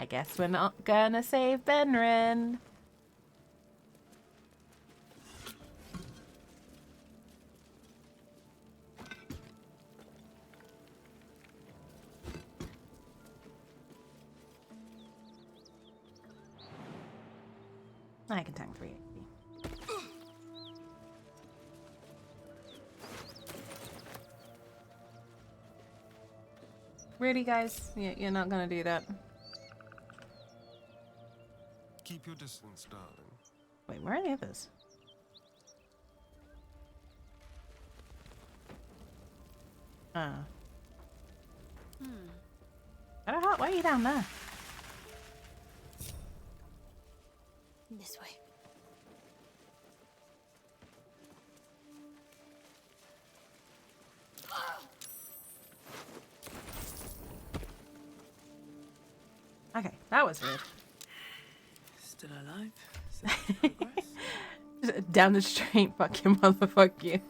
I guess we're not gonna save Benrin. I can tank 380. Really, guys? You're not gonna do that? Keep your distance, darling. Wait, where are the others? Shadowheart, why are you down there? This way. Okay, that was weird. Still alive? Sense of progress? Down the street, fuck you, motherfuck you.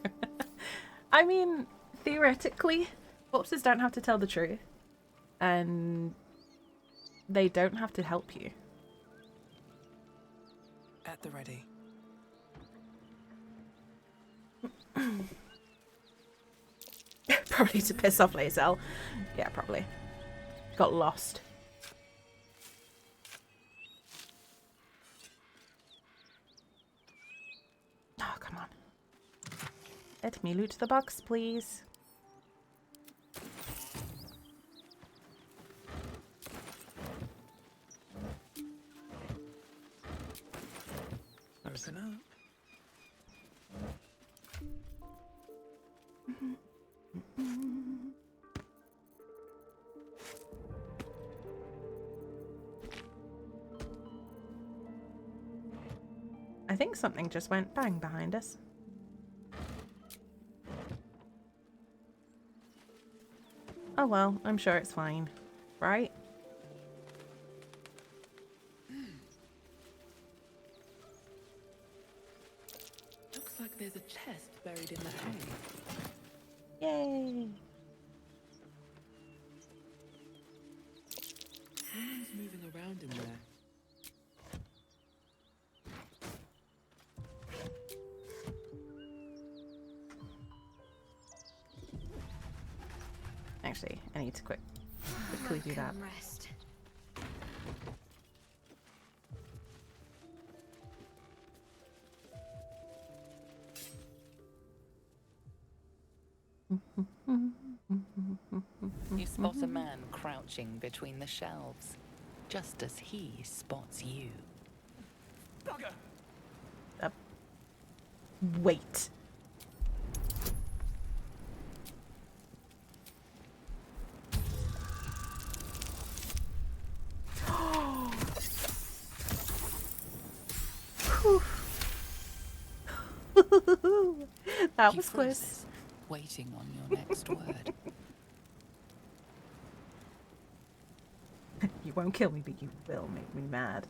I mean, theoretically, corpses don't have to tell the truth. And they don't have to help you. At the ready. Probably to piss off Lae'zel. Yeah, probably. Got lost. Oh, come on. Let me loot the box, please. Open up. I think something just went bang behind us. Oh well, I'm sure it's fine. Right? Looks like there's a chest buried in the hay. Yay! Someone's moving around in there. Actually, I need to quickly do that. Rest. You spot a man crouching between the shelves, just as he spots you. Bugger! Wait. That was close. freezes, waiting on your next word. You won't kill me, but you will make me mad.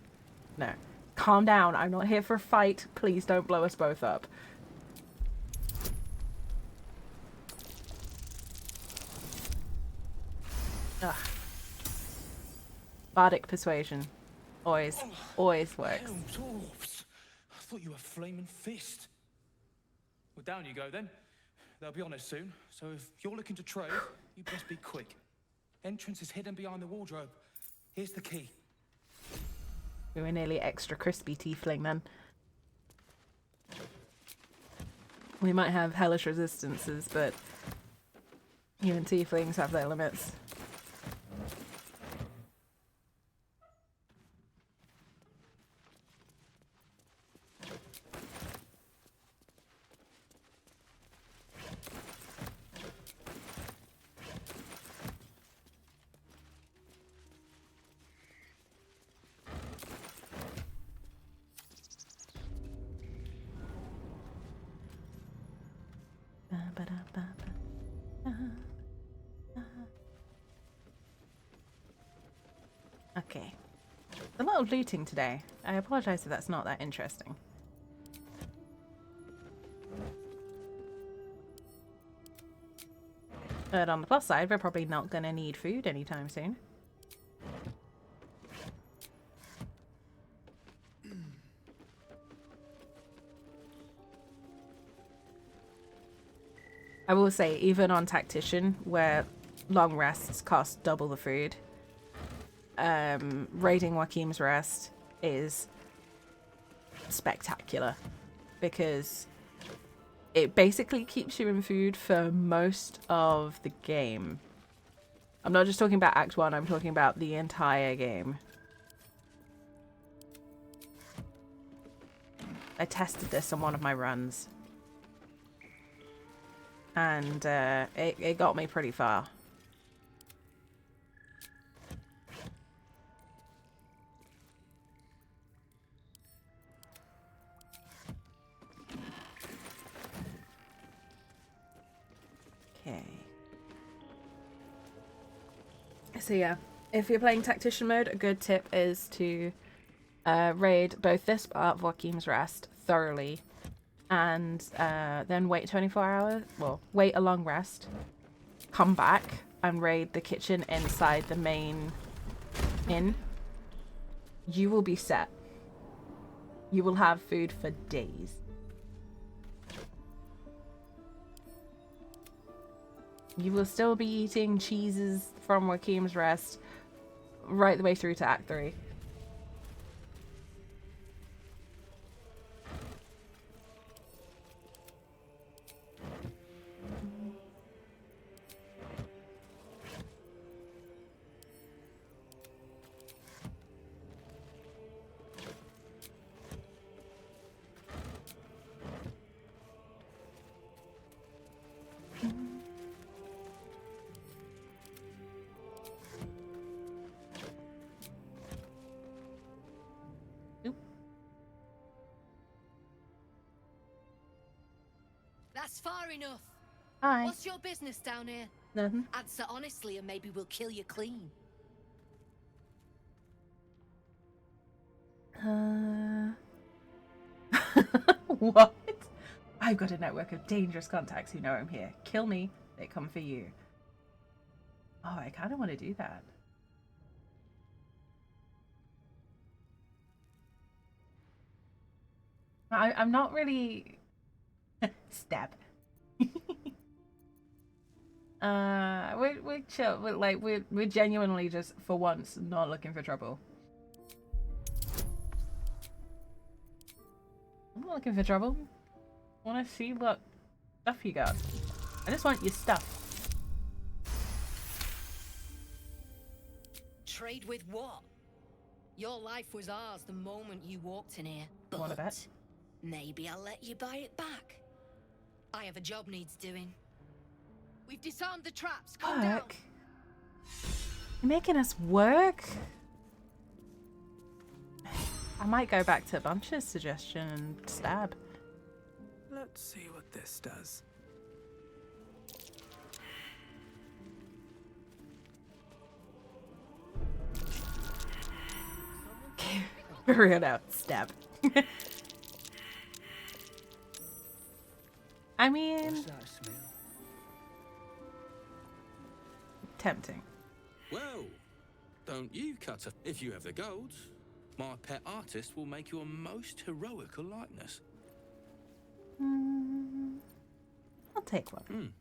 No. Calm down. I'm not here for a fight. Please don't blow us both up. Ugh. Bardic persuasion. Always works. Hell, dwarves. I thought you were flaming fist. Well, down you go then. They'll be on us soon, so if you're looking to trade, you best be quick. Entrance is hidden behind the wardrobe. Here's the key. We were nearly extra crispy tiefling then. We might have hellish resistances, but even tieflings have their limits. Okay. A lot of looting today. I apologize if that's not that interesting. But on the plus side, we're probably not going to need food anytime soon. I will say, even on Tactician, where long rests cost double the food, raiding Joachim's Rest is spectacular because it basically keeps you in food for most of the game. I'm not just talking about Act 1, I'm talking about the entire game. I tested this on one of my runs. And it got me pretty far. Okay. So yeah, if you're playing Tactician mode, a good tip is to raid both this part of Joachim's Rest thoroughly and then wait 24 hours, well, wait a long rest, come back and raid the kitchen inside the main inn. You will be set. You will have food for days. You will still be eating cheeses from Joachim's Rest right the way through to Act 3. That's far enough. Hi. What's your business down here? Nothing. Answer honestly and maybe we'll kill you clean. What? I've got a network of dangerous contacts who know I'm here. Kill me They come for you. Oh, I kind of want to do that. I'm not really... Stab. We're chill. We're genuinely just, for once, not looking for trouble. I'm not looking for trouble. I want to see what stuff you got. I just want your stuff. Trade with what? Your life was ours the moment you walked in here. Want a bet? Maybe I'll let you buy it back. I have a job needs doing. We've disarmed the traps. Come down. You're making us work? I might go back to Bunch's suggestion and stab. Let's see what this does. Real out stab. I mean, tempting. Well, don't you, Cutter? If you have the gold, my pet artist will make you a most heroical likeness. I'll take one.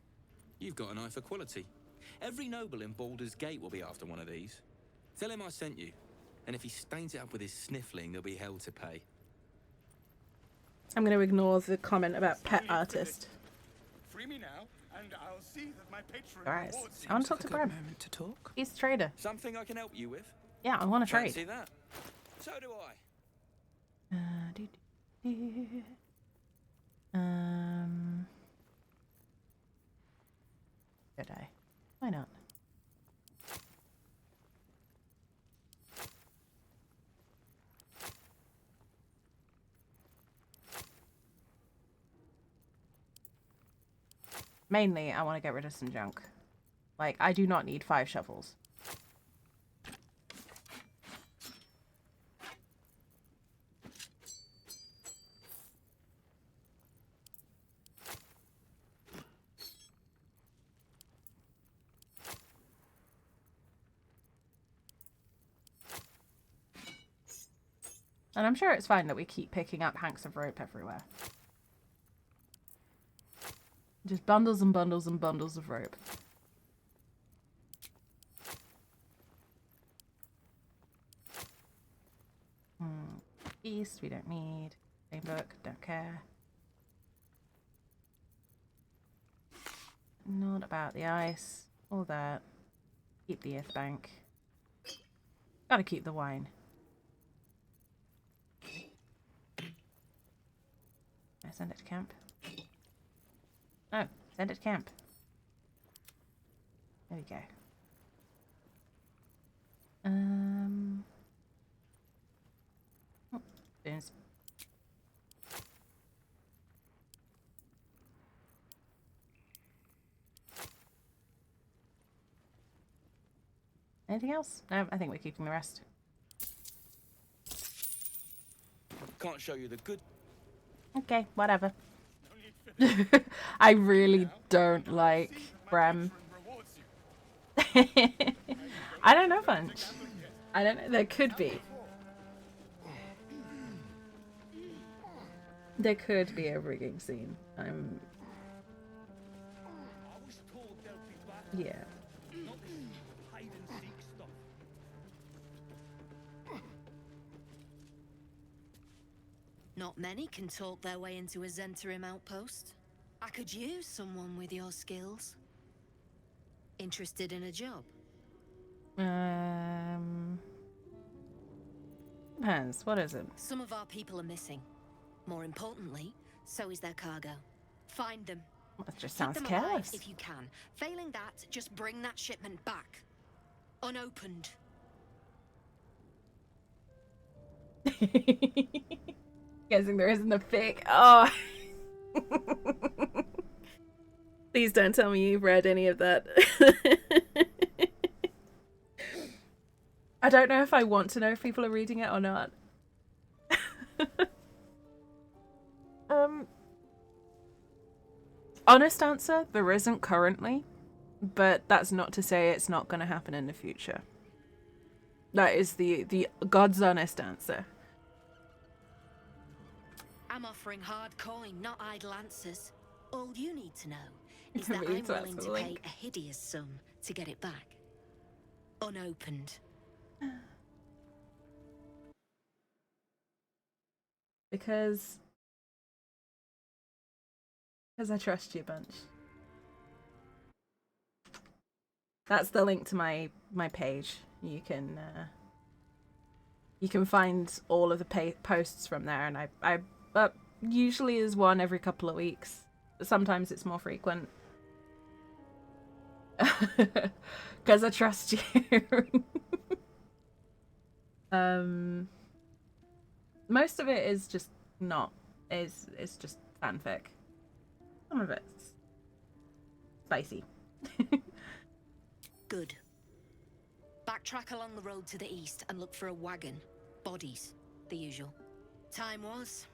You've got an eye for quality. Every noble in Baldur's Gate will be after one of these. Tell him I sent you, and if he stains it up with his sniffling, there'll be hell to pay. I'm going to ignore the comment about pet artist. Free me now, and I'll see that my patron Alright, rewards you. I want to talk to Bram. To talk? He's a trader. Something I can help you with? Yeah, I want to trade. Fancy that? So do I. Should I? Why not? Mainly, I want to get rid of some junk. Like, I do not need 5 shovels. And I'm sure it's fine that we keep picking up hanks of rope everywhere. Just bundles and bundles and bundles of rope. East, we don't need. Same book, don't care. Not about the ice. All that. Keep the earth bank. Gotta keep the wine. I send it to camp. No, send it to camp. There we go. Oh, spoons. Anything else? No, I think we're keeping the rest. Can't show you the good. Okay, whatever. I really don't like Bram. I don't know, Bunch. I don't know. There could be. There could be a rigging scene. Yeah. Not many can talk their way into a Zentarim outpost. I could use someone with your skills. Interested in a job? Depends. What is it? Some of our people are missing. More importantly, so is their cargo. Find them. That just Keep sounds them careless. alive if you can. Failing that, just bring that shipment back. Unopened. Guessing there isn't a fic. Oh. Please don't tell me you've read any of that. I don't know if I want to know if people are reading it or not. Honest answer, there isn't currently. but that's not to say it's not going to happen in the future. That is the God's honest answer. I'm offering hard coin, not idle answers. All you need to know is For that me I'm to willing answer to the pay link. a hideous sum to get it back. Unopened. Because I trust you a bunch. That's the link to my page. You can find all of the posts from there, and I usually is one every couple of weeks. Sometimes it's more frequent. Because I trust you. Most of it is just not. It's just fanfic. Some of it's spicy. Good. Backtrack along the road to the east and look for a wagon. Bodies. The usual. Time was.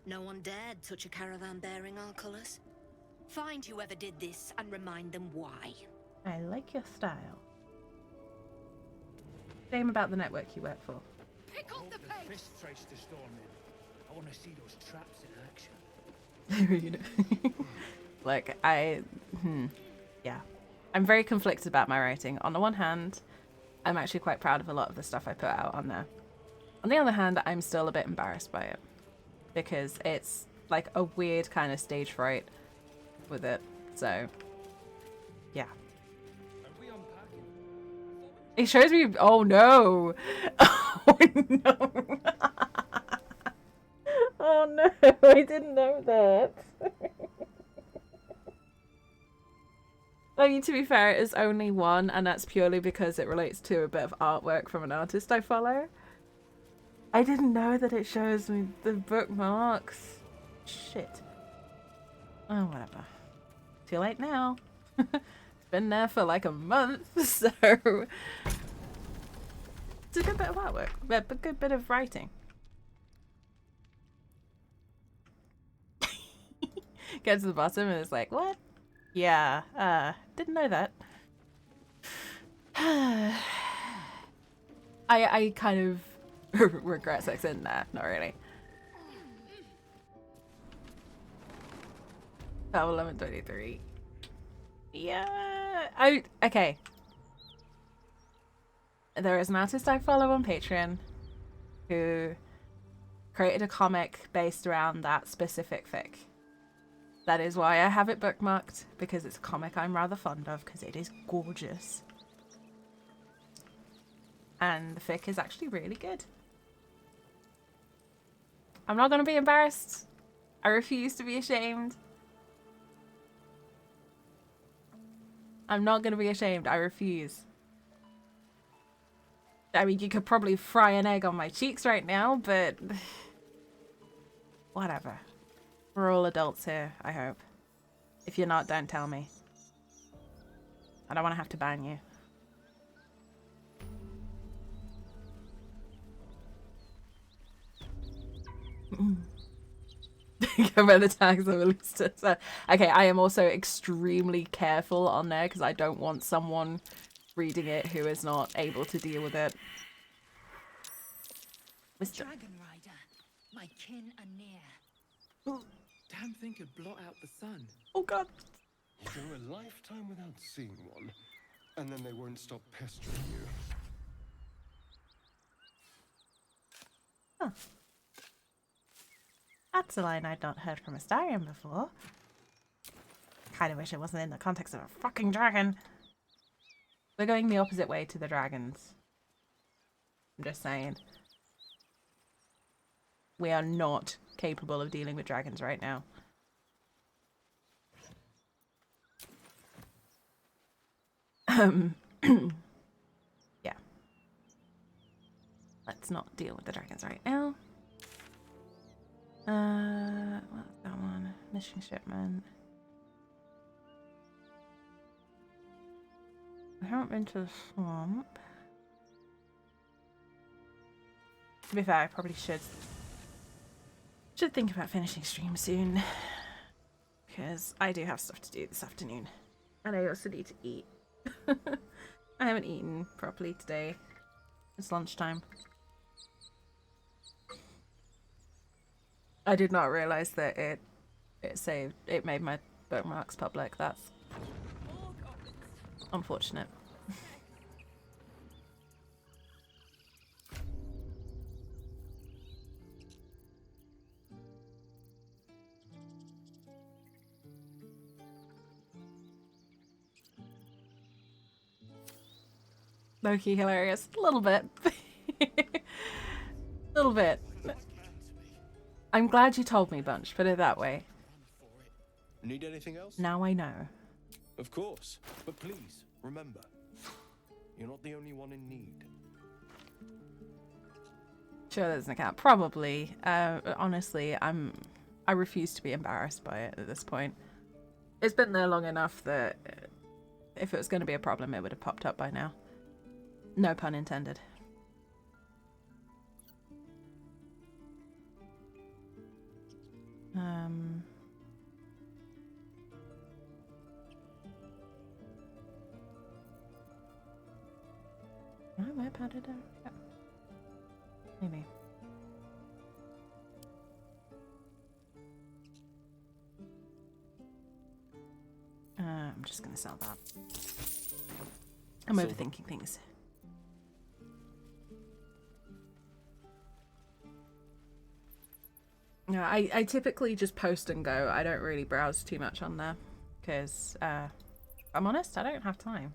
No one dared touch a caravan bearing our colours. Find whoever did this and remind them why. I like your style. Shame about the network you work for. Pick up the pace. Fist trace the storm in. I want to see those traps in action. Like, yeah. I'm very conflicted about my writing. On the one hand, I'm actually quite proud of a lot of the stuff I put out on there. On the other hand, I'm still a bit embarrassed by it. Because it's like a weird kind of stage fright with it. So, yeah. It shows me. Oh no! Oh no! Oh no! I didn't know that. I mean, to be fair, it is only one, and that's purely because it relates to a bit of artwork from an artist I follow. I didn't know that it shows me the bookmarks. Shit. Oh, whatever. Too late now. It's been there for like a month, so it's a good bit of artwork, but a good bit of writing. Get to the bottom and it's like, what? Yeah, didn't know that. I kind of regret sex in there, not really. Level 1123. Yeah, okay. There is an artist I follow on Patreon who created a comic based around that specific fic. That is why I have it bookmarked, because it's a comic I'm rather fond of, because it is gorgeous. And the fic is actually really good. I'm not going to be embarrassed. I refuse to be ashamed. I'm not going to be ashamed. I refuse. I mean, you could probably fry an egg on my cheeks right now, but whatever. We're all adults here, I hope. If you're not, don't tell me. I don't want to have to ban you. Go by the tags on the list. So, okay, I am also extremely careful on there because I don't want someone reading it who is not able to deal with it. Mr. Dragon Rider, my kin are near. Damn thing could blot out the sun. Oh god. You go a lifetime without seeing one, and then they won't stop pestering you. Huh. That's a line I'd not heard from Astarion before. Kinda wish it wasn't in the context of a fucking dragon. We're going the opposite way to the dragons. I'm just saying. We are not capable of dealing with dragons right now. Yeah. Let's not deal with the dragons right now. What's that one? Mission shipment. I haven't been to the swamp. To be fair, I probably should think about finishing stream soon. Because I do have stuff to do this afternoon. And I also need to eat. I haven't eaten properly today. It's lunchtime. I did not realize that it made my bookmarks public. That's unfortunate. Low-key hilarious. A little bit. A little bit. I'm glad you told me, Bunch. Put it that way. Need anything else? Now I know. Of course. But please, remember, you're not the only one in need. Sure, there's an account. Probably. Honestly, I refuse to be embarrassed by it at this point. It's been there long enough that if it was going to be a problem, it would have popped up by now. No pun intended. Where did I? Yeah. Maybe. I'm just gonna sell that. I'm overthinking things. Yeah, I typically just post and go. I don't really browse too much on there because I'm honest, I don't have time.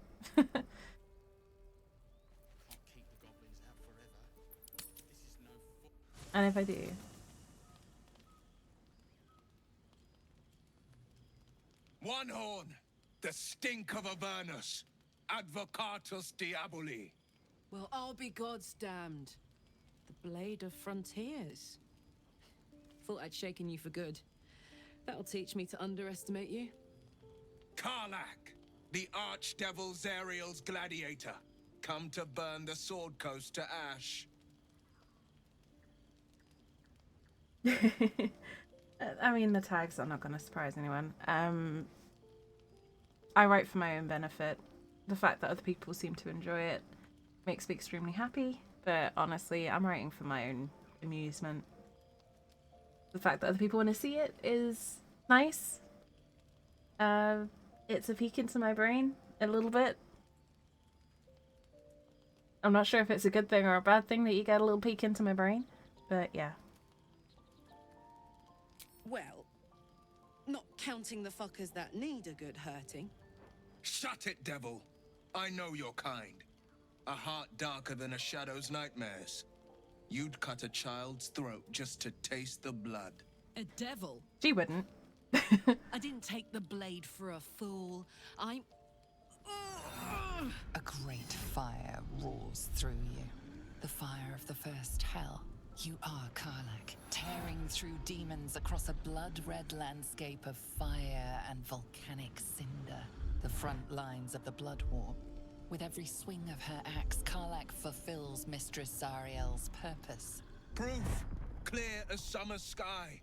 And if I do, One horn, the stink of Avernus, Advocatus Diaboli. Well, I'll be God's damned. The Blade of Frontiers. Thought I'd shaken you for good. That'll teach me to underestimate you. Karlach, the Archdevil Zariel's gladiator, come to burn the Sword Coast to ash. I mean, the tags are not going to surprise anyone. I write for my own benefit. The fact that other people seem to enjoy it makes me extremely happy, but honestly, I'm writing for my own amusement. The fact that other people want to see it is nice. It's a peek into my brain, a little bit. I'm not sure if it's a good thing or a bad thing that you get a little peek into my brain, but yeah. Well, not counting the fuckers that need a good hurting. Shut it, devil. I know your kind. A heart darker than a shadow's nightmares. You'd cut a child's throat just to taste the blood. A devil? She wouldn't. I didn't take the blade for a fool. I'm... A great fire roars through you. The fire of the first hell. You are Karlach, tearing through demons across a blood-red landscape of fire and volcanic cinder. The front lines of the Blood War. With every swing of her axe, Karlach fulfills Mistress Zariel's purpose. Proof! Clear as summer sky.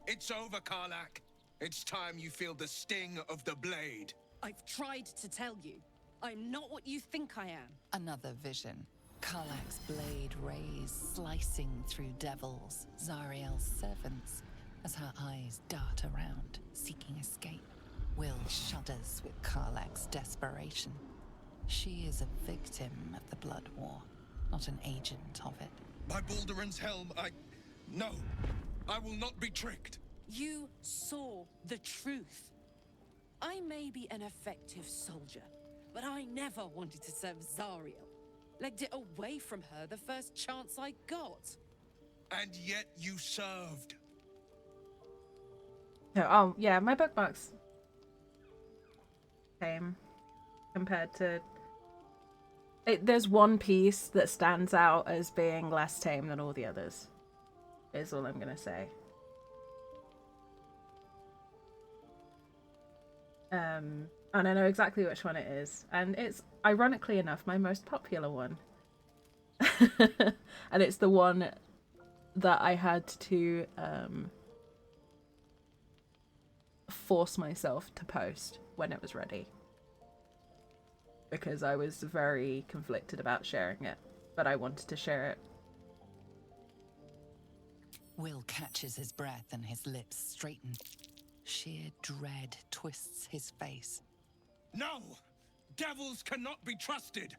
It's over, Karlach. It's time you feel the sting of the blade. I've tried to tell you. I'm not what you think I am. Another vision. Karlach's blade rays slicing through devils, Zariel's servants, as her eyes dart around, seeking escape. Will shudders with Karlach's desperation. She is a victim of the Blood War, not an agent of it. By Balduran's helm, No! I will not be tricked! You saw the truth. I may be an effective soldier, but I never wanted to serve Zariel. Legged it away from her the first chance I got. And yet you served. Oh, yeah, my bookmarks tame compared to... there's one piece that stands out as being less tame than all the others, is all I'm gonna say. And I know exactly which one it is, and it's, ironically enough, my most popular one. And it's the one that I had to force myself to post when it was ready. because I was very conflicted about sharing it, but I wanted to share it. Will catches his breath and his lips straighten. Sheer dread twists his face. No! Devils cannot be trusted!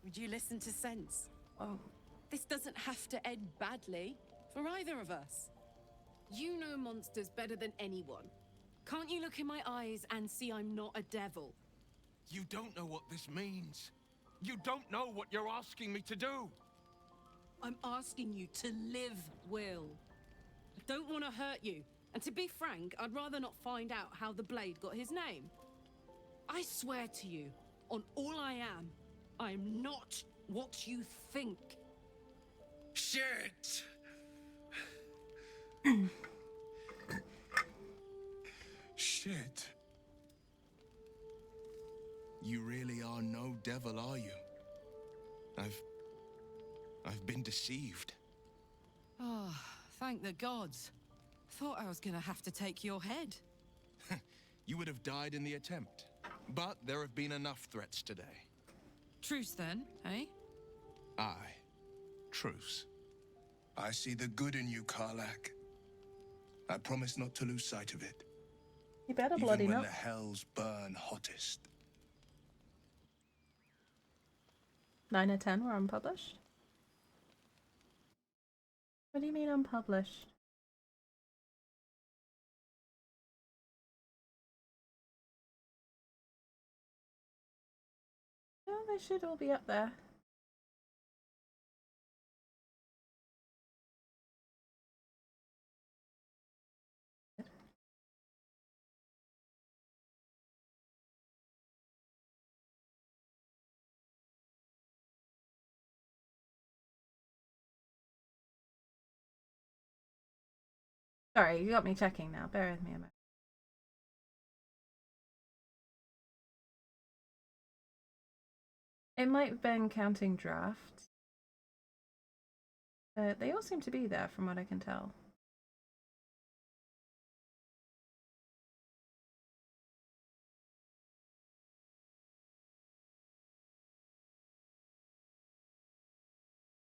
Would you listen to sense? Oh, this doesn't have to end badly for either of us. You know monsters better than anyone. Can't you look in my eyes and see I'm not a devil? You don't know what this means. You don't know what you're asking me to do. I'm asking you to live, Will. I don't want to hurt you. And to be frank, I'd rather not find out how the blade got his name. I swear to you, on all I am not what you think. Shit! Shit. You really are no devil, are you? I've been deceived. Oh, thank the gods. Thought I was gonna have to take your head. You would have died in the attempt. But there have been enough threats today. Truce then, eh? Aye. Truce. I see the good in you, Karlach. I promise not to lose sight of it. You better Even bloody when not. the hells burn hottest. 9 or 10 were unpublished? What do you mean unpublished? No, they should all be up there. Sorry, you got me checking now. Bear with me a moment. It might have been counting drafts. They all seem to be there from what I can tell.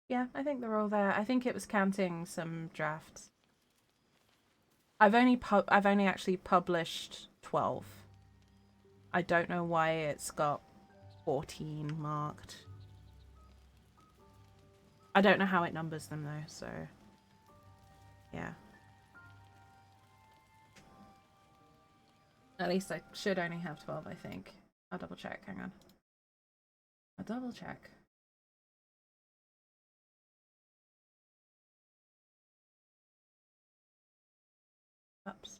Yeah, I think they're all there. I think it was counting some drafts. I've only actually published 12. I don't know why it's got 14 marked. I don't know how it numbers them though, so yeah. At least I should only have 12, I think. I'll double check, hang on. I'll double check. Oops.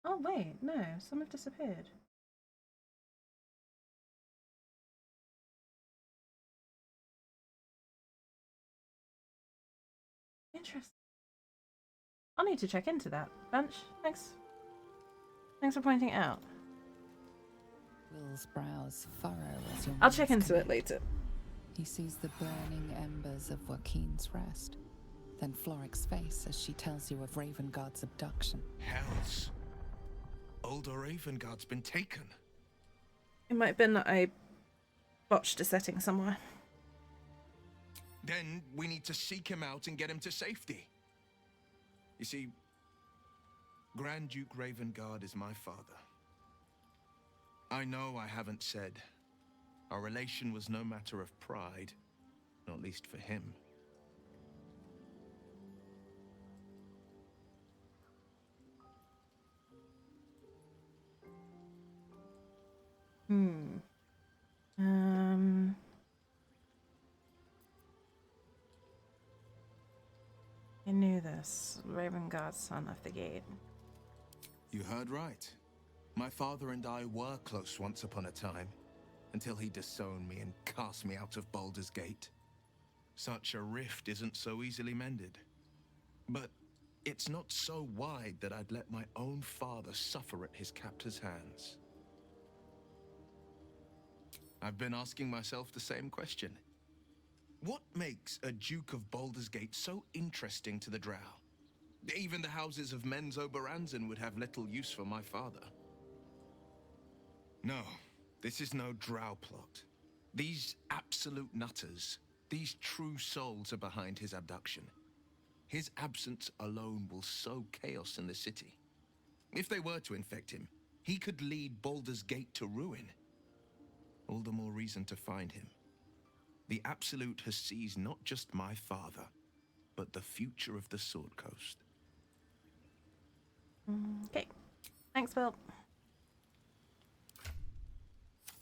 Oh wait, no, some have disappeared. Interesting. I'll need to check into that. Bench, thanks. Thanks for pointing it out. Will's brows furrow as your I'll check minds into it connect. later. He sees the burning embers of Joaquin's rest, then Floric's face as she tells you of Ravengard's abduction. Hells. Older Ravengard's been taken. It might have been that I botched a setting somewhere. Then we need to seek him out and get him to safety. You see, Grand Duke Ravengard is my father. I know I haven't said. Our relation was no matter of pride, not least for him. I knew this. Ravengard, son of the gate. You heard right. My father and I were close once upon a time, until he disowned me and cast me out of Baldur's Gate. Such a rift isn't so easily mended. But it's not so wide that I'd let my own father suffer at his captor's hands. I've been asking myself the same question. What makes a Duke of Baldur's Gate so interesting to the Drow? Even the houses of Men's Oberanzen would have little use for my father. No, this is no Drow plot. These absolute nutters, these true souls are behind his abduction. His absence alone will sow chaos in the city. If they were to infect him, he could lead Baldur's Gate to ruin. All the more reason to find him. The Absolute has seized not just my father, but the future of the Sword Coast. Okay. Thanks, Bill.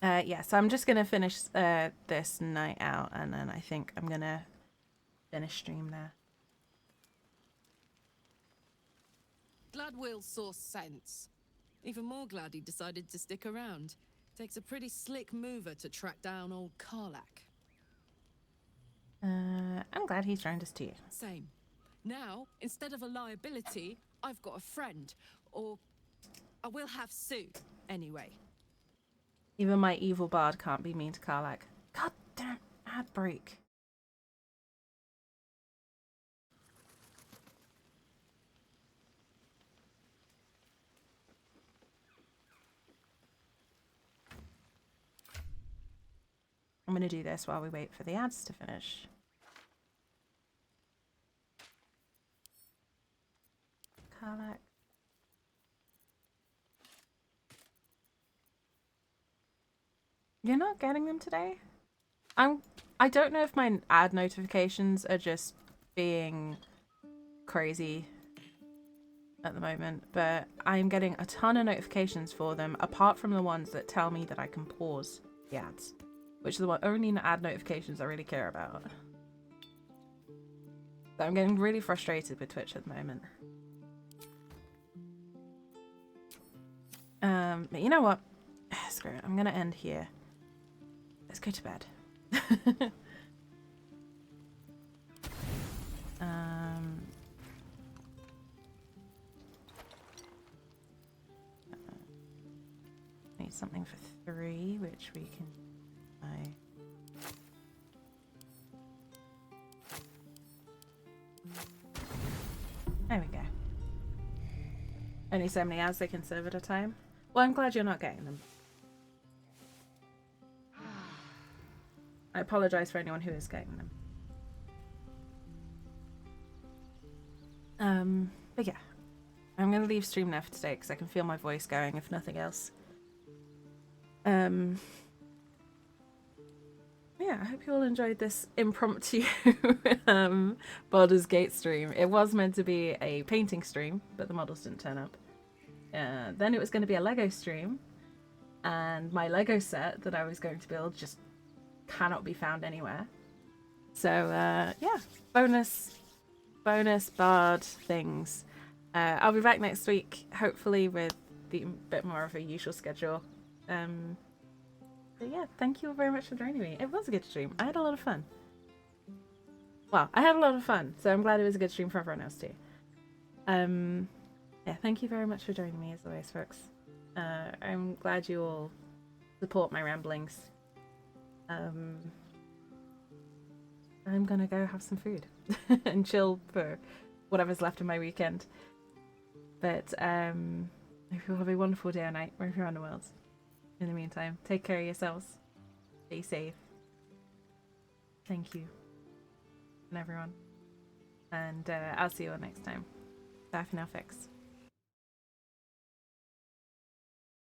Yeah, so I'm just going to finish this night out, and then I think I'm going to finish stream there. Glad Will saw sense. Even more glad he decided to stick around. Takes a pretty slick mover to track down old Karlak. I'm glad he's joined us too. Same. Now, instead of a liability, I've got a friend. Or I will have soon, anyway. Even my evil bard can't be mean to Karlak. God damn, ad break. I'm going to do this while we wait for the ads to finish. Karlak. You're not getting them today? I don't know if my ad notifications are just being crazy at the moment, but I'm getting a ton of notifications for them, apart from the ones that tell me that I can pause the ads, which are the only ad notifications I really care about. So I'm getting really frustrated with Twitch at the moment. But you know what? Screw it. I'm gonna end here. Let's go to bed. Need something for 3, which we can buy. There we go. Only so many ads they can serve at a time. Well, I'm glad you're not getting them. I apologize for anyone who is getting them. But yeah, I'm gonna leave stream now for today because I can feel my voice going, if nothing else. Yeah, I hope you all enjoyed this impromptu Baldur's Gate stream. It was meant to be a painting stream, but the models didn't turn up. Then it was going to be a Lego stream, and my Lego set that I was going to build just cannot be found anywhere. So yeah, bonus bard things. I'll be back next week, hopefully with a bit more of a usual schedule. But yeah, thank you all very much for joining me. It was a good stream. I had a lot of fun. Well, I had a lot of fun, so I'm glad it was a good stream for everyone else too. Yeah, thank you very much for joining me as always, folks. I'm glad you all support my ramblings. I'm gonna go have some food and chill for whatever's left of my weekend. But I hope you all have a wonderful day or night wherever you're in the world. In the meantime, take care of yourselves. Stay safe. Thank you. And everyone. And I'll see you all next time. Bye for now, fix.